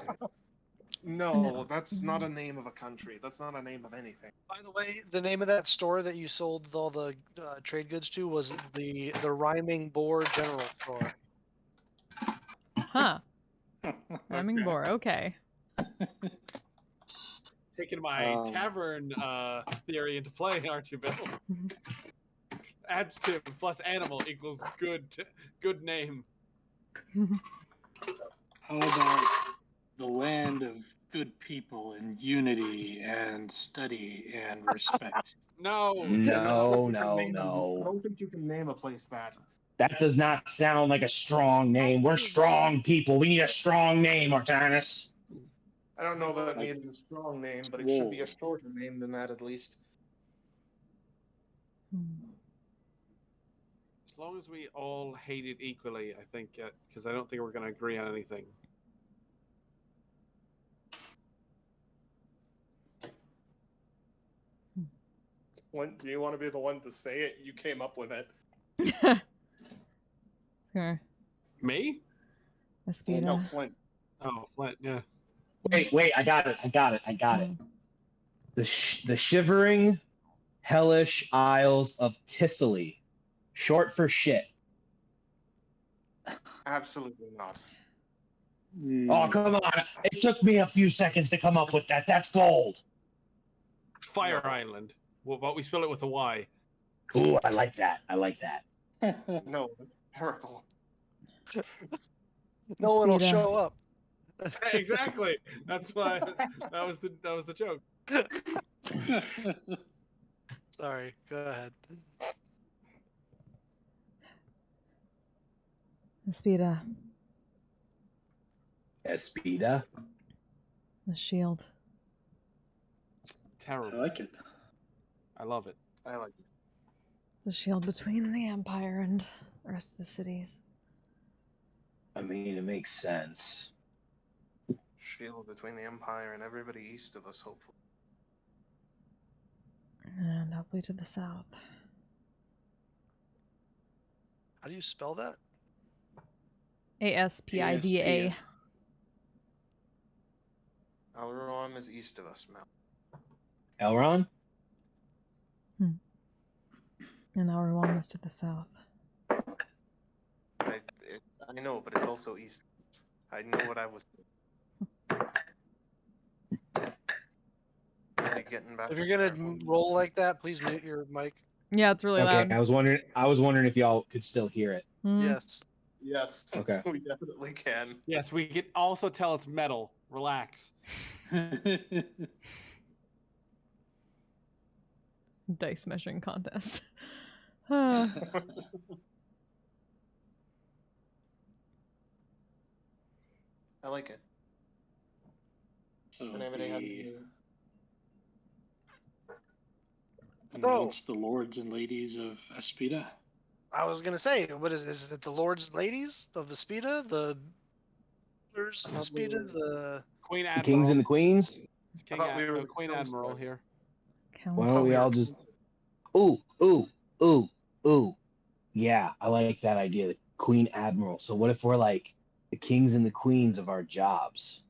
No, that's not a name of a country. That's not a name of anything. By the way, the name of that store that you sold all the trade goods to was the Rhyming Boar General Store. Huh. Rhyming boar. Okay. Taking my tavern theory into play, aren't you, Bill? Adjective plus animal equals good name. How about the land of good people and unity and study and respect? No. No, I no. don't think you can name a place that. That does not sound like a strong name. We're strong people. We need a strong name, Artanis. I don't know about needing a strong name, but it should be a shorter name than that at least. As long as we all hate it equally, I think, because I don't think we're going to agree on anything. When, do you want to be the one to say it? You came up with it. Sure. Me? Aspida. No, Flint. Oh, Flint, yeah. Wait, I got it. The Shivering Hellish Isles of Tiscali. Short for shit. Absolutely not. Oh, come on. It took me a few seconds to come up with that. That's gold. Fire Island. Well, but we spell it with a Y. Ooh, I like that. No, that's terrible. No one will Aspida. show up. Exactly. That's why that was the joke. Sorry, go ahead. Aspida. Espida. The shield. I Terrible. like it. I love it. I like it. The shield between the Empire and the rest of the cities. I mean, it makes sense. Shield between the Empire and everybody east of us, hopefully. And hopefully to the south. How do you spell that? Aspida. Elrond is east of us, Mel. Elrond? And our one is to the south. I know, but it's also east. I know what I was really getting back. If you're gonna roll like that, please mute your mic. Yeah, it's really Okay, loud. I was wondering if y'all could still hear it. Yes. Yes. Okay. We definitely can. Yes, we can also tell it's metal. Relax. Dice measuring contest. I like it. So Does anybody have announce the lords and ladies of Aspida. I was gonna say, what is it? The Lords and Ladies of Aspida, the Rulers of Aspida, the Queen The Admiral. kings and the queens? King I thought we were the Queen council. Admiral here. Why don't we all just... Ooh. Yeah, I like that idea. The Queen Admiral. So what if we're like the kings and the queens of our jobs?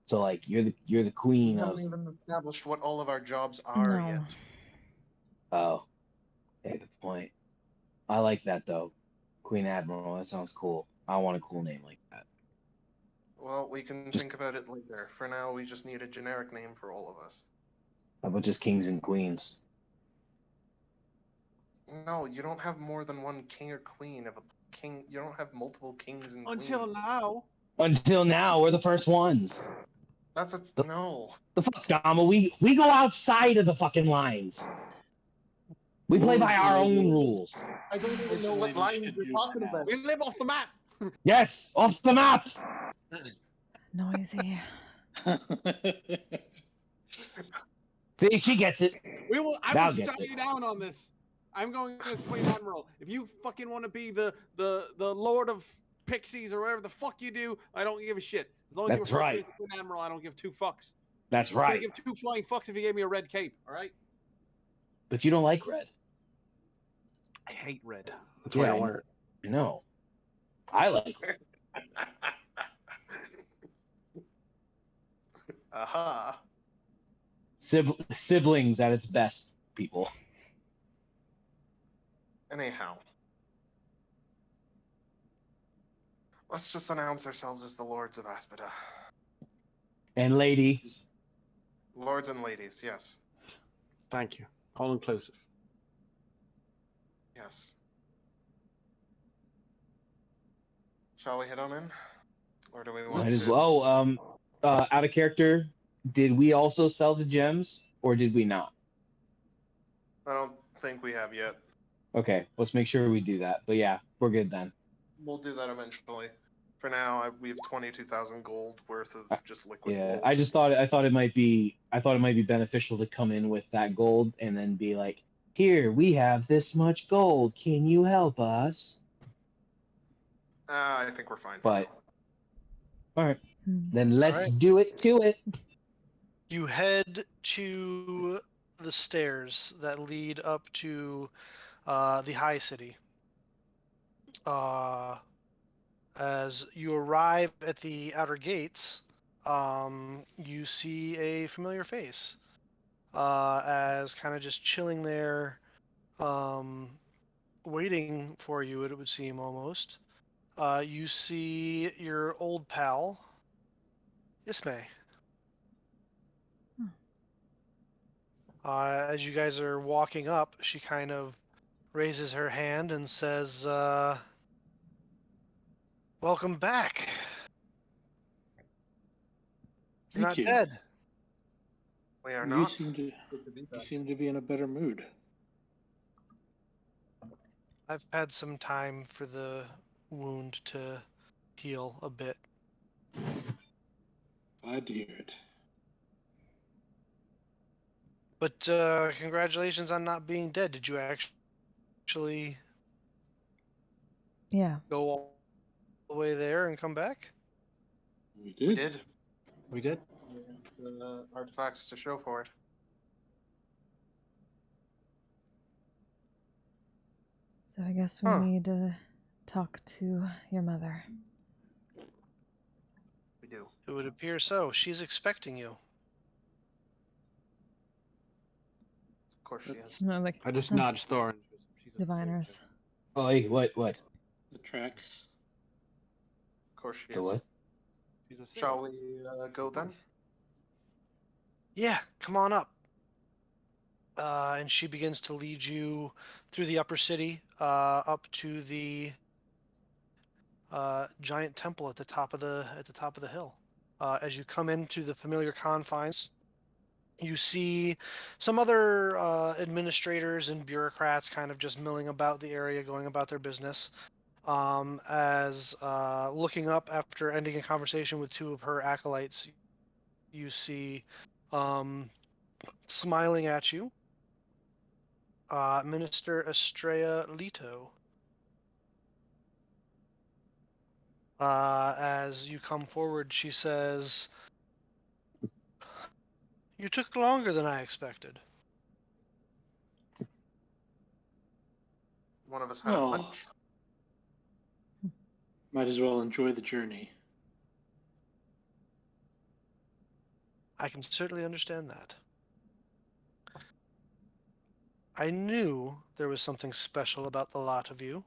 So like you're the We queen of... haven't even established what all of our jobs are No. yet. Oh. Yeah, good point. I like that though. Queen Admiral, that sounds cool. I want a cool name like that. Well, we can think about it later. For now, we just need a generic name for all of us. How about just kings and queens? No, you don't have more than one king or queen of a king. You don't have multiple kings and Until queens. now. Until now, we're the first ones. That's no. The fuck, Dama? We go outside of the fucking lines. We play Lords by and our own ladies- rules. I don't even Lords know and what ladies lines should you're do talking for about. now. We live off the map. Yes, off the map. Noisy. See, she gets it. We will. I Now will gets shut it. you down on this. I'm going as Queen Admiral. If you fucking want to be the Lord of Pixies or whatever the fuck you do, I don't give a shit. As long as That's you refer to me right. as Queen Admiral, I don't give two fucks. That's I'm gonna right. give two flying fucks if you gave me a red cape. All right. But you don't like red. I hate red. That's Yeah, why I I don't know. wear it. No, I like red. Aha. Siblings at its best, people. Anyhow. Let's just announce ourselves as the Lords of Aspida. And ladies. Lords and ladies, yes. Thank you. All inclusive. Yes. Shall we head on in? Or do we want Might as to... well. Out of character, did we also sell the gems or did we not? I don't think we have yet. Okay, let's make sure we do that. But yeah, we're good then. We'll do that eventually. For now, we have 22,000 gold worth of just liquid Yeah, gold. I thought it might be beneficial to come in with that gold and then be like, here, we have this much gold. Can you help us? I think we're fine for But now. all right, Hmm. then let's All right. do it to it. You head to the stairs that lead up to the High City. As you arrive at the outer gates, you see a familiar face. As kind of just chilling there, waiting for you, it would seem almost. You see your old pal, Ismay. As you guys are walking up, she kind of raises her hand and says, "Welcome back. You're Thank not you. dead." We are You not. seem to It's good to be you back. seem to be in a better mood. I've had some time for the wound to heal a bit. Glad to hear it. But congratulations on not being dead. Did you actually Yeah. go all the way there and come back? We did. We did. We did. The artifacts to show for it. So I guess we Huh. need to talk to your mother. We do. It would appear so. She's expecting you. Of course she is. No, like I just nudged Thorin. She's a diviners. Oh, hey, what? The tracks. Of course she The is. what? She's a Shall we go then? Yeah, come on up. And she begins to lead you through the upper city, up to the giant temple at the top of the hill. As you come into the familiar confines, you see some other administrators and bureaucrats kind of just milling about the area, going about their business. As looking up after ending a conversation with two of her acolytes, you see smiling at you, Minister Estrella Leto. As you come forward, she says, "You took longer than I expected." One of us had a Oh. punch. Might as well enjoy the journey. I can certainly understand that. I knew there was something special about the lot of you.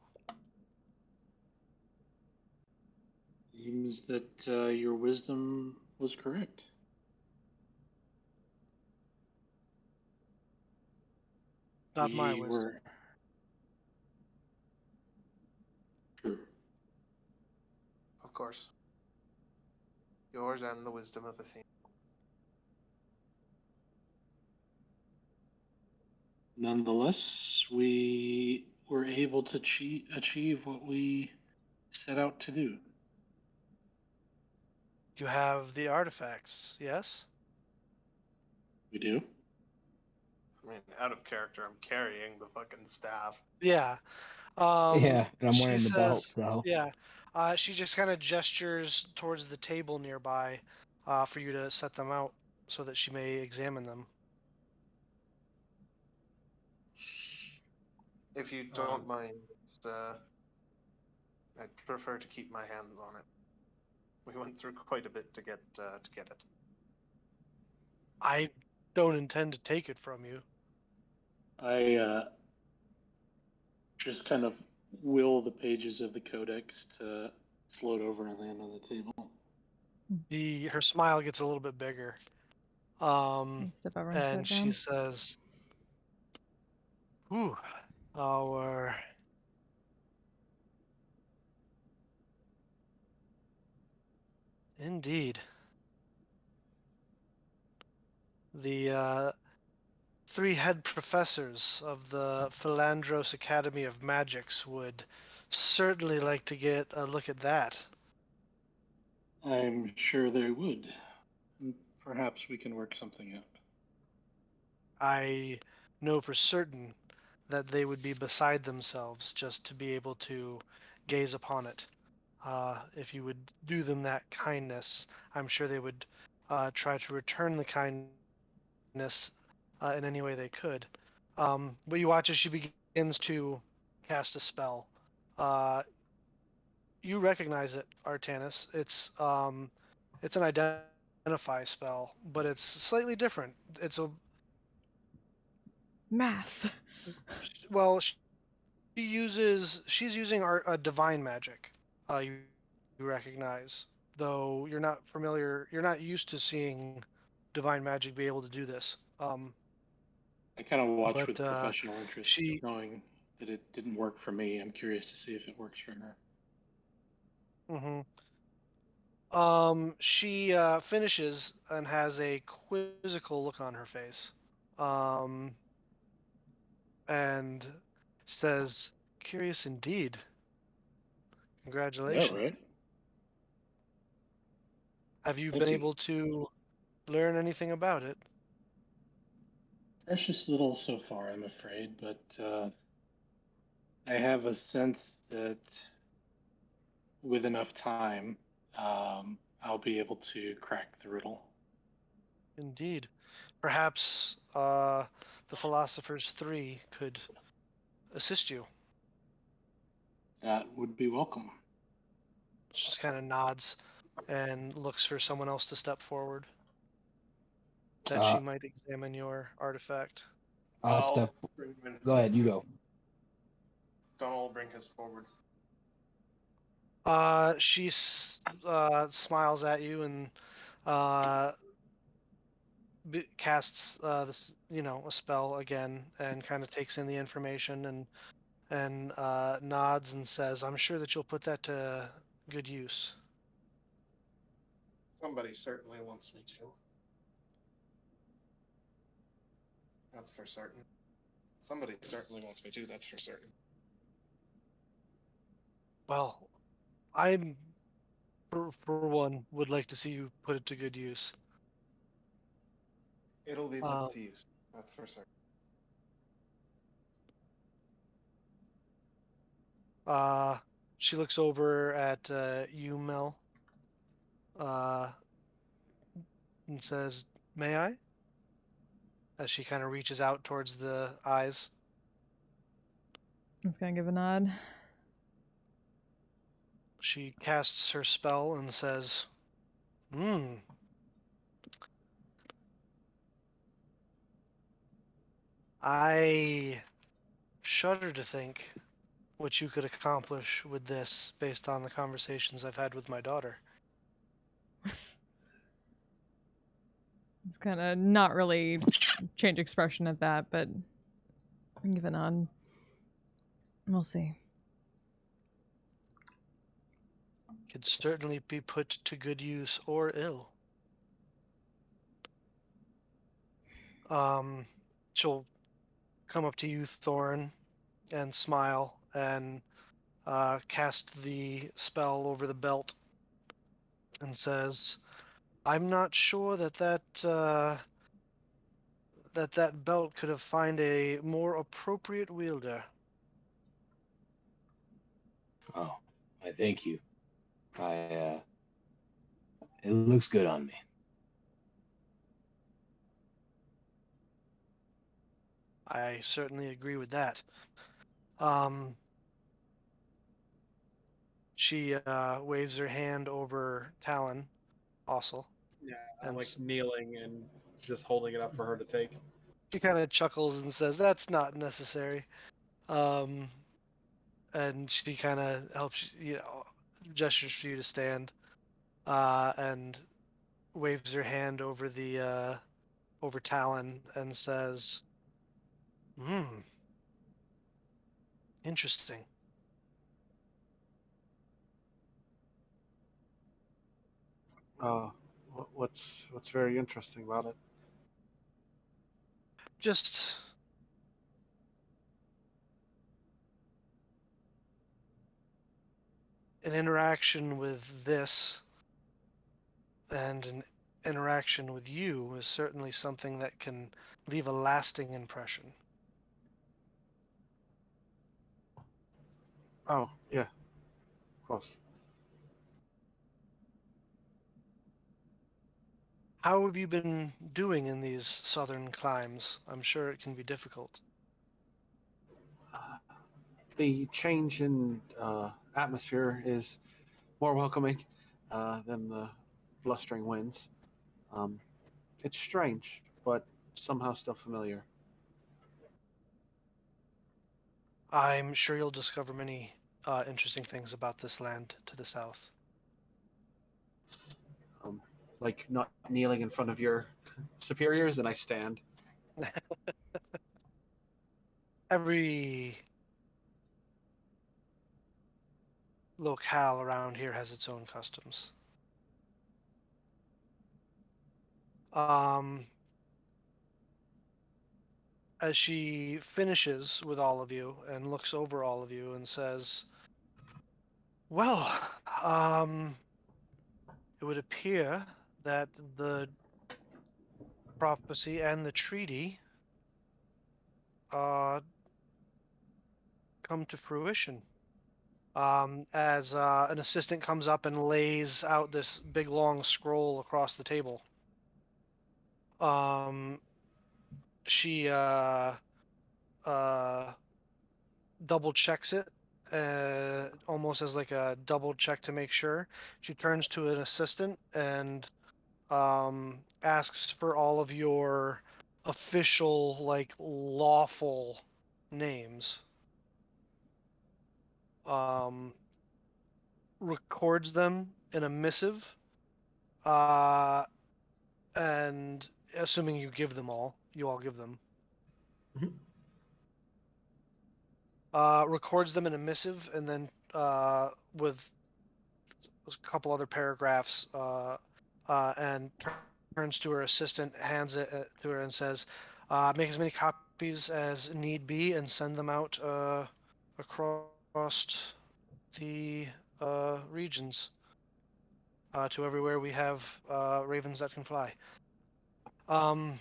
Seems that your wisdom was correct. Not my We wisdom. were- True. Of course. Yours and the wisdom of the theme. Nonetheless, we were able to achieve what we set out to do. You have the artifacts, yes? We do. I mean, out of character, I'm carrying the fucking staff. Yeah. Yeah, and I'm she wearing the belt, says, so yeah. She just kind of gestures towards the table nearby for you to set them out so that she may examine them. If you don't mind, I'd prefer to keep my hands on it. We went through quite a bit to get it. I don't intend to take it from you. I just kind of will the pages of the codex to float over and land on the table. Her smile gets a little bit bigger. Step over and And sit she down. says, "Ooh, our indeed. The three head professors of the Philandros Academy of Magics would certainly like to get a look at that." I'm sure they would. Perhaps we can work something out. I know for certain that they would be beside themselves just to be able to gaze upon it. If you would do them that kindness, I'm sure they would try to return the kindness in any way they could. But you watch as she begins to cast a spell. You recognize it, Artanis. It's an identify spell, but it's slightly different. It's a Mass. well, she's using a divine magic. You recognize, though you're not familiar. You're not used to seeing divine magic be able to do this. I kind of watch But with professional interest, she knowing that it didn't work for me. I'm curious to see if it works for her. She finishes and has a quizzical look on her face, and says, "Curious indeed. Yeah, Congratulations. right. Have you been Thank you. able to learn anything about it?" Precious little so far, I'm afraid, but I have a sense that with enough time, I'll be able to crack the riddle. Indeed. Perhaps the Philosophers 3 could assist you. That would be welcome. She just kind of nods and looks for someone else to step forward that she uh, might examine your artifact. I'll step. Bring him in. Go ahead, you go. Donald will bring his forward. She smiles at you and uh, casts this, a spell again, and kind of takes in the information and nods and says, "I'm sure that you'll put that to good use." Somebody certainly wants me to. That's for certain. Somebody certainly wants me to, that's for certain. Well, I'm, for one, would like to see you put it to good use. It'll be put to use, that's for certain. She looks over at you, Mel, and says, "May I?" As she kind of reaches out towards the eyes. I'm just gonna give a nod. She casts her spell and says, I shudder to think what you could accomplish with this based on the conversations I've had with my daughter." It's kind of not really change expression at that, but give a nod. We'll see. Could certainly be put to good use or ill. She'll come up to you, Thorn, and smile and cast the spell over the belt and says, "I'm not sure that belt could have found a more appropriate wielder." Oh, I thank you. It looks good on me. I certainly agree with that. Um, she waves her hand over Talon, also. Yeah, I'm And like kneeling and just holding it up for her to take. she kind of chuckles and says, "That's not necessary." Um, and she kind of helps, gestures for you to stand, and waves her hand over the over Talon and says, "Hmm, interesting." What's very interesting about it? Just an interaction with this and an interaction with you is certainly something that can leave a lasting impression. Oh, yeah, of course. How have you been doing in these southern climes? I'm sure it can be difficult. The change in atmosphere is more welcoming than the blustering winds. Um, it's strange, but somehow still familiar. I'm sure you'll discover many interesting things about this land to the south. Um, like not kneeling in front of your superiors, and I stand. Every locale around here has its own customs. Um, as she finishes with all of you and looks over all of you and says, "Well, it would appear that the prophecy and the treaty come to fruition." As an assistant comes up and lays out this big long scroll across the table. Um, she uh, double checks it, almost as like a double check to make sure. She turns to an assistant and asks for all of your official, like lawful names. Um, Records them in a missive, uh, and assuming you give them all, you all give them. Mhm. Records them in a missive, and then with a couple other paragraphs, and turns to her assistant, hands it to her, and says, "Make as many copies as need be, and send them out across the regions to everywhere we have ravens that can fly." Um,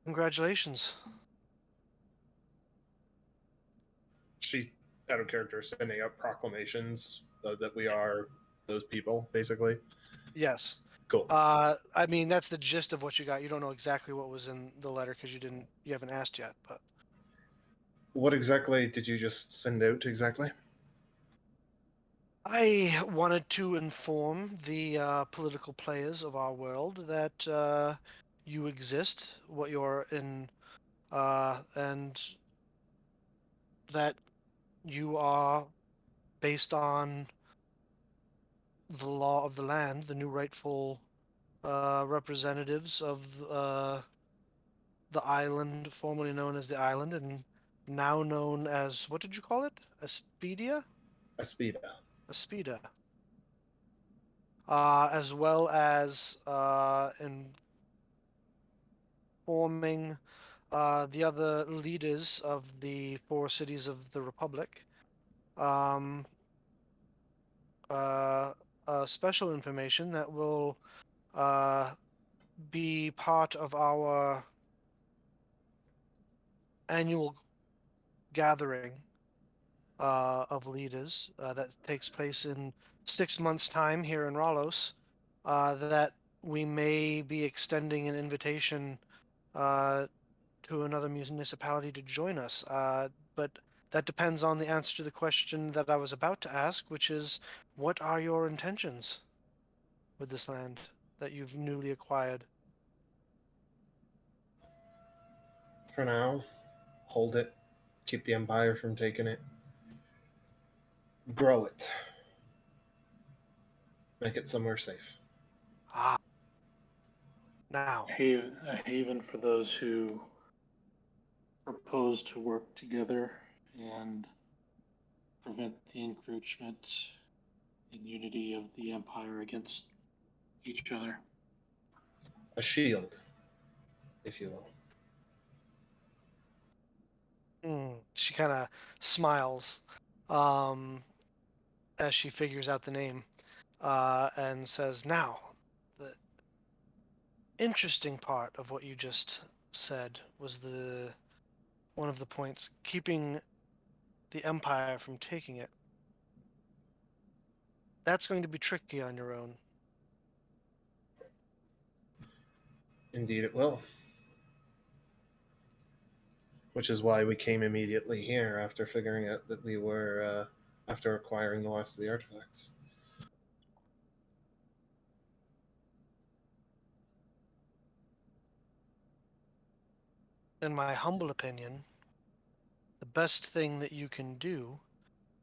Congratulations. She, out of character, sending out proclamations that we are those people, basically. Yes. Cool. I mean, that's the gist of what you got. You don't know exactly what was in the letter because you haven't asked yet. But What exactly did you just send out exactly? I wanted to inform the political players of our world that you exist, what you're in, and that you are based on the law of the land, the new rightful representatives of the island, formerly known as the island, and now known as, what did you call it? Aspedia? Aspida. Aspida. As well as informing the other leaders of the 4 cities of the Republic special information that will be part of our annual gathering of leaders that takes place in 6 months' time here in Ralos. That we may be extending an invitation to another municipality to join us. But that depends on the answer to the question that I was about to ask, which is, what are your intentions with this land that you've newly acquired? For now, hold it. Keep the Empire from taking it. Grow it. Make it somewhere safe. Ah. Now, A haven for those who propose to work together and prevent the encroachment and unity of the Empire against each other. A shield, if you will. she kind of smiles as she figures out the name and says, now, the interesting part of what you just said was one of the points, keeping the Empire from taking it. That's going to be tricky on your own. Indeed, it will. Which is why we came immediately here after figuring out that we were, after acquiring the last of the artifacts. In my humble opinion, the best thing that you can do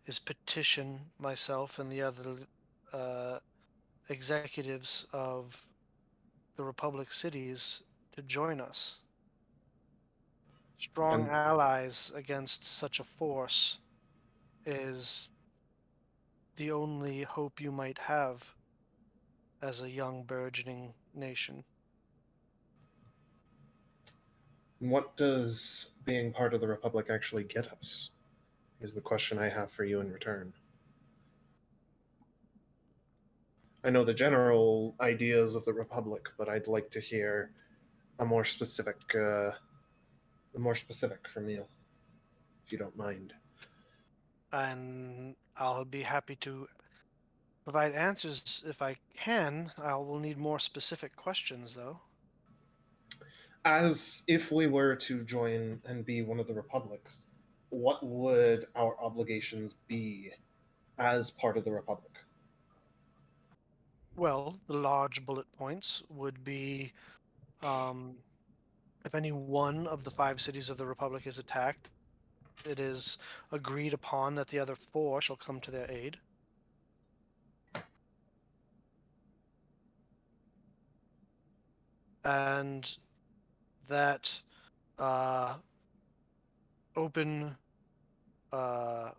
is petition myself and the other executives of the Republic cities to join us. Strong And- allies against such a force is the only hope you might have as a young burgeoning nation. What does being part of the Republic actually get us? Is the question I have for you in return. I know the general ideas of the Republic, but I'd like to hear a more specific from you, if you don't mind. And I'll be happy to provide answers if I can. I will need more specific questions, though. As if we were to join and be one of the Republics, what would our obligations be as part of the Republic? Well, the large bullet points would be if any one of the 5 cities of the Republic is attacked, it is agreed upon that the other 4 shall come to their aid. And that open an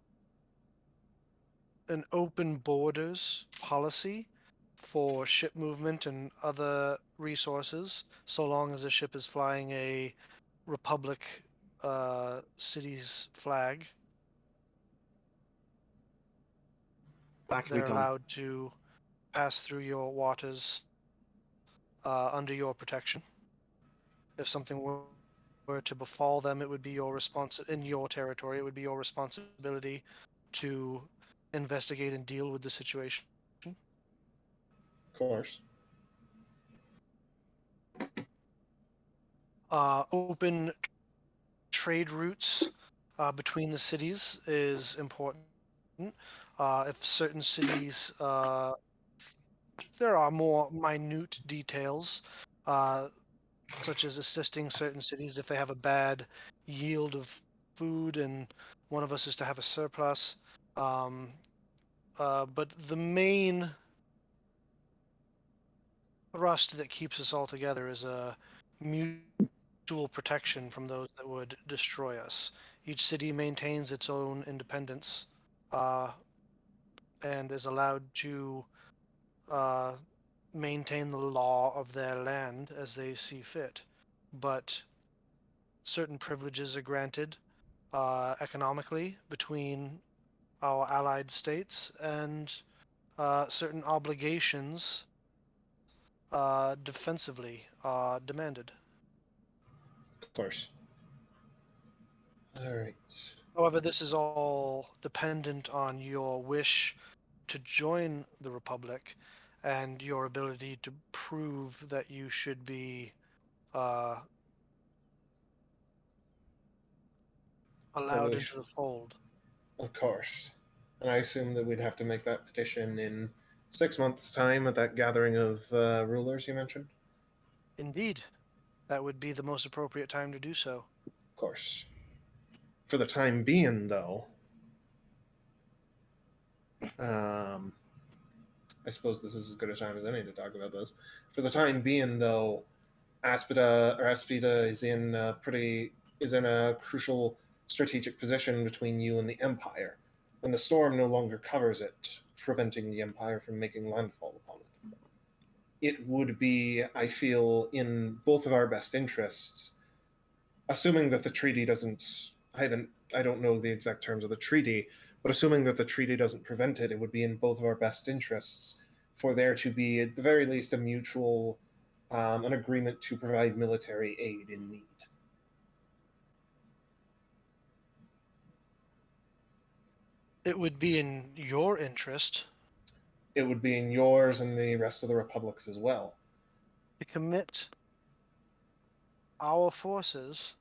open borders policy for ship movement and other resources, so long as a ship is flying a Republic city's flag. That can be They're done. allowed to pass through your waters under your protection. If something were to befall them, it would be your in your territory. It would be your responsibility to investigate and deal with the situation. Of course. Open trade routes between the cities is important. If certain cities, there are more minute details, such as assisting certain cities if they have a bad yield of food and one of us is to have a surplus. But the main thrust that keeps us all together is a mutual protection from those that would destroy us. Each city maintains its own independence and is allowed to maintain the law of their land as they see fit. but certain privileges are granted economically between our allied states, and certain obligations defensively are demanded. Of course. All right. However, this is all dependent on your wish to join the Republic and your ability to prove that you should be allowed we into the fold. Of course. And I assume that we'd have to make that petition in 6 months' time at that gathering of rulers you mentioned? Indeed, that would be the most appropriate time to do so. Of course. For the time being, though, I suppose this is as good a time as any to talk about this. For the time being, though, Aspida is in a crucial strategic position between you and the Empire, and the storm no longer covers it, preventing the Empire from making landfall upon it. It would be, I feel, in both of our best interests, assuming that the treaty doesn't. I don't know the exact terms of the treaty, but assuming that the treaty doesn't prevent it, it would be in both of our best interests for there to be, at the very least, a mutual, an agreement to provide military aid in need. It would be in your interest It would be in yours and the rest of the republics as well. to commit our forces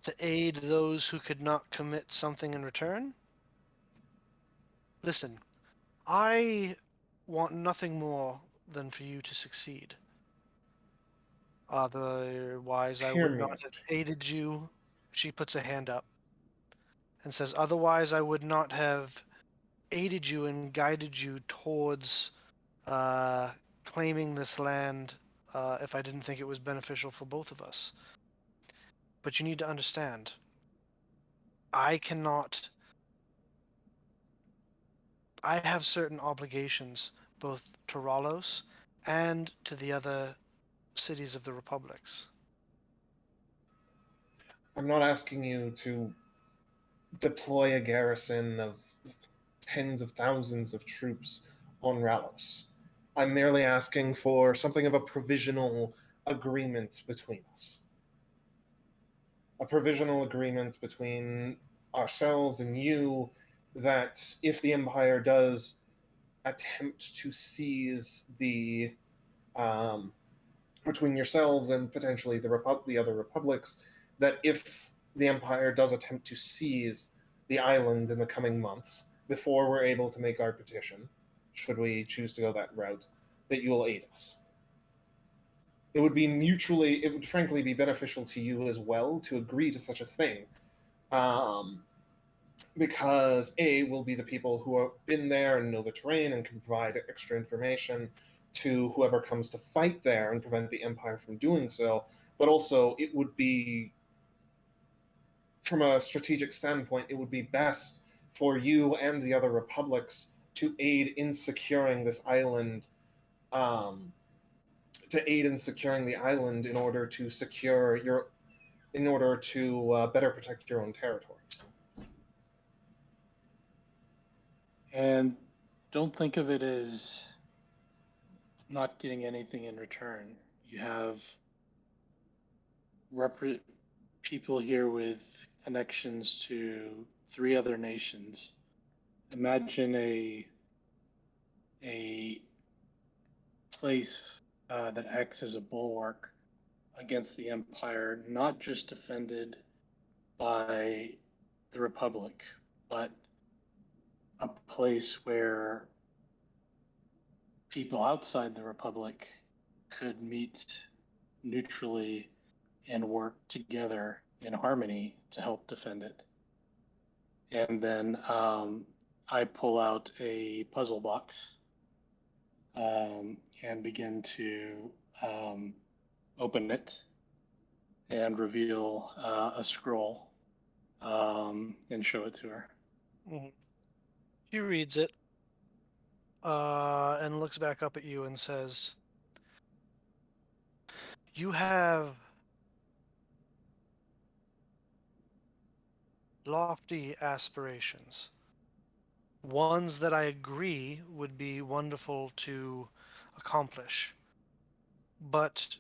to aid those who could not commit something in return. Listen, I want nothing more than for you to succeed. Otherwise, I would not have aided you. She puts a hand up and says, otherwise, I would not have aided you and guided you towards claiming this land if I didn't think it was beneficial for both of us. But you need to understand, I have certain obligations both to Ralos and to the other cities of the republics. I'm not asking you to deploy a garrison of tens of thousands of troops on Ralos. I'm merely asking for something of a provisional agreement between us. A provisional agreement between ourselves and you that if the Empire does attempt to seize the between yourselves and potentially the other republics, that if the Empire does attempt to seize the island in the coming months before we're able to make our petition, should we choose to go that route, that you will aid us. It would frankly be beneficial to you as well to agree to such a thing. Because A, will be the people who have been there and know the terrain and can provide extra information to whoever comes to fight there and prevent the Empire from doing so. But also, it would be, from a strategic standpoint, it would be best for you and the other republics to aid in securing this island, in order to better protect your own territories. And don't think of it as not getting anything in return. You have people here with connections to 3 other nations. Imagine a place that acts as a bulwark against the Empire, not just defended by the Republic, but a place where people outside the Republic could meet neutrally and work together in harmony to help defend it. And then I pull out a puzzle box and begin to open it and reveal a scroll and show it to her. Mm-hmm. She reads it and looks back up at you and says, you have lofty aspirations. Ones that I agree would be wonderful to accomplish. But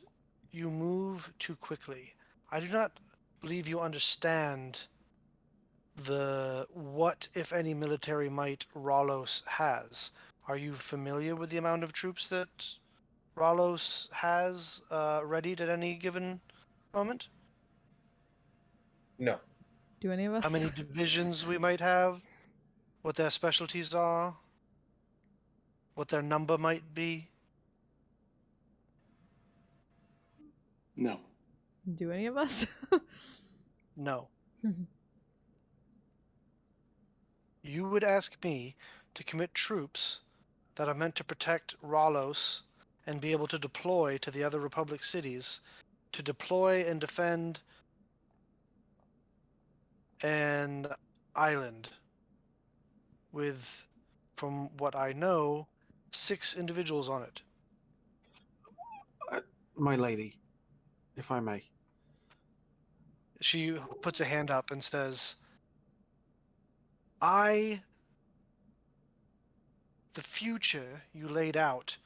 you move too quickly. I do not believe you understand the what, if any, military might Ralos has. Are you familiar with the amount of troops that Ralos has readied at any given moment? No. Do any of us? How many divisions we might have? What their specialties are? What their number might be? No. Do any of us? No. You would ask me to commit troops that are meant to protect Ralos and be able to deploy to the other Republic cities, to deploy and defend an island with, from what I know, 6 individuals on it. My lady, if I may. She puts a hand up and says, the future you laid out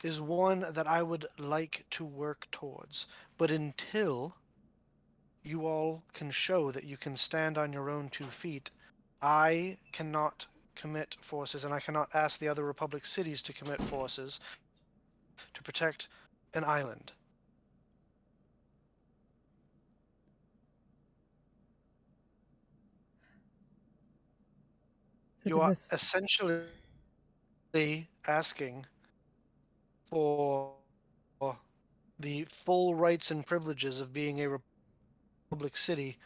is one that I would like to work towards. But until you all can show that you can stand on your own 2 feet, I cannot commit forces, and I cannot ask the other Republic cities to commit forces to protect an island. So You did are this essentially asking for the full rights and privileges of being a Republic city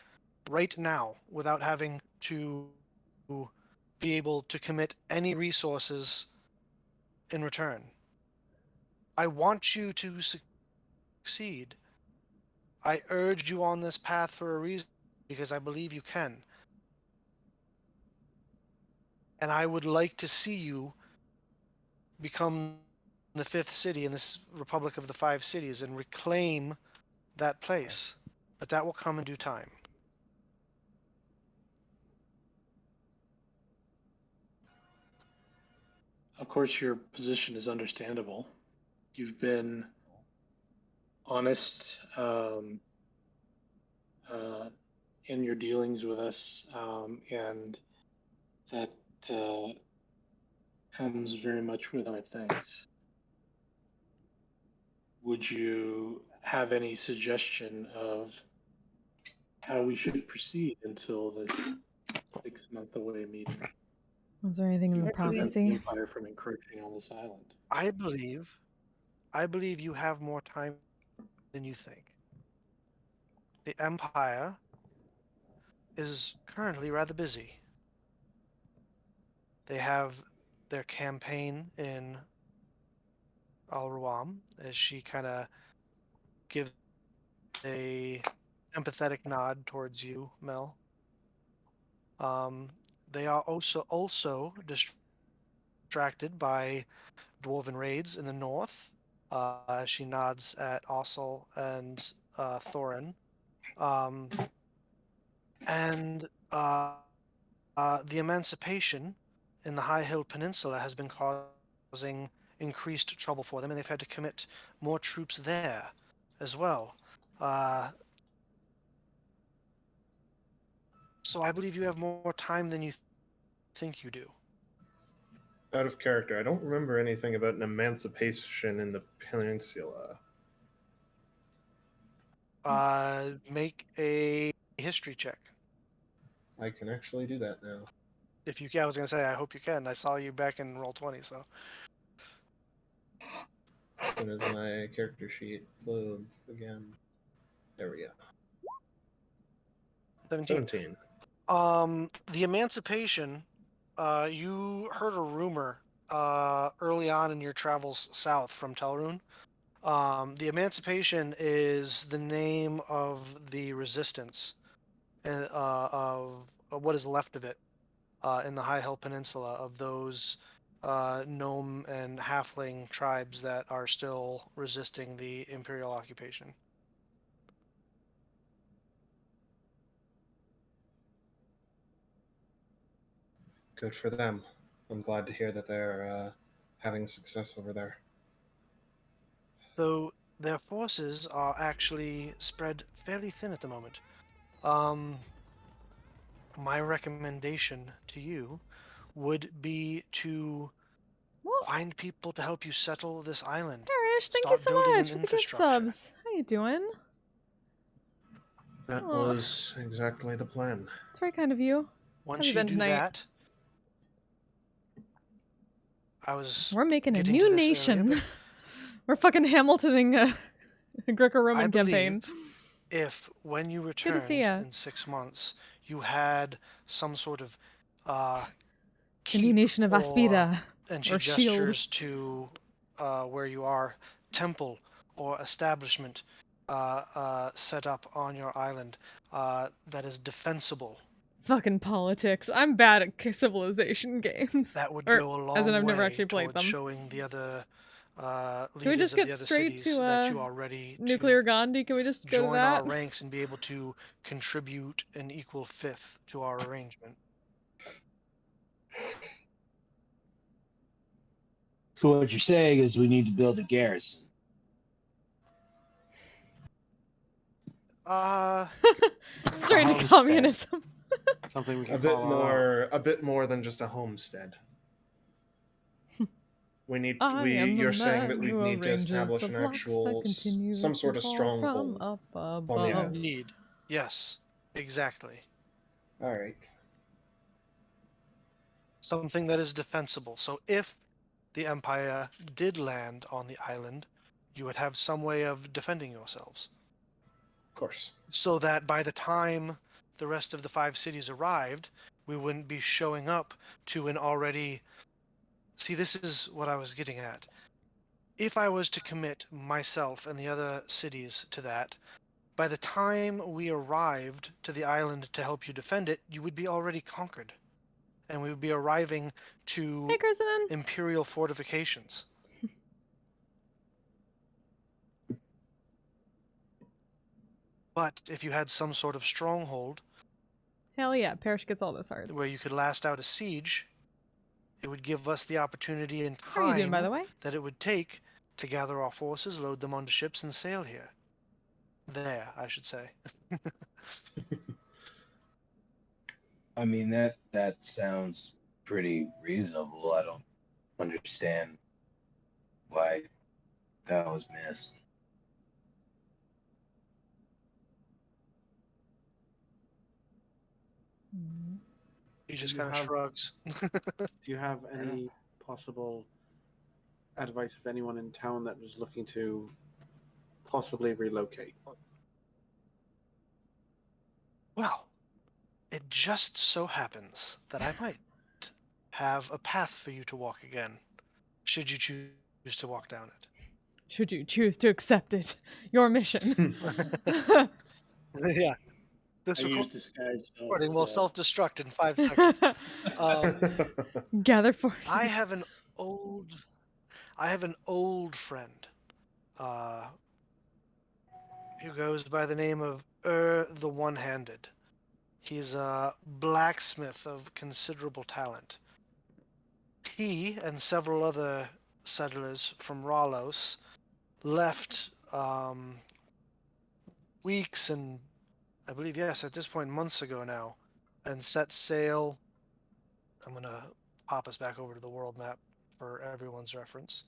right now without having to be able to commit any resources in return. I want you to succeed. I urged you on this path for a reason, because I believe you can. And I would like to see you become the 5th city in this Republic of the 5 cities and reclaim that place. But that will come in due time. Of course, your position is understandable. You've been honest in your dealings with us, and that comes very much with our thanks. Would you have any suggestion of how we should proceed until this 6-month away meeting? Was there anything in the To prevent the prophecy? Empire from encroaching on this island. I believe you have more time than you think. The Empire is currently rather busy. They have their campaign in Al Ruam, as she kind of gives a empathetic nod towards you, Mel. They are also distracted by dwarven raids in the north. She nods at Ossel and Thorin. And the emancipation in the High Hill Peninsula has been causing increased trouble for them, and they've had to commit more troops there as well. So I believe you have more time than you think you do. Out of character, I don't remember anything about an emancipation in the peninsula. Make a history check. I can actually do that now. If you can, I was gonna say, I hope you can. I saw you back in Roll20, so. As soon as my character sheet loads again. There we go. 17. 17. The emancipation, you heard a rumor early on in your travels south from Telrune. The emancipation is the name of the resistance of what is left of it in the High Hill Peninsula, of those gnome and halfling tribes that are still resisting the imperial occupation. Good for them. I'm glad to hear that they're having success over there. So their forces are actually spread fairly thin at the moment. Um, my recommendation to you would be to Well, find people to help you settle this island. Arish, thank you Start so building much an for the gift infrastructure. subs. How you doing? That Aw. was exactly the plan. It's very kind of you. Have Once you you been do tonight? that, I was We're making a getting to new this earlier, nation. but We're fucking Hamiltoning a Greco-Roman I campaign. believe if when you Good to returned see ya. in 6 months, you had some sort of The keep new nation of or, Aspida. and she Or shield. gestures to where you are, temple or establishment set up on your island that is defensible. Fucking politics. I'm bad at civilization games. That would Or, go a long as in I've way never actually played towards them. showing the other Can we leaders just of the get other straight cities to that you are ready nuclear to Gandhi? Can we just go to join our that? ranks and be able to contribute an equal fifth to our arrangement. So what you're saying is we need to build a garrison. Straight to homestead. communism. Something we A can bit call our own. more, a bit more than just a homestead. You're saying that we'd need to establish an actual, some sort of stronghold up on the above. island. Need. Yes, exactly. All right. Something that is defensible. So if the Empire did land on the island, you would have some way of defending yourselves. Of course. So that by the time the rest of the 5 cities arrived, we wouldn't be showing up to an already... See, this is what I was getting at. If I was to commit myself and the other cities to that, by the time we arrived to the island to help you defend it, you would be already conquered. And we would be arriving to Hey, Kristen. imperial fortifications. But if you had some sort of stronghold Hell yeah, Parrish gets all those hearts. where you could last out a siege, it would give us the opportunity and How are you doing, by the time way? that it would take to gather our forces, load them onto ships, and sail here. There, I should say. I mean that sounds pretty reasonable. I don't understand why that was missed. He just you kind of have- shrugs. Do you have any possible advice of anyone in town that was looking to possibly relocate? Well, it just so happens that I might have a path for you to walk again, should you choose to walk down it. Should you choose to accept it. Your mission. Yeah. This I use disguise. So recording it's, will self-destruct in 5 seconds. Gather forces. I have an old friend who goes by the name of the One-Handed. He's a blacksmith of considerable talent. He and several other settlers from Ralos left weeks and I believe, yes, at this point, months ago now, and set sail. I'm going to pop us back over to the world map for everyone's reference.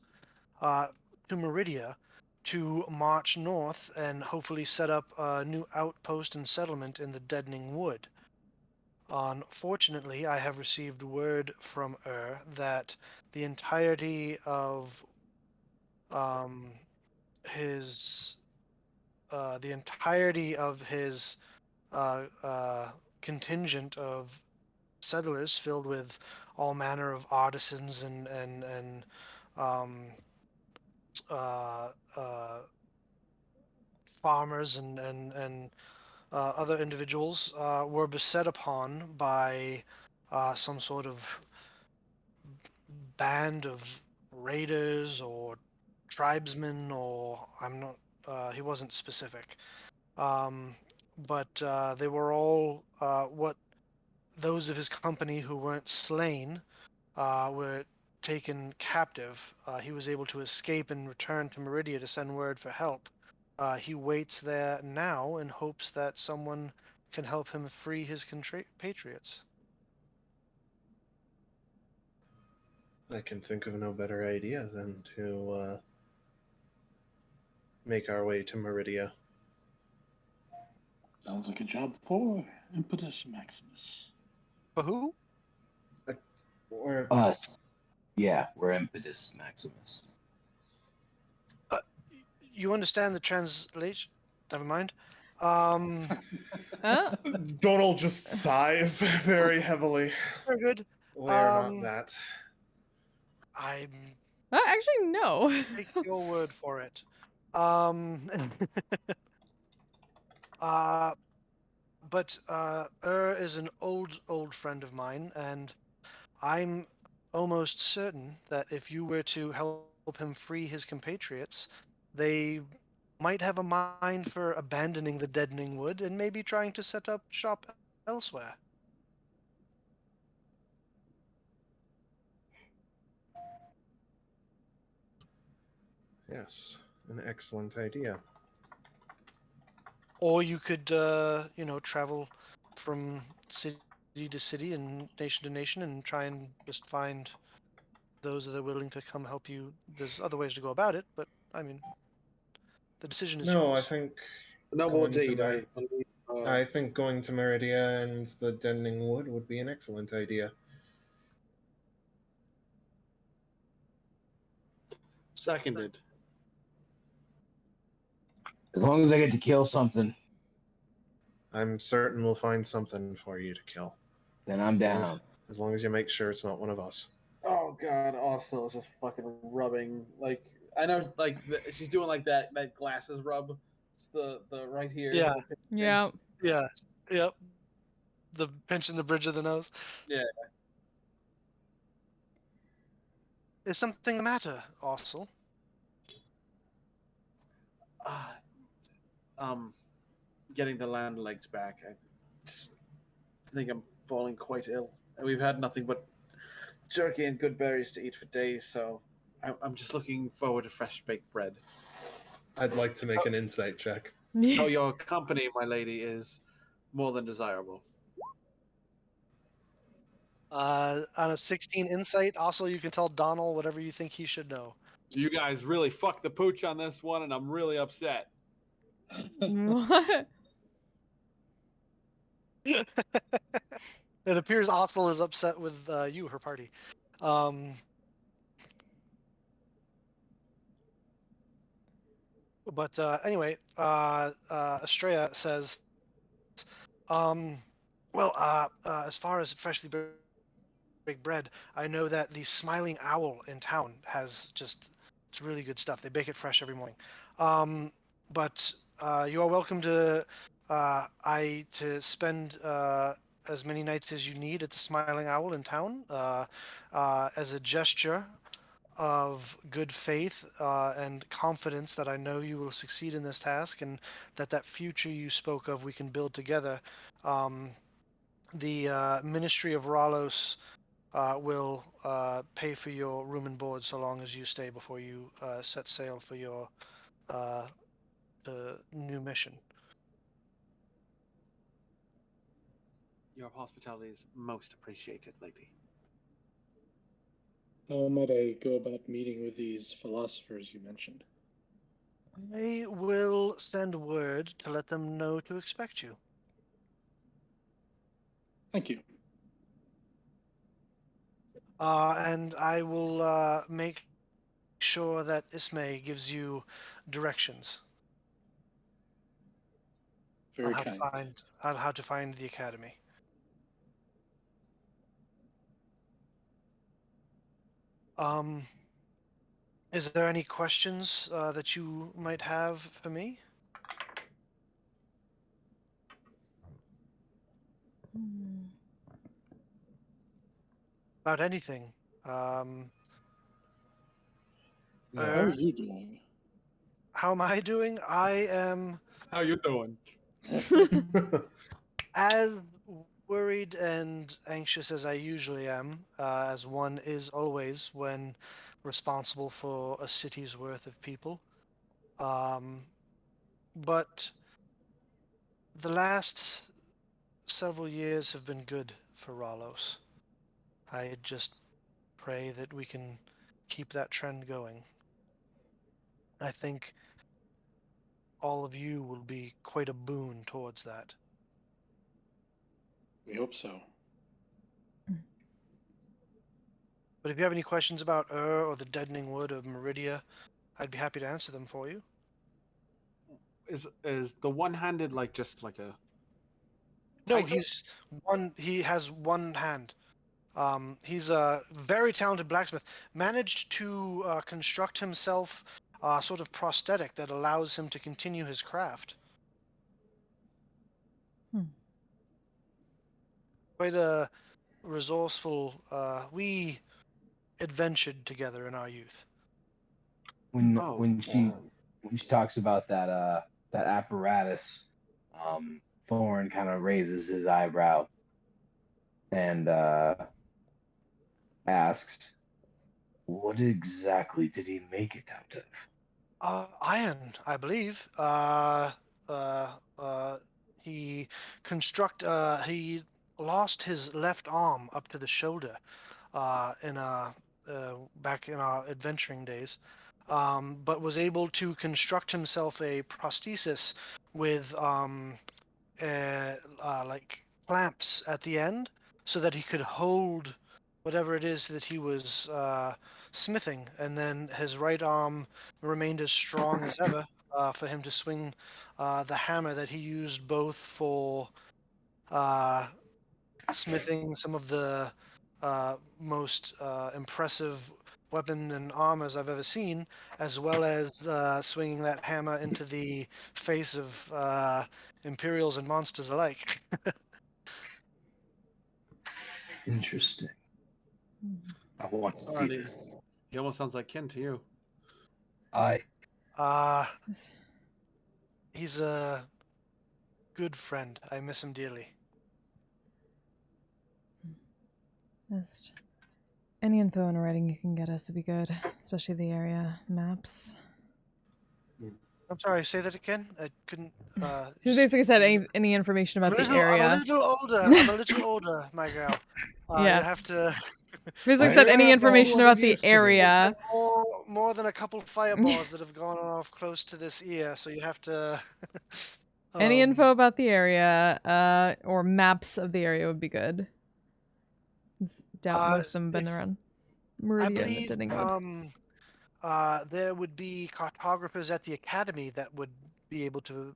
To Meridia to march north and hopefully set up a new outpost and settlement in the Deadening Wood. Unfortunately, I have received word from that the entirety of his contingent of settlers filled with all manner of artisans and farmers and other individuals were beset upon by some sort of band of raiders or tribesmen, or I'm not. He wasn't specific, but they were all what those of his company who weren't slain were taken captive. He was able to escape and return to Meridia to send word for help. He waits there now in hopes that someone can help him free his compatriots. I can think of no better idea than to make our way to Meridia. Sounds like a job for Impetus Maximus. For who? Or Us. Yeah, we're Impetus Maximus. You understand the translation? Never mind. Donald just sighs very heavily. Very good. We are not that. I'm Actually, no. take your word for it. But is an old friend of mine, and I'm almost certain that if you were to help him free his compatriots, they might have a mind for abandoning the deadening wood and maybe trying to set up shop elsewhere. Yes, an excellent idea. Or you could, travel from city to city and nation to nation and try and just find those that are willing to come help you. There's other ways to go about it, but I mean, the decision is No, I yours. think No, going to indeed. I believe. I think going to Meridia and the Deadening Wood would be an excellent idea. Seconded. As long as I get to kill something, I'm certain we'll find something for you to kill. then I'm down. As long as you make sure it's not one of us. Oh God, Austin is just fucking rubbing. Like I know, like she's doing like that glasses rub. It's the right here. Yeah. the pinch. Yeah. Yeah. Yep. The pinch in the bridge of the nose. Yeah. Is something the matter, Arsel? Getting the land legs back. I just think I'm falling quite ill, and we've had nothing but jerky and good berries to eat for days. So I'm just looking forward to fresh baked bread. I'd like to make an insight check. Oh, your company, my lady, is more than desirable. On a 16 insight, also you can tell Donald whatever you think he should know. You guys really fucked the pooch on this one, and I'm really upset. What? It appears Ossel is upset with you, her party. But anyway, Estrella says, as far as freshly baked bread, I know that the Smiling Owl in town has it's really good stuff. They bake it fresh every morning. But you are welcome to spend as many nights as you need at the Smiling Owl in town as a gesture of good faith and confidence that I know you will succeed in this task, and that future you spoke of we can build together. The Ministry of Ralos will pay for your room and board so long as you stay before you set sail for your new mission. Your hospitality is most appreciated, lady. How might I go about meeting with these philosophers you mentioned? I will send word to let them know to expect you. Thank you. And I will make sure that Ismay gives you directions Very on kind. how to find the academy. Is there any questions that you might have for me? About anything? How are you doing? How am I doing? I am How you doing? as worried and anxious as I usually am, as one is always when responsible for a city's worth of people. But the last several years have been good for Ralos. I just pray that we can keep that trend going. I think all of you will be quite a boon towards that. We hope so. But if you have any questions about or the Deadening Wood of Meridia, I'd be happy to answer them for you. Is the one-handed like just like a No, title? he has one hand. He's a very talented blacksmith. Managed to construct himself a sort of prosthetic that allows him to continue his craft. Quite a resourceful. We adventured together in our youth. When she talks about that apparatus, Thorn kind of raises his eyebrow and asks, "What exactly did he make it out of?" Iron, I believe. He he lost his left arm up to the shoulder back in our adventuring days, but was able to construct himself a prosthesis with like clamps at the end, so that he could hold whatever it is that he was smithing, and then his right arm remained as strong as ever for him to swing the hammer that he used both for smithing some of the most impressive weapon and armors I've ever seen, as well as swinging that hammer into the face of Imperials and monsters alike. Interesting. I want to see Alrighty. this. He almost sounds like kin to you. He's a good friend. I miss him dearly. Just any info in writing you can get us would be good, especially the area maps. I'm sorry, say that again? I couldn't. She basically said any information about the area. I'm a little older. I'm a little older, my girl. Yeah. You have to. Basically said any information about the area. There's been more than a couple fireballs that have gone off close to this ear, so you have to. Any info about the area, or maps of the area would be good. Doubt most of them have been around Meridia and the Deadening Wood. There would be cartographers at the academy that would be able to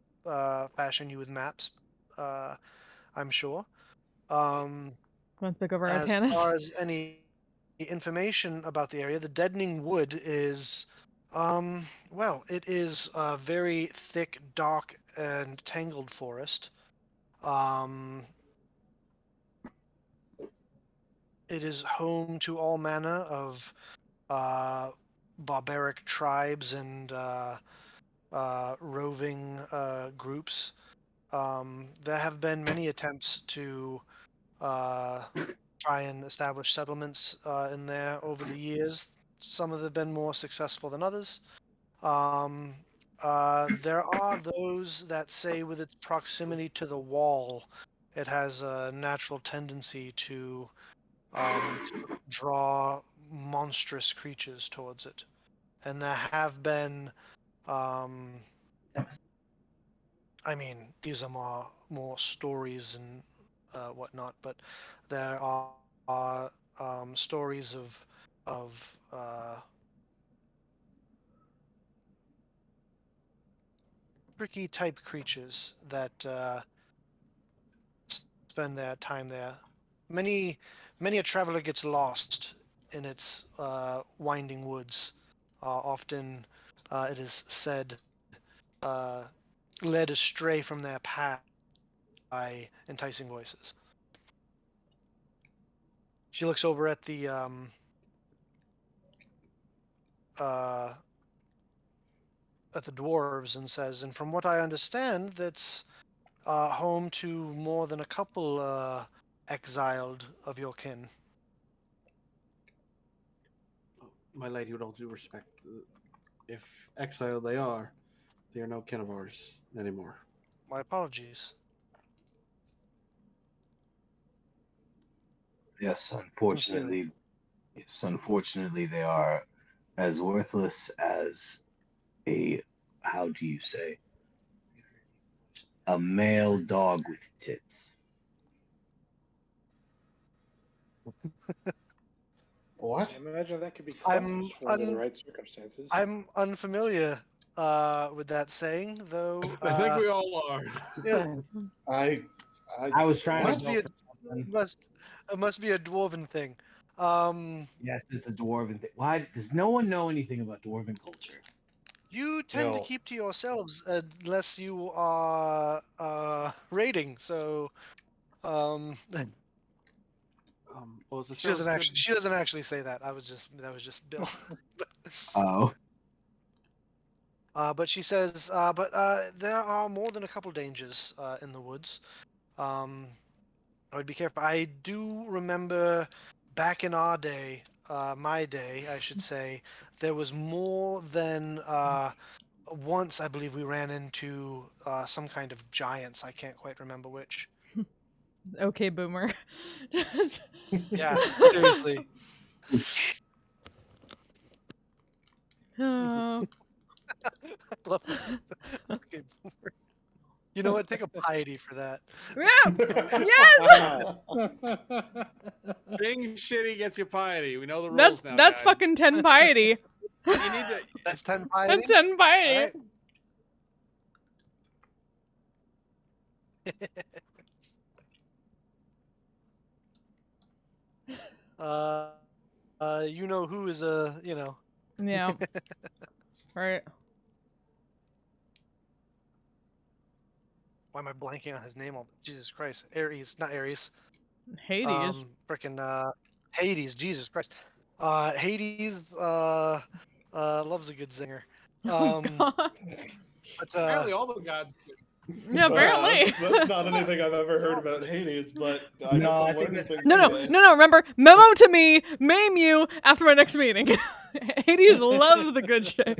fashion you with maps. I'm sure. Let's pick over As Artanis. far as any information about the area, the Deadening Wood is, well, it is a very thick, dark, and tangled forest. It is home to all manner of barbaric tribes and roving groups. There have been many attempts to try and establish settlements in there over the years. Some of them have been more successful than others. There are those that say with its proximity to the wall, it has a natural tendency to draw monstrous creatures towards it. And there have been, I mean, these are more stories and whatnot, but there are stories of tricky type creatures that spend their time there. Many a traveler gets lost in its winding woods. Often, it is said, led astray from their path by enticing voices. She looks over at the dwarves and says, "And from what I understand, that's home to more than a couple exiled of your kin. My lady, with all due respect, if exiled they are no kin of ours anymore. My apologies. Yes, unfortunately, they are as worthless as a, how do you say, a male dog with tits. What? I imagine that could be I'm clutch under the right circumstances. I'm unfamiliar with that saying, though. I think we all are. Yeah, I was trying must to be go a for something. it must be a dwarven thing. Yes, it's a dwarven thing. Why does no one know anything about dwarven culture? You tend to No. keep to yourselves unless you are raiding. So, Well, the she doesn't show's actually. good. She doesn't actually say that. That was just Bill. Oh, But she says, there are more than a couple dangers in the woods. I would be careful. I do remember back in our day, my day, I should say, there was more than once. I believe we ran into some kind of giants. I can't quite remember which. Okay, boomer. Yeah, seriously. Oh. Love this. Okay, boomer. You know what? Take a piety for that. Yeah. Yes. Being shitty gets you piety. We know the That's rules now. that's guys. fucking 10 piety. You need to. That's 10 piety. That's 10 piety. All right. You know who is you know. Yeah. Right. Why am I blanking on his name? Jesus Christ, Ares, not Ares. Hades. Frickin' Hades. Jesus Christ. Hades loves a good zinger. Oh god. But Apparently, all the gods. Yeah, apparently. That's not anything I've ever heard about Hades, but I guess No, I I'm think learning things No, today. remember, memo to me, maim you after my next meeting. Hades loves the good shit.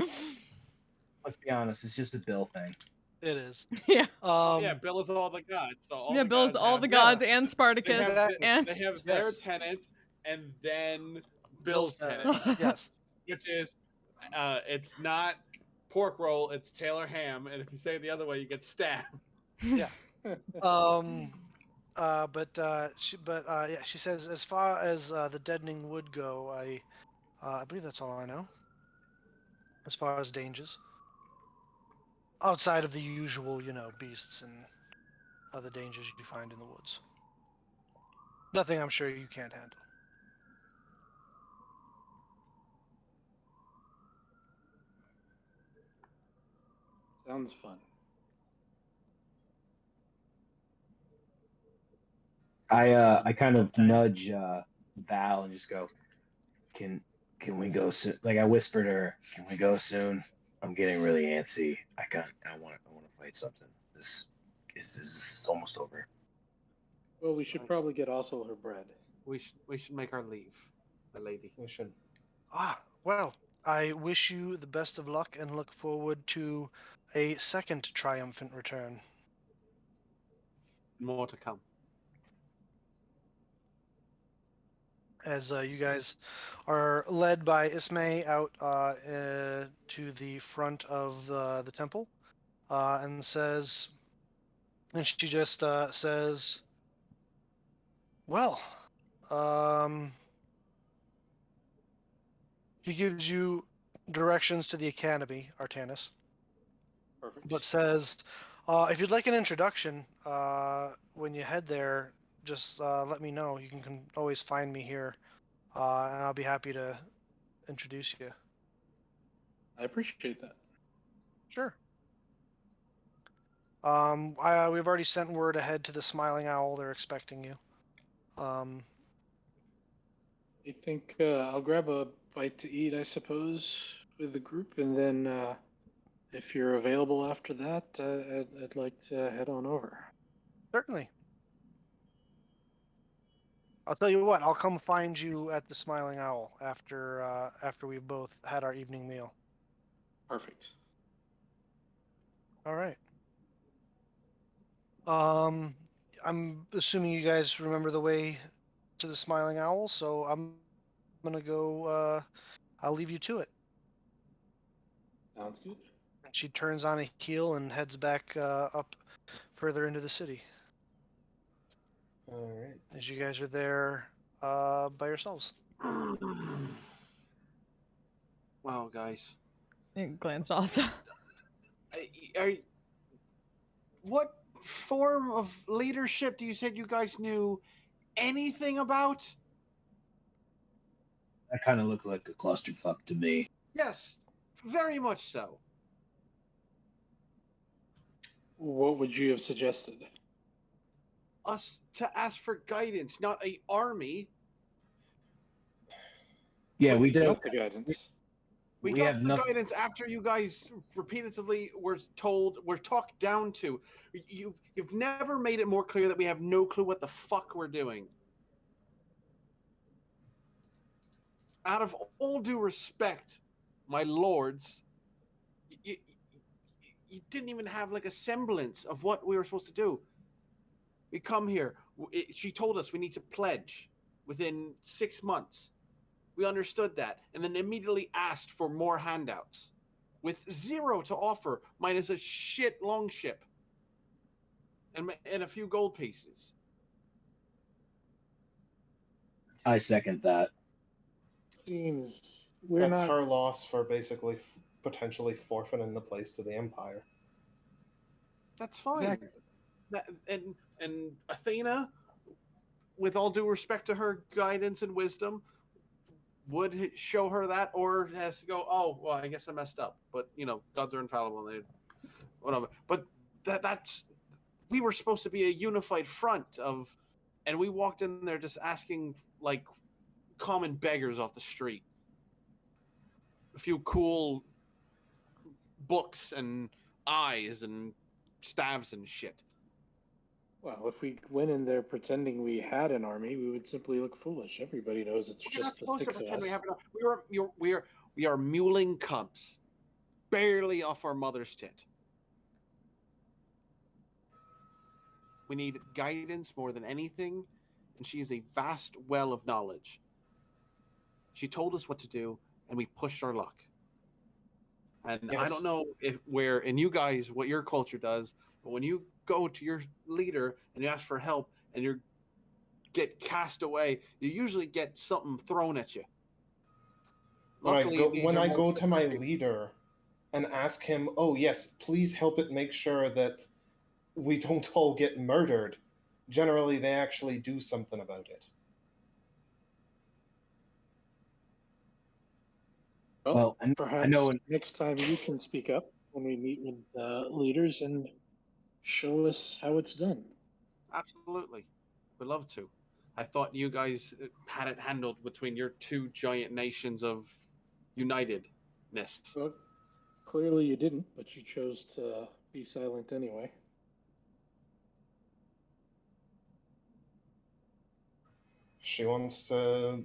let's be honest, it's just a Bill thing. it is. Yeah. Yeah, Bill is all the gods. So all Yeah, the Bill's gods all have, the gods and They Spartacus have, and they have their Yes. tenant and then Bill's Bill's tenant, Yes. which is it's not pork roll, it's Taylor ham, and if you say it the other way, you get stabbed. Yeah. She says as far as the deadening wood go, I believe that's all I know. As far as dangers, outside of the usual, beasts and other dangers you find in the woods. Nothing I'm sure you can't handle. Sounds fun. I kind of nudge Val and just go, can we go soon? Like I whispered to her, can we go soon? I'm getting really antsy. I want to fight something. This is almost over. Well, we should probably get also her bread. We should make our leave, my lady. We should. Well, I wish you the best of luck and look forward to a second triumphant return. More to come. As you guys are led by Ismay out to the front of the temple, and she just says, "Well, she gives you directions to the academy, Artanis, Perfect. but says, if you'd like an introduction when you head there, just let me know. You can always find me here, and I'll be happy to introduce you." I appreciate that. Sure. We've already sent word ahead to the Smiling Owl. They're expecting you. I think I'll grab a bite to eat, I suppose, with the group, and then if you're available after that, I'd like to head on over. Certainly. I'll tell you what. I'll come find you at the Smiling Owl after we've both had our evening meal. Perfect. All right. I'm assuming you guys remember the way to the Smiling Owl, so I'm gonna go. I'll leave you to it. Sounds good. And she turns on a heel and heads back up further into the city. All right. As you guys are there by yourselves. Wow, guys. Glanced also. What form of leadership do you said you guys knew anything about? That kind of looked like a clusterfuck to me. Yes, very much so. What would you have suggested? Us to ask for guidance, not a army. Yeah, we You don't. got the guidance. We We got have the nothing. guidance after you guys repeatedly were talked down to. You've never made it more clear that we have no clue what the fuck we're doing. Out of all due respect, my lords, you didn't even have like a semblance of what we were supposed to do. We come here. She told us we need to pledge within 6 months. We understood that, and then immediately asked for more handouts, with 0 to offer, minus a shit longship and a few gold pieces. I second that. Seems we're That's not. her loss for basically potentially forfeiting the place to the Empire. That's fine. Exactly. And Athena, with all due respect to her guidance and wisdom, would show her that, or has to go, oh, well, I guess I messed up. But, gods are infallible. Whatever. But that's... We were supposed to be a unified front of... And we walked in there just asking, like, common beggars off the street. A few cool books and eyes and staves and shit. Well, if we went in there pretending we had an army, we would simply look foolish. Everybody knows it's We're not just the supposed to 6 of pretend us. we have enough. We are muling cubs, barely off our mother's tit. We need guidance more than anything, and she is a vast well of knowledge. She told us what to do, and we pushed our luck. And Yes. I don't know and you guys, what your culture does, but when you go to your leader and you ask for help and you get cast away, you usually get something thrown at you. When Luckily, I go to my leader and ask him, oh yes, please help it make sure that we don't all get murdered, generally they actually do something about it. Well, Perhaps I know. next time you can speak up when we meet with leaders and show us how it's done. Absolutely. We'd love to. I thought you guys had it handled between your two giant nations of unitedness. Well, clearly you didn't, but you chose to be silent anyway. She wants to...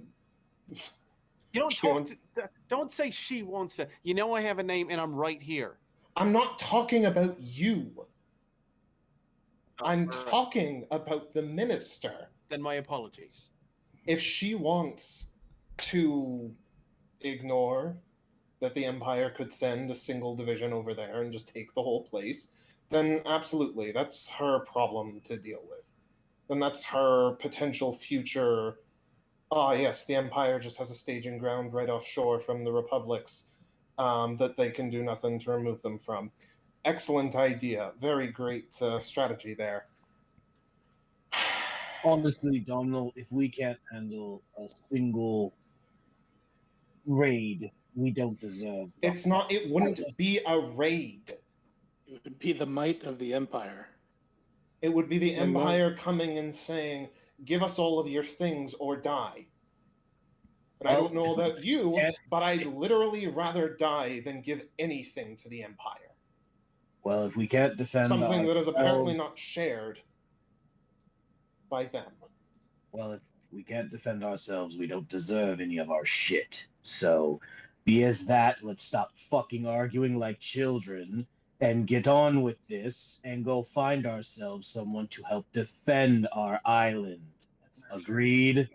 You don't She talk wants- don't say she wants to. You know I have a name and I'm right here. I'm not talking about you. I'm Alright. talking about the minister. Then my apologies. If she wants to ignore that the Empire could send a single division over there and just take the whole place, then absolutely, that's her problem to deal with. Then that's her potential future... Ah, yes, the Empire just has a staging ground right offshore from the Republics that they can do nothing to remove them from. Excellent idea. Very great strategy there. Honestly, Domhnall, if we can't handle a single raid, we don't deserve. It's not... It wouldn't be a raid. It would be the might of the Empire. It would be the And not- Empire coming and saying, give us all of your things or die. And I Well, don't know if about you, can't- but I'd literally rather die than give anything to the Empire. Well, if we can't defend Something that is apparently ourselves- not shared by them. Well, if we can't defend ourselves. We don't deserve any of our shit. So, be as that. Let's stop fucking arguing like children and get on with this and go find ourselves someone to help defend our island. Agreed?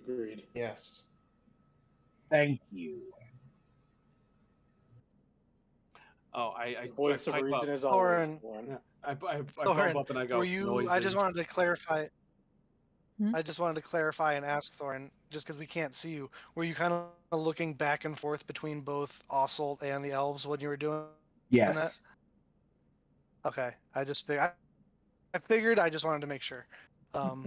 Agreed. Yes. Thank you. Oh, The voice of pipe up. reason is always Thorin, born. Yeah, I bump Thorin, up and I go, were you? noisy. I just wanted to clarify. Hmm? I just wanted to clarify and ask Thorin, just because we can't see you, were you kind of looking back and forth between both Osselt and the elves when you were doing that? Yes. Okay, I figured. I just wanted to make sure.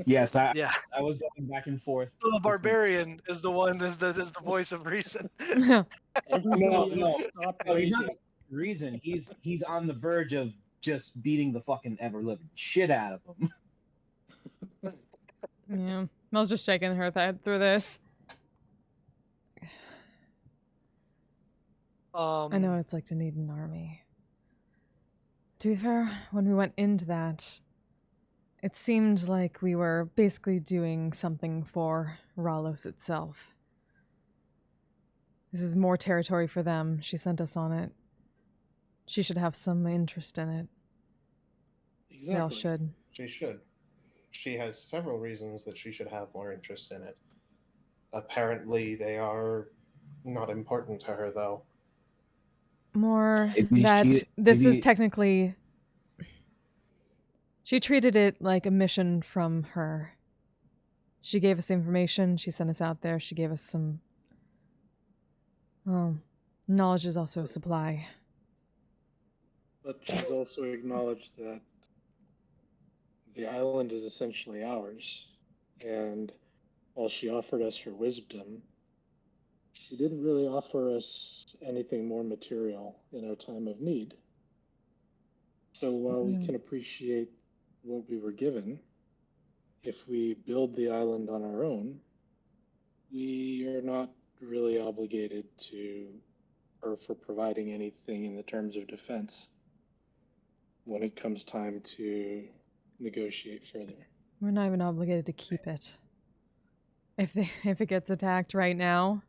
Yes, Yeah. I was going back and forth. So the between- barbarian is the one is the voice of reason. Everybody No. else stop No, he's not raging. reason. He's on the verge of just beating the fucking ever living shit out of him. Yeah. Mel's just shaking her head through this. I know what it's like to need an army. To be fair, when we went into that, it seemed like we were basically doing something for Ralos itself. This is more territory for them. She sent us on it. She should have some interest in it. Exactly. They all should. She should. She has several reasons that she should have more interest in it. Apparently, they are not important to her, though. More Maybe that she- this is maybe- technically... She treated it like a mission from her. She gave us the information. She sent us out there. She gave us some... knowledge is also a supply. But she's also acknowledged that the island is essentially ours. And while she offered us her wisdom, she didn't really offer us anything more material in our time of need. So while we can appreciate what we were given, if we build the island on our own, we are not really obligated to her for providing anything in the terms of defense when it comes time to negotiate further. We're not even obligated to keep it. If it gets attacked right now,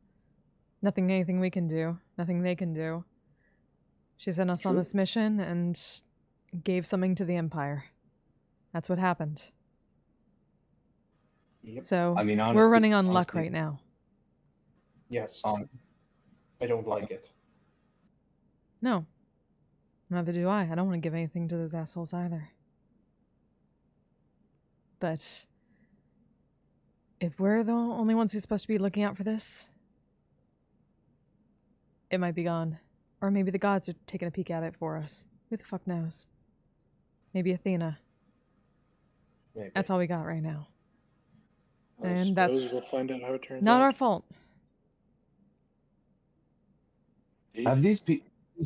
anything we can do, nothing they can do. She sent us on True. this mission and gave something to the Empire. That's what happened. Yep. So I mean, we're honestly- running on luck honestly- right now. Yes. Um, I don't like it. No. Neither do I. I don't want to give anything to those assholes either. But if we're the only ones who's supposed to be looking out for this, it might be gone. Or maybe the gods are taking a peek at it for us. Who the fuck knows? Maybe Athena. Maybe. That's all we got right now. I And suppose that's we'll find out how it turns Not out. our fault. Have these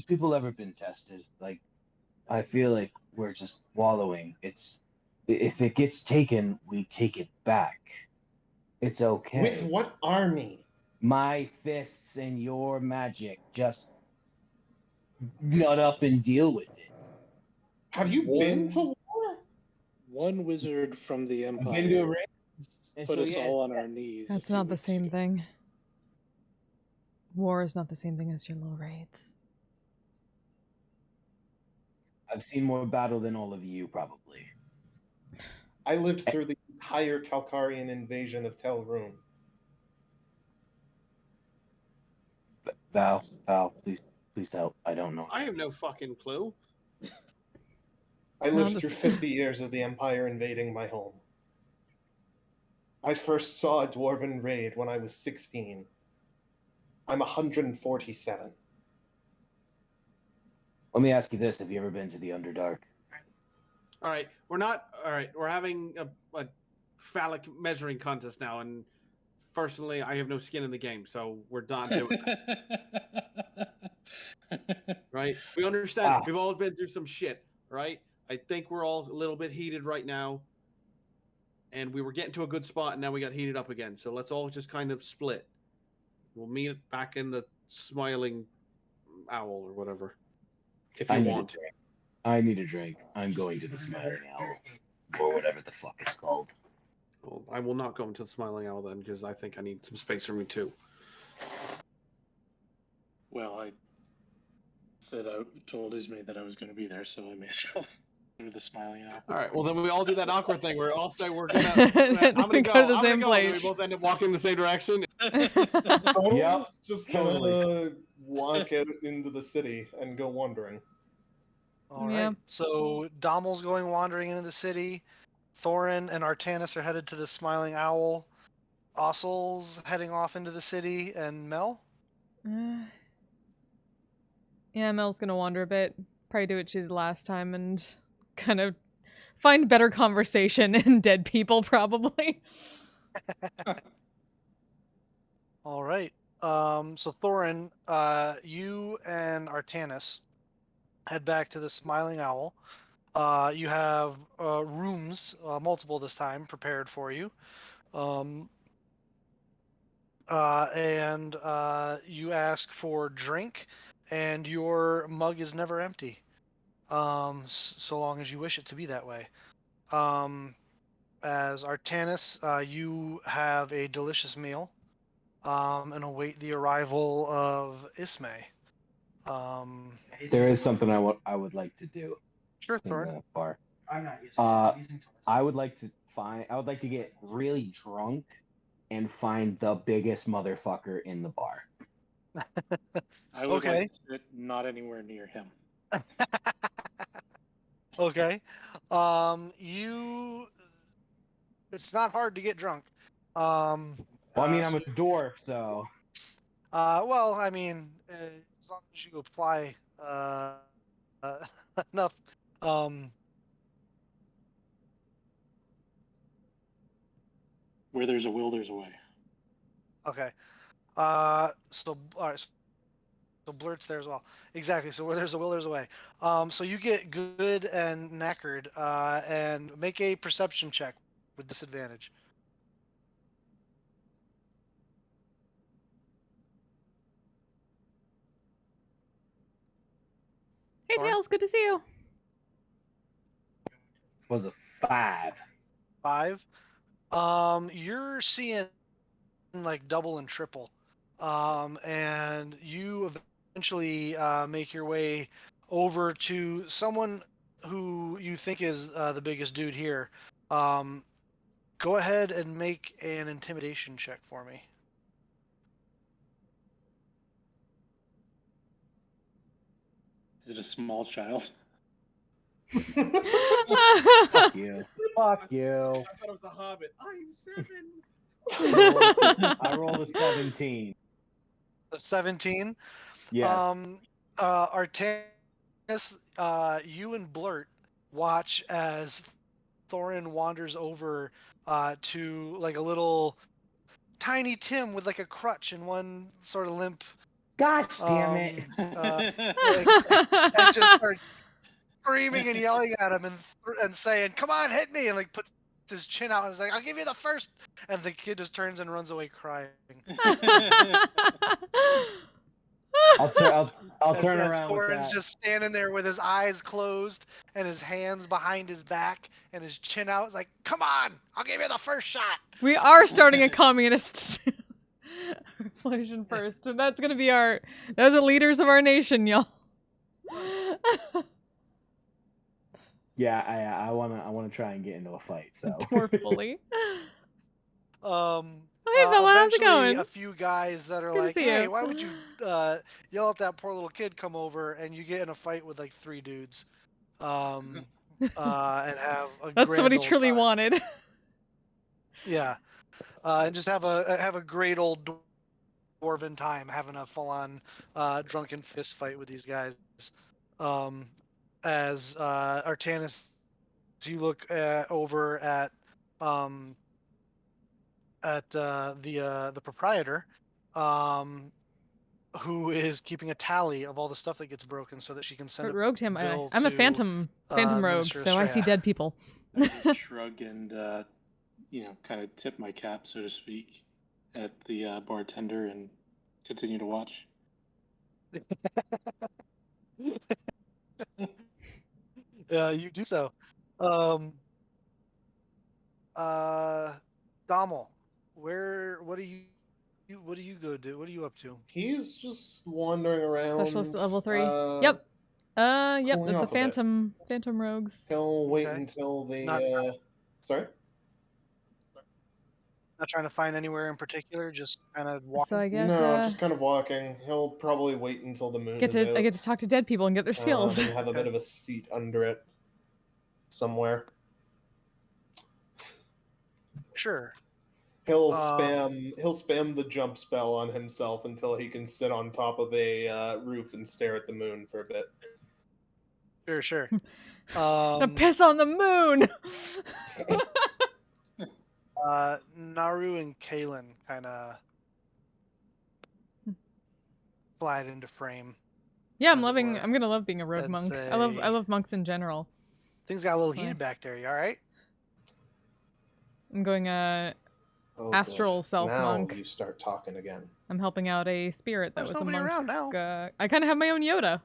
people ever been tested? Like, I feel like we're just wallowing. If it gets taken, we take it back. It's okay. With what army? My fists and your magic. Just nut up and deal with it. Have you been to war? One wizard from the I've been to Empire raids, and put so, us yeah, all on our knees. That's a few not the weeks same ago. thing. War is not the same thing as your little raids. I've seen more battle than all of you, probably. I lived through the entire Calcarian invasion of Telrune. Val, please help. I don't know. I have no fucking clue. I No, lived this- through 50 years of the Empire invading my home. I first saw a dwarven raid when I was 16. I'm 147. Let me ask you this: have you ever been to the Underdark? All right, we're not. All right, we're having a phallic measuring contest now, and personally, I have no skin in the game, so we're not doing that. Right? We understand. Ah. We've all been through some shit, right? I think we're all a little bit heated right now, and we were getting to a good spot, and now we got heated up again. So let's all just kind of split. We'll meet back in the Smiling Owl or whatever, if you want. I need a drink. I'm going to the Smiling Owl, or whatever the fuck it's called. Well, I will not go into the Smiling Owl then, because I think I need some space for me too. Well, I said I told Ismay that I was going to be there, so I may as well go to the Smiling Owl. All right. Well, then we all do that awkward thing where all say we're gonna. I'm We gonna go. go to the I'm same gonna go. And then place. we both end up walking in the same direction. Donald just kind totally. of walk out into the city and go wandering. All Yeah. right. So Dommel's going wandering into the city. Thorin and Artanis are headed to the Smiling Owl. Ossel's heading off into the city, and Mel. Yeah, Mel's gonna wander a bit. Probably do what she did last time and kind of find better conversation in dead people, probably. All right. So Thorin, you and Artanis head back to the Smiling Owl. You have rooms, multiple this time, prepared for you. And you ask for drink, and your mug is never empty, so long as you wish it to be that way. As Artanis, you have a delicious meal, and await the arrival of Ismay. There is something I would like to do Sure, in Thorin. the bar. I'm not using I would like to get really drunk and find the biggest motherfucker in the bar. I would Okay. like to sit not anywhere near him. Okay. It's not hard to get drunk. Well, I mean, I'm So, a dwarf, so well, I mean, as long as you apply enough. Where there's a will, there's a way. Okay. So all right. So Blurt's there as well. Exactly. So where there's a will, there's a way. So you get good and knackered, and make a perception check with disadvantage. Hey, Sorry? Tails, good to see you. was a 5. 5. You're seeing like double and triple, and you eventually make your way over to someone who you think is the biggest dude here. Go ahead and make an intimidation check for me. Is it a small child? Fuck you. Fuck you. I thought it was a hobbit. I'm 7. I rolled a 17. A 17. Yes. Artanis, you and Blurt watch as Thorin wanders over to like a little tiny Tim with like a crutch and one sort of limp. Gosh damn it. And just starts screaming and yelling at him and saying, "Come on, hit me!" and like puts his chin out and is like, "I'll give you the first." And the kid just turns and runs away crying. I'll turn As around with Thorin's that. just standing there with his eyes closed and his hands behind his back and his chin out. It's like, "Come on, I'll give you the first shot." We are starting a communist revolution first, and that's gonna be those are the leaders of our nation, y'all. Yeah, I wanna try and get into a fight. So Dwarf bully. Hey, Bella, how's it Eventually, going? a few guys that are Good to like, see "Hey, you." why would you yell at that poor little kid?" come over, and you get in a fight with like 3 dudes, and have a That's grand what he old truly time. wanted. Yeah, and just have a great old dwarven time, having a full-on drunken fist fight with these guys. As Artanis, you look over at the proprietor, who is keeping a tally of all the stuff that gets broken, so that she can send But a rogued him. bill I'm a to, phantom rogue, Minister so I see Estrella. dead people. I just shrug and, kind of tip my cap, so to speak, at the bartender and continue to watch. You do so. Dommel, what do you go do? What are you up to? He's just wandering around. Specialist at level 3. Yep. Yep, cooling that's a off a bit. phantom rogues. He'll wait Okay. until the Not- sorry. Not trying to find anywhere in particular, just kind of walking. So I get No, just kind of walking. He'll probably wait until the moon is out. I get to talk to dead people and get their skills. And have a bit of a seat under it somewhere. Sure. He'll spam the jump spell on himself until he can sit on top of a roof and stare at the moon for a bit. Sure. Piss on the moon. Naru and Kalen kind of slide into frame. Yeah, as it were. I'm gonna love being a rogue And monk. say- I love monks in general. Things got a little Fine. heated back there. You all right? I'm going Oh, Astral good. self now monk. you start talking again. I'm helping out a spirit that There's was a nobody monk. around now. I kind of have my own Yoda.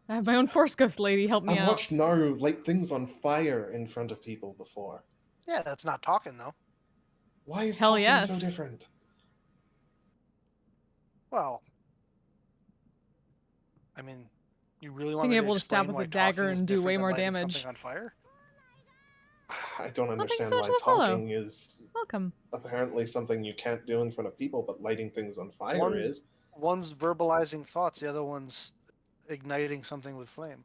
I have my own Force Ghost lady help me I've out. watched Naru light things on fire in front of people before. Yeah, that's not talking though. Why is Hell talking yes. so different? Well, I mean, you really want Being me able to stab explain with why a dagger talking is and do way different than more lighting damage. something on fire? I don't Nothing understand so why to follow. talking is Welcome. apparently something you can't do in front of people, but lighting things on fire One's- is. One's verbalizing thoughts, the other one's igniting something with flame.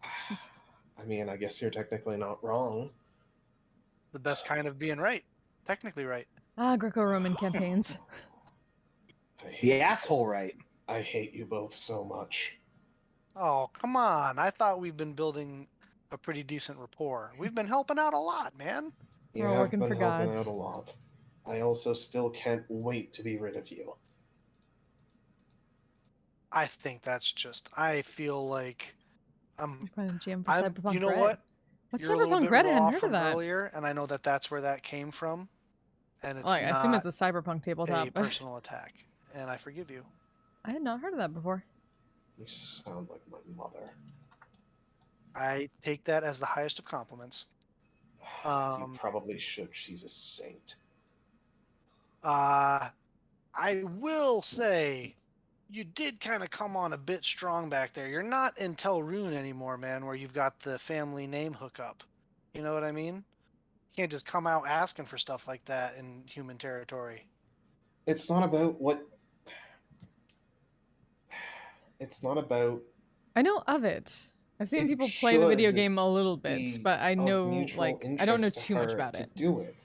I mean, I guess you're technically not wrong. The best kind of being right. Technically right. Greco-Roman campaigns. The asshole right. I hate you both so much. Oh, come on. I thought we've been building a pretty decent rapport. We've been helping out a lot, man. You We're all have working been for helping gods. out a lot. I also still can't wait to be rid of you. I think that's just, I feel like I'm trying to jam for I'm Cyberpunk you know Red. what? What's You're a little Cyberpunk bit Red? I hadn't raw heard of from that. earlier, and I know that that's where that came from. And it's Well, I not assume it's a Cyberpunk tabletop. a personal attack, and I forgive you. I had not heard of that before. You sound like my mother. I take that as the highest of compliments. You probably should. She's a saint. I will say, you did kind of come on a bit strong back there. You're not in Telrune anymore, man, where you've got the family name hookup. You know what I mean? You can't just come out asking for stuff like that in human territory. It's not about what. It's not about. I know of it. I've seen It people play the video should game a little bit, be but I of know, mutual like, I don't know interest to too much her about to it. do it.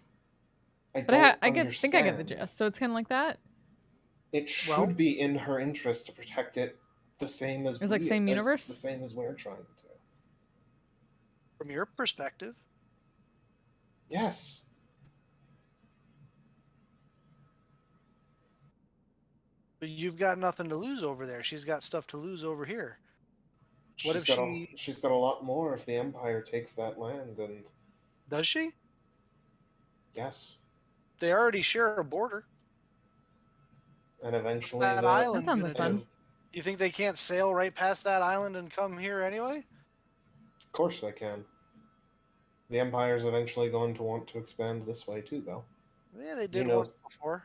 But don't I think I get the understand. gist. So it's kind of like that. It should Well- be in her interest to protect it the same as It's like same universe? the same as we're trying to. From your perspective, Yes. but you've got nothing to lose over there. She's got stuff to lose over here. What if She's got a lot more if the Empire takes that land, and Does she? yes, They already share a border. and eventually That island That sounds gonna like fun. do? You think they can't sail right past that island and come here anyway? Of course they can. The Empire's eventually going to want to expand this way too, though. Yeah, they did know- once before.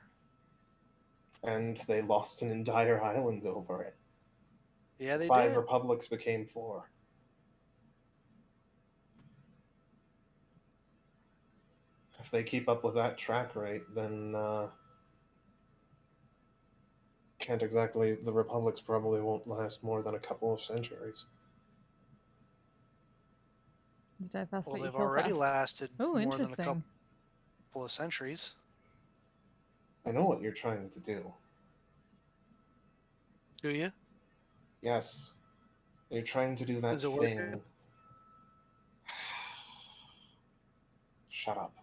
And they lost an entire island over it. Yeah, they 5 did. republics became 4. If they keep up with that track rate, then can't exactly. The republics probably won't last more than a couple of centuries. Die fast, Well, but you they've kill already fast. lasted Oh, more than a interesting. couple of centuries. I know what you're trying to do. Do you? Yes, you're trying to do that Is it thing. working? Shut up.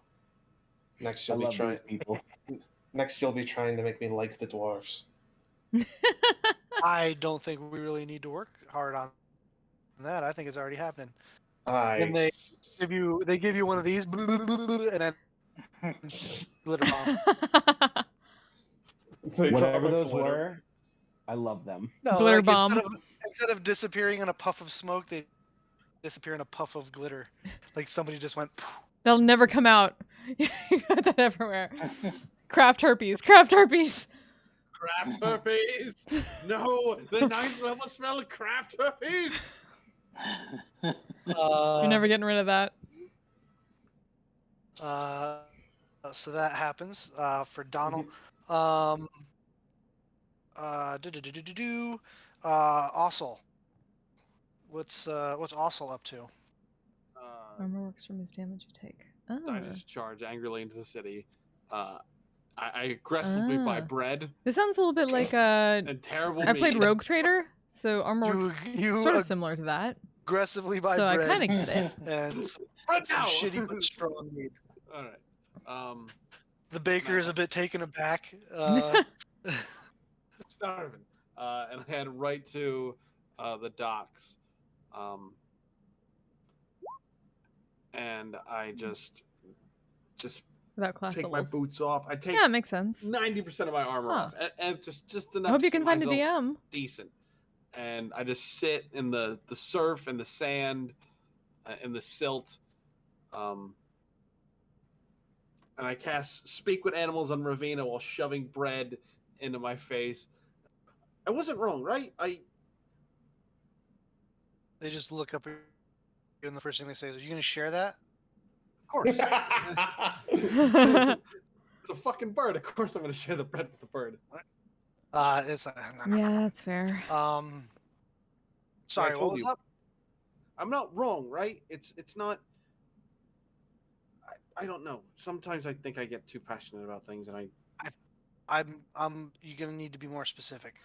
Next I you'll be love trying. these people. Next you'll be trying to make me like the dwarves. I don't think we really need to work hard on that. I think it's already happening. I. They give you one of these, and then glitter bomb. They Whatever drop a those glitter. were, I love them. No, Glitter like, bomb. Instead of disappearing in a puff of smoke, they disappear in a puff of glitter. Like somebody just went. They'll never come out. You got that everywhere. Craft herpes. Craft herpes. Craft herpes. No, the ninth level spell of craft herpes. You're never getting rid of that. So that happens for Donald. Ossel. What's Ossel up to? Armor works from his damage you take. I just charge angrily into the city. I aggressively buy bread This sounds a little bit like and terrible I played meat. Rogue Trader, so armor works sort of similar to that. Aggressively buy so bread. I kind of get it. And some shitty but strong meat. All right. The baker is a bit taken aback. Starving. And I head right to the docks. And I just Without class take levels. my boots off. I take Yeah, it makes sense. 90% of my armor off, and just enough. I hope to you can keep find a myself DM. decent. And I just sit in the surf and the sand and the silt. And I cast Speak with Animals on Ravina while shoving bread into my face. I wasn't wrong, right? They just look up at you, and the first thing they say is, "Are you going to share that?" Of course. It's a fucking bird. Of course I'm going to share the bread with the bird. It's yeah, that's fair. Sorry, what was up? I'm not wrong, right? It's not. I don't know. Sometimes I think I get too passionate about things, and You're gonna need to be more specific.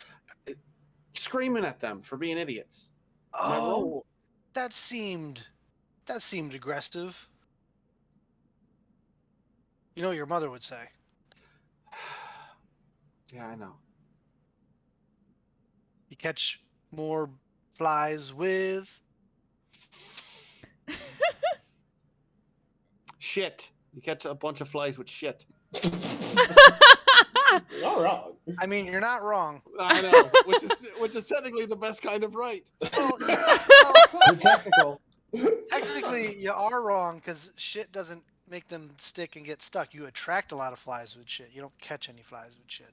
Screaming at them for being idiots. Oh, that seemed aggressive. You know what your mother would say. Yeah, I know. You catch more flies with shit. You catch a bunch of flies with shit. You're all wrong. I mean, you're not wrong. I know, which is technically the best kind of right. You're technical. Technically, you are wrong because shit doesn't make them stick and get stuck. You attract a lot of flies with shit. You don't catch any flies with shit.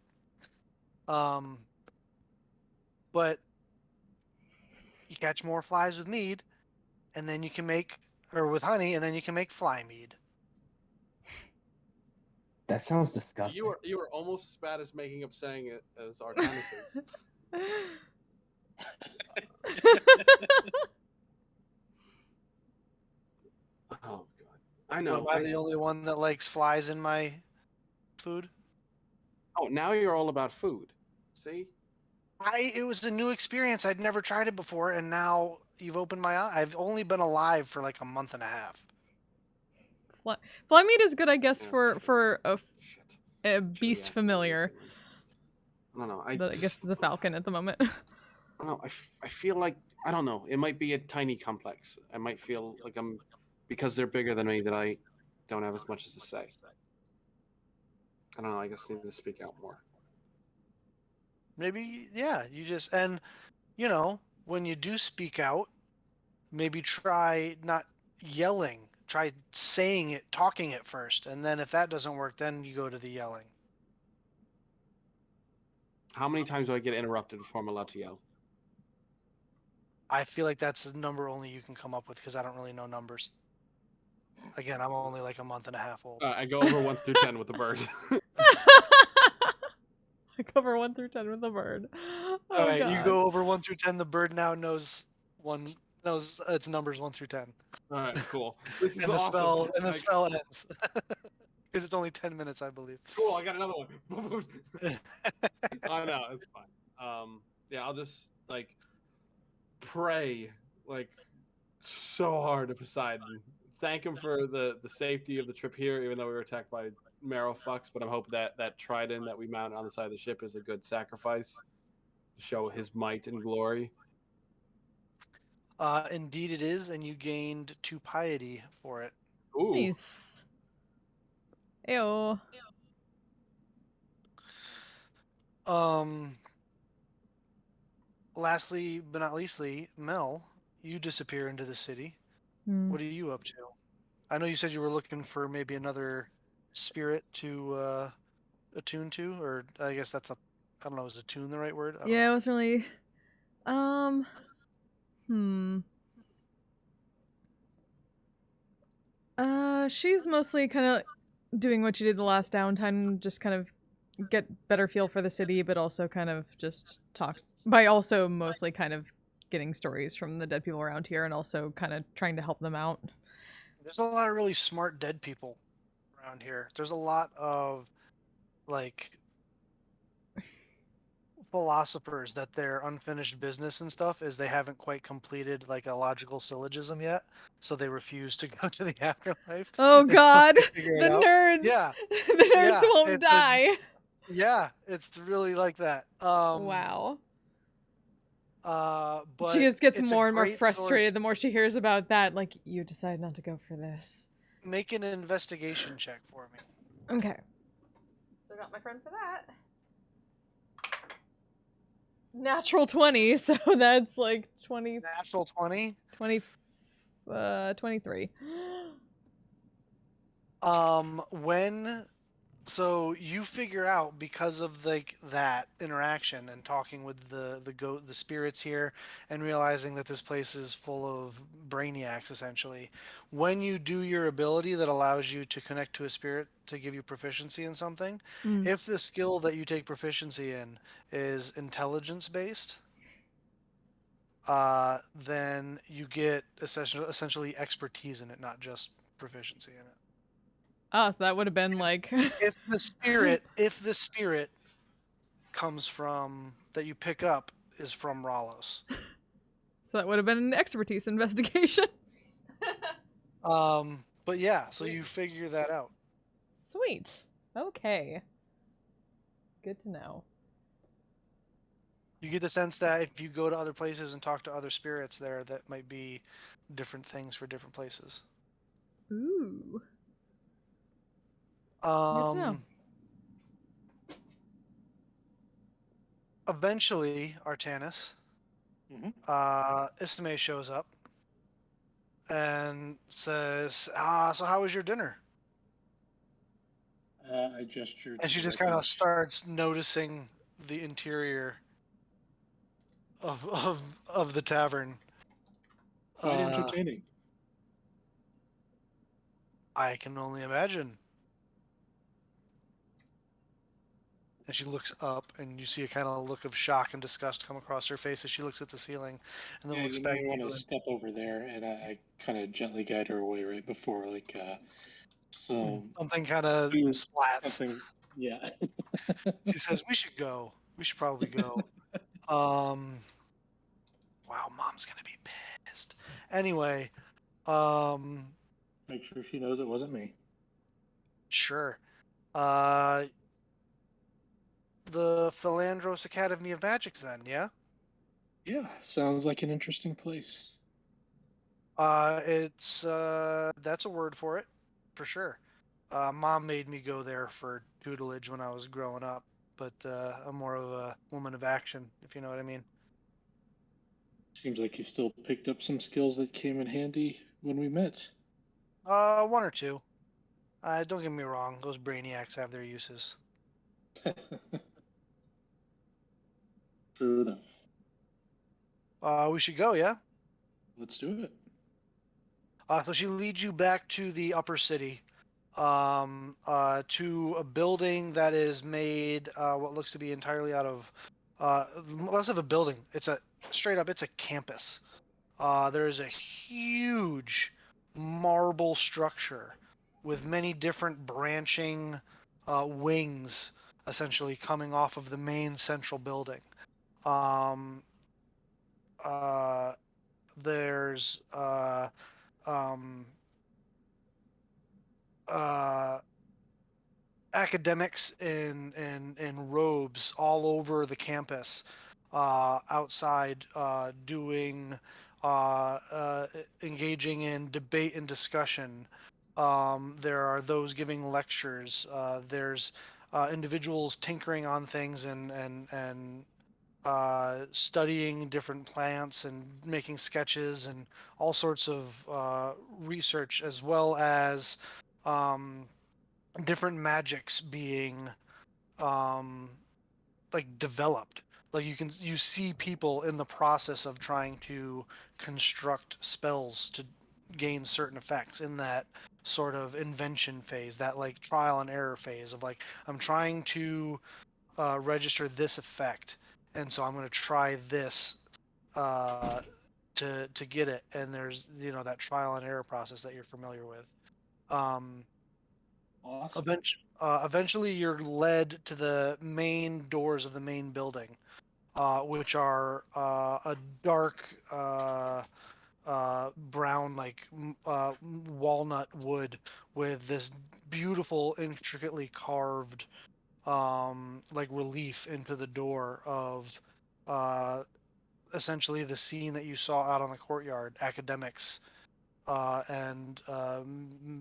But you catch more flies with mead, and then you can make, or with honey, and then you can make fly mead. That sounds disgusting. You were almost as bad as making up saying it as Arcanus is. Oh god, I know. Am I the only one that likes flies in my food? Oh, now you're all about food. See? It was a new experience. I'd never tried it before, and now you've opened my eye. I've only been alive for like a month and a half. Fly meat is good, I guess, for a beast familiar. I don't know. That I guess is a falcon at the moment. I don't know. I feel like, I don't know. It might be a tiny complex. I might feel like because they're bigger than me, that I don't have as much as to say. I don't know. I guess I need to speak out more. Maybe, yeah. And when you do speak out, maybe try not yelling. Try saying it, talking it first, and then if that doesn't work, then you go to the yelling. How many times do I get interrupted before I'm allowed to yell? I feel like that's a number only you can come up with because I don't really know numbers. Again, I'm only like a month and a half old. I go over 1 through 10 with the bird. I go over 1 through 10 with the bird. Oh, all right, God. you go over 1 through 10. The bird now knows its numbers 1 through 10. All right, cool. This is and the awesome. spell ends because it's only 10 minutes, I believe. Cool, I got another one. I know, it's fine. Yeah, I'll just pray so hard to Poseidon. Thank him for the safety of the trip here, even though we were attacked by marrow fucks. But I'm hoping that trident that we mounted on the side of the ship is a good sacrifice to show his might and glory. Indeed it is, and you gained 2 piety for it. Ooh. Nice. Ew. Lastly, but not leastly, Mel, you disappear into the city. What are you up to? I know you said you were looking for maybe another spirit to attune to, or I guess that's a, I don't know, is attune the right word? I don't Yeah, it know. wasn't really. Hmm. She's mostly kind of doing what she did the last downtime, just kind of get better feel for the city, but also kind of just talk by also mostly kind of getting stories from the dead people around here and also kind of trying to help them out. There's a lot of really smart dead people around here. There's a lot of like philosophers that their unfinished business and stuff is they haven't quite completed like a logical syllogism yet, so they refuse to go to the afterlife Oh until god, they figure it the out. nerds! Yeah, The nerds yeah, won't it's a die! yeah, it's really like that. Wow. She But gets it's a more and more great source. frustrated the more she hears about that. Like, you decided not to go for this. Make an investigation check for me. Okay. So I got my friend for that. Natural 20, so that's like 20, Natural 20. 20, 23. When so you figure out because of like that interaction and talking with the spirits here and realizing that this place is full of brainiacs essentially, when you do your ability that allows you to connect to a spirit to give you proficiency in something, Mm. if the skill that you take proficiency in is intelligence based, then you get essentially expertise in it, not just proficiency in it. Oh, so that would have been like... If the spirit comes from that you pick up is from Ralos. So that would have been an expertise investigation. But yeah, so you figure that out. Sweet. Okay. Good to know. You get the sense that if you go to other places and talk to other spirits there, that might be different things for different places. Ooh. Good to know. Eventually, Artanis, Isame shows up and says, so how was your dinner? I gestured. And she just directly. kind of starts noticing the interior of the tavern. Quite entertaining. I can only imagine. And she looks up, and you see a kind of look of shock and disgust come across her face as she looks at the ceiling, and then Yeah, looks you back may at want you. to step over there, and I kind of gently guide her away right before, like, some Something kind of food, splats. something. Yeah. She says, "We should go. We should probably go." Wow, Mom's gonna be pissed. Anyway, Make sure she knows it wasn't me. sure. The Philandros Academy of Magics, then, yeah. Yeah, sounds like an interesting place. It's that's a word for it, for sure. Mom made me go there for tutelage when I was growing up, but I'm more of a woman of action, if you know what I mean. Seems like you still picked up some skills that came in handy when we met. One or two. Don't get me wrong; those brainiacs have their uses. True enough. We should go, yeah. Let's do it. So she leads you back to the upper city, to a building that is made what looks to be entirely out of less of a building. It's a straight up. It's a campus. There is a huge marble structure with many different branching wings, essentially coming off of the main central building. There's academics in robes all over the campus, outside, doing engaging in debate and discussion. There are those giving lectures. There's individuals tinkering on things and studying different plants and making sketches and all sorts of research, as well as different magics being like developed. Like you see people in the process of trying to construct spells to gain certain effects in that sort of invention phase, that like trial and error phase of like, I'm trying to register this effect, and so I'm going to try this to get it. And there's that trial and error process that you're familiar with. Awesome. Eventually, you're led to the main doors of the main building, which are a dark brown, like walnut wood, with this beautiful, intricately carved like relief into the door of essentially the scene that you saw out on the courtyard. Academics and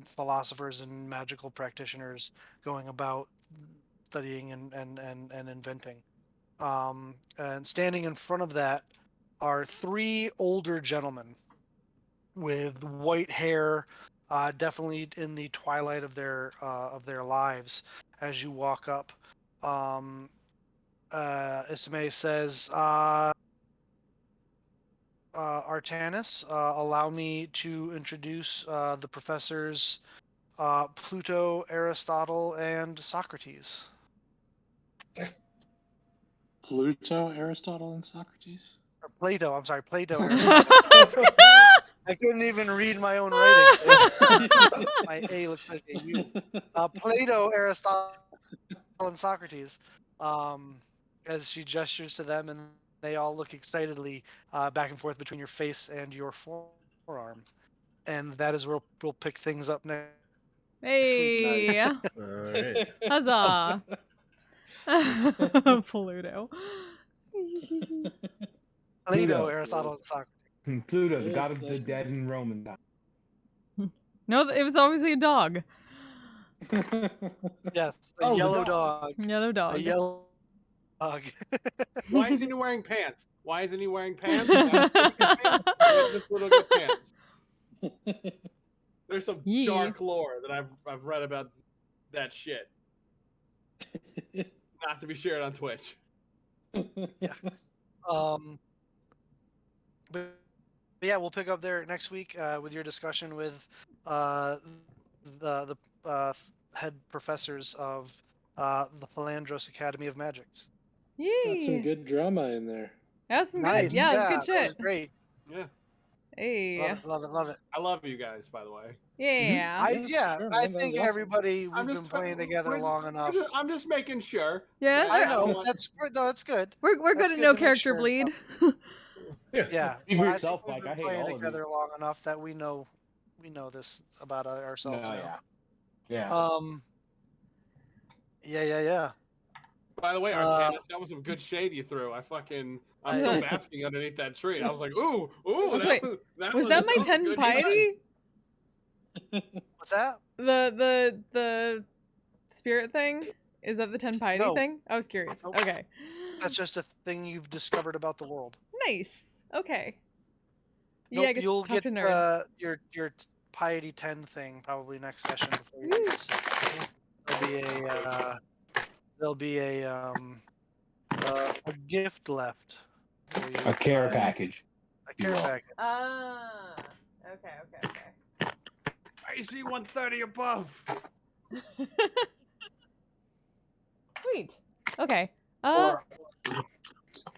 philosophers and magical practitioners going about studying and inventing. And standing in front of that are three older gentlemen with white hair, definitely in the twilight of their lives. As you walk up, Isame says, Artanis, allow me to introduce the professors Pluto, Aristotle, and Socrates. Pluto, Aristotle, and Socrates? Or Plato, I'm sorry, Plato, Aristotle. I couldn't even read my own writing. My A looks like a U. Plato, Aristotle, and Socrates. As she gestures to them, and they all look excitedly back and forth between your face and your forearm. And that is where we'll pick things up next week. Hey, All right. huzzah! Pluto. Plato, Aristotle, and Socrates. Pluto, the god of the dead in Roman time. No, it was obviously a dog. Yes, a Oh, the yellow dog. dog. Yellow dog. A yellow dog. Why isn't he wearing pants? Why isn't he wearing pants? It's little good pants. There's some Yee. dark lore that I've read about that shit. Not to be shared on Twitch. But yeah, we'll pick up there next week with your discussion with the head professors of the Philandros Academy of Magics. Got some Yee. good drama in there. That was some Nice. good. Yeah, it was That good was shit. great. Yeah. Hey. Love it, love it, love it. I love you guys, by the way. Yeah. I sure, man, I that think was awesome. everybody, I'm we've just been playing together we're- long enough. I'm just making sure. Yeah, I that- know that's good. We're That's good at good no to make character sure bleed. Yeah, Speak for well, I yourself, think we've Mike. I been hate playing all of together you. long enough that we know this about ourselves No, now. yeah. Yeah. By the way, Artanis, that was some good shade you threw. I'm still basking underneath that tree. I was like, ooh, Was that my was 10 good piety? What's that? The spirit thing? Is that the 10 piety No. thing? I was curious. Nope. Okay. That's just a thing you've discovered about the world. Nice. Okay. Nope, Yeah, I guess you'll talk get to nerds. your piety 10 thing probably next session before you do this. There'll be a gift left for you. A care package. A care package. Ah. Okay. AC 130 above. Sweet. Okay.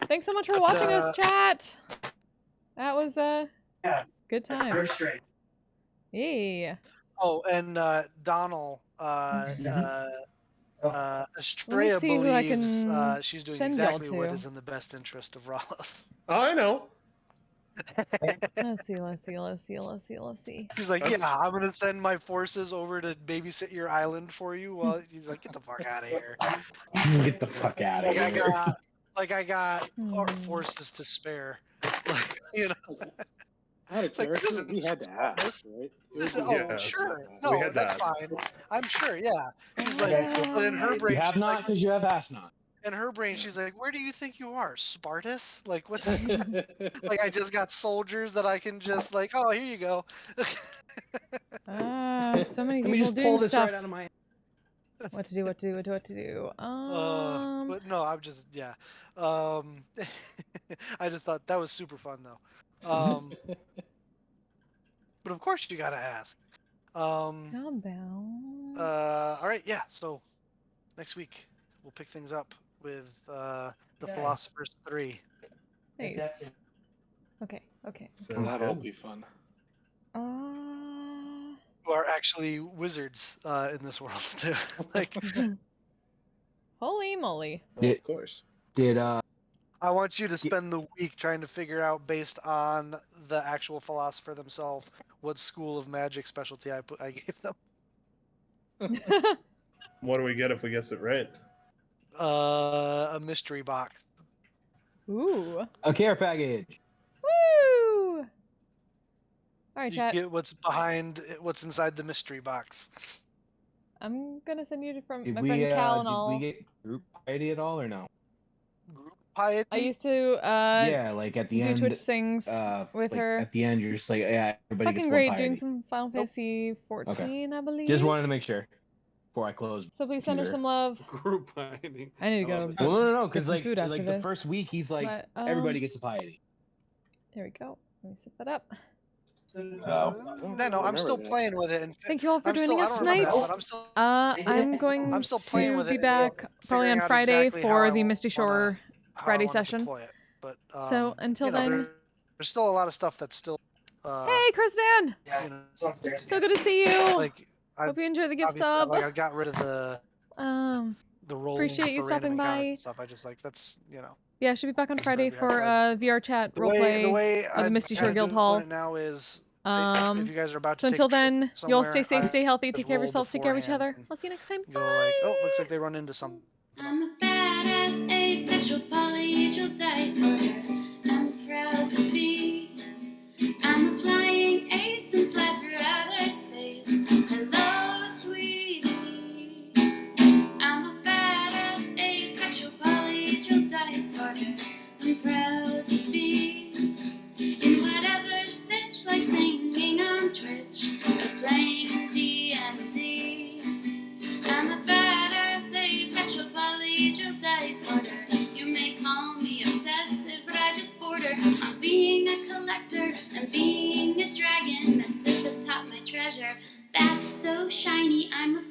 Thanks so much for watching us, chat. That was good time. First straight. Yeah. Oh, and Donald, Estrella see who I believes can she's doing send y'all exactly what to. is in the best interest of Rolos. I know. Let's see. He's like, That's- yeah, I'm gonna send my forces over to babysit your island for you. Well, he's like, get the fuck out of here. Get the fuck out of Like here. I got forces to spare. Like, you know. Out of It's like, this character, isn't we had to ask, this- right? This is, Yeah, sure. we No, had that's that. fine. I'm sure, yeah. She's like, Okay. but in her You brain, have she's not like, because you have ass not. in her brain, she's like, "Where do you think you are, Spartus? Like what? The like I just got soldiers that I can just like, oh, here you go." So many Let me people just doing pull this stuff. right out of my. What to do? What to do? What to do? But no, I'm just yeah. I just thought that was super fun though. But of course you gotta ask. How about? All right, yeah. So next week we'll pick things up with the Nice. Philosophers 3. Nice. Okay. Okay. Sounds That'll good. be fun. Who are actually wizards in this world too. Like Holy moly! Well, of course. Did I want you to spend the week trying to figure out, based on the actual philosopher themselves, what school of magic specialty I gave them. What do we get if we guess it right? A mystery box. Ooh. a care package? Woo! All right, You chat. get what's what's inside the mystery box. I'm gonna send you from Did my we friend Cal and did all. we get group piety at all or no? Group piety. I used to Yeah, like at the do end. Twitch things with like her. At the end, you're just like, yeah, everybody Fucking gets great, one doing piety. some Final Fantasy 14, I believe. Just wanted to make sure before I close. So please send her computer. some love. Group piety. I need to I go. love it. Well, no, Get because some like, food after the this. first week he's like, But, everybody gets a piety. There we go. Let me set that up. No, I'm still playing with it. And Thank you all for I'm joining still, us I don't remember tonight. that, but I'm still. I'm going I'm still playing to with be it and back probably figuring on out Friday exactly how for I the Misty Shore how I Friday wanna session. deploy it. But So until you know, then, there's still a lot of stuff that's still. hey, Chris Dan, You know, so good to see you. like Hope you enjoy the gift obviously, sub. like I got rid of the rolling Appreciate you for stopping random by. encounters and stuff. I just like that's Yeah, should be back on Friday Yeah, for 'cause I- VR chat the roleplay way of the Misty Shore I'm Guild doing Hall. it now is if you guys are about So to until take a trip then, you all stay somewhere, safe, stay healthy, just take care of roll yourselves, take care of each beforehand other. and I'll see you next time. Go like, oh, looks like they run into something. I'm a badass asexual polyhedral dice holder. I'm proud to be. I'm a flying ace and fly through outer space. Hello, sweetie. I'm a badass asexual polyhedral dice holder. I'm proud to be in whatever sitch, like singing on Twitch or playing D&D. I'm a badass asexual polyhedral dice holder. You may call me obsessive, but I just border on being a collector and being a dragon that sits atop my treasure. That's so shiny, I'm a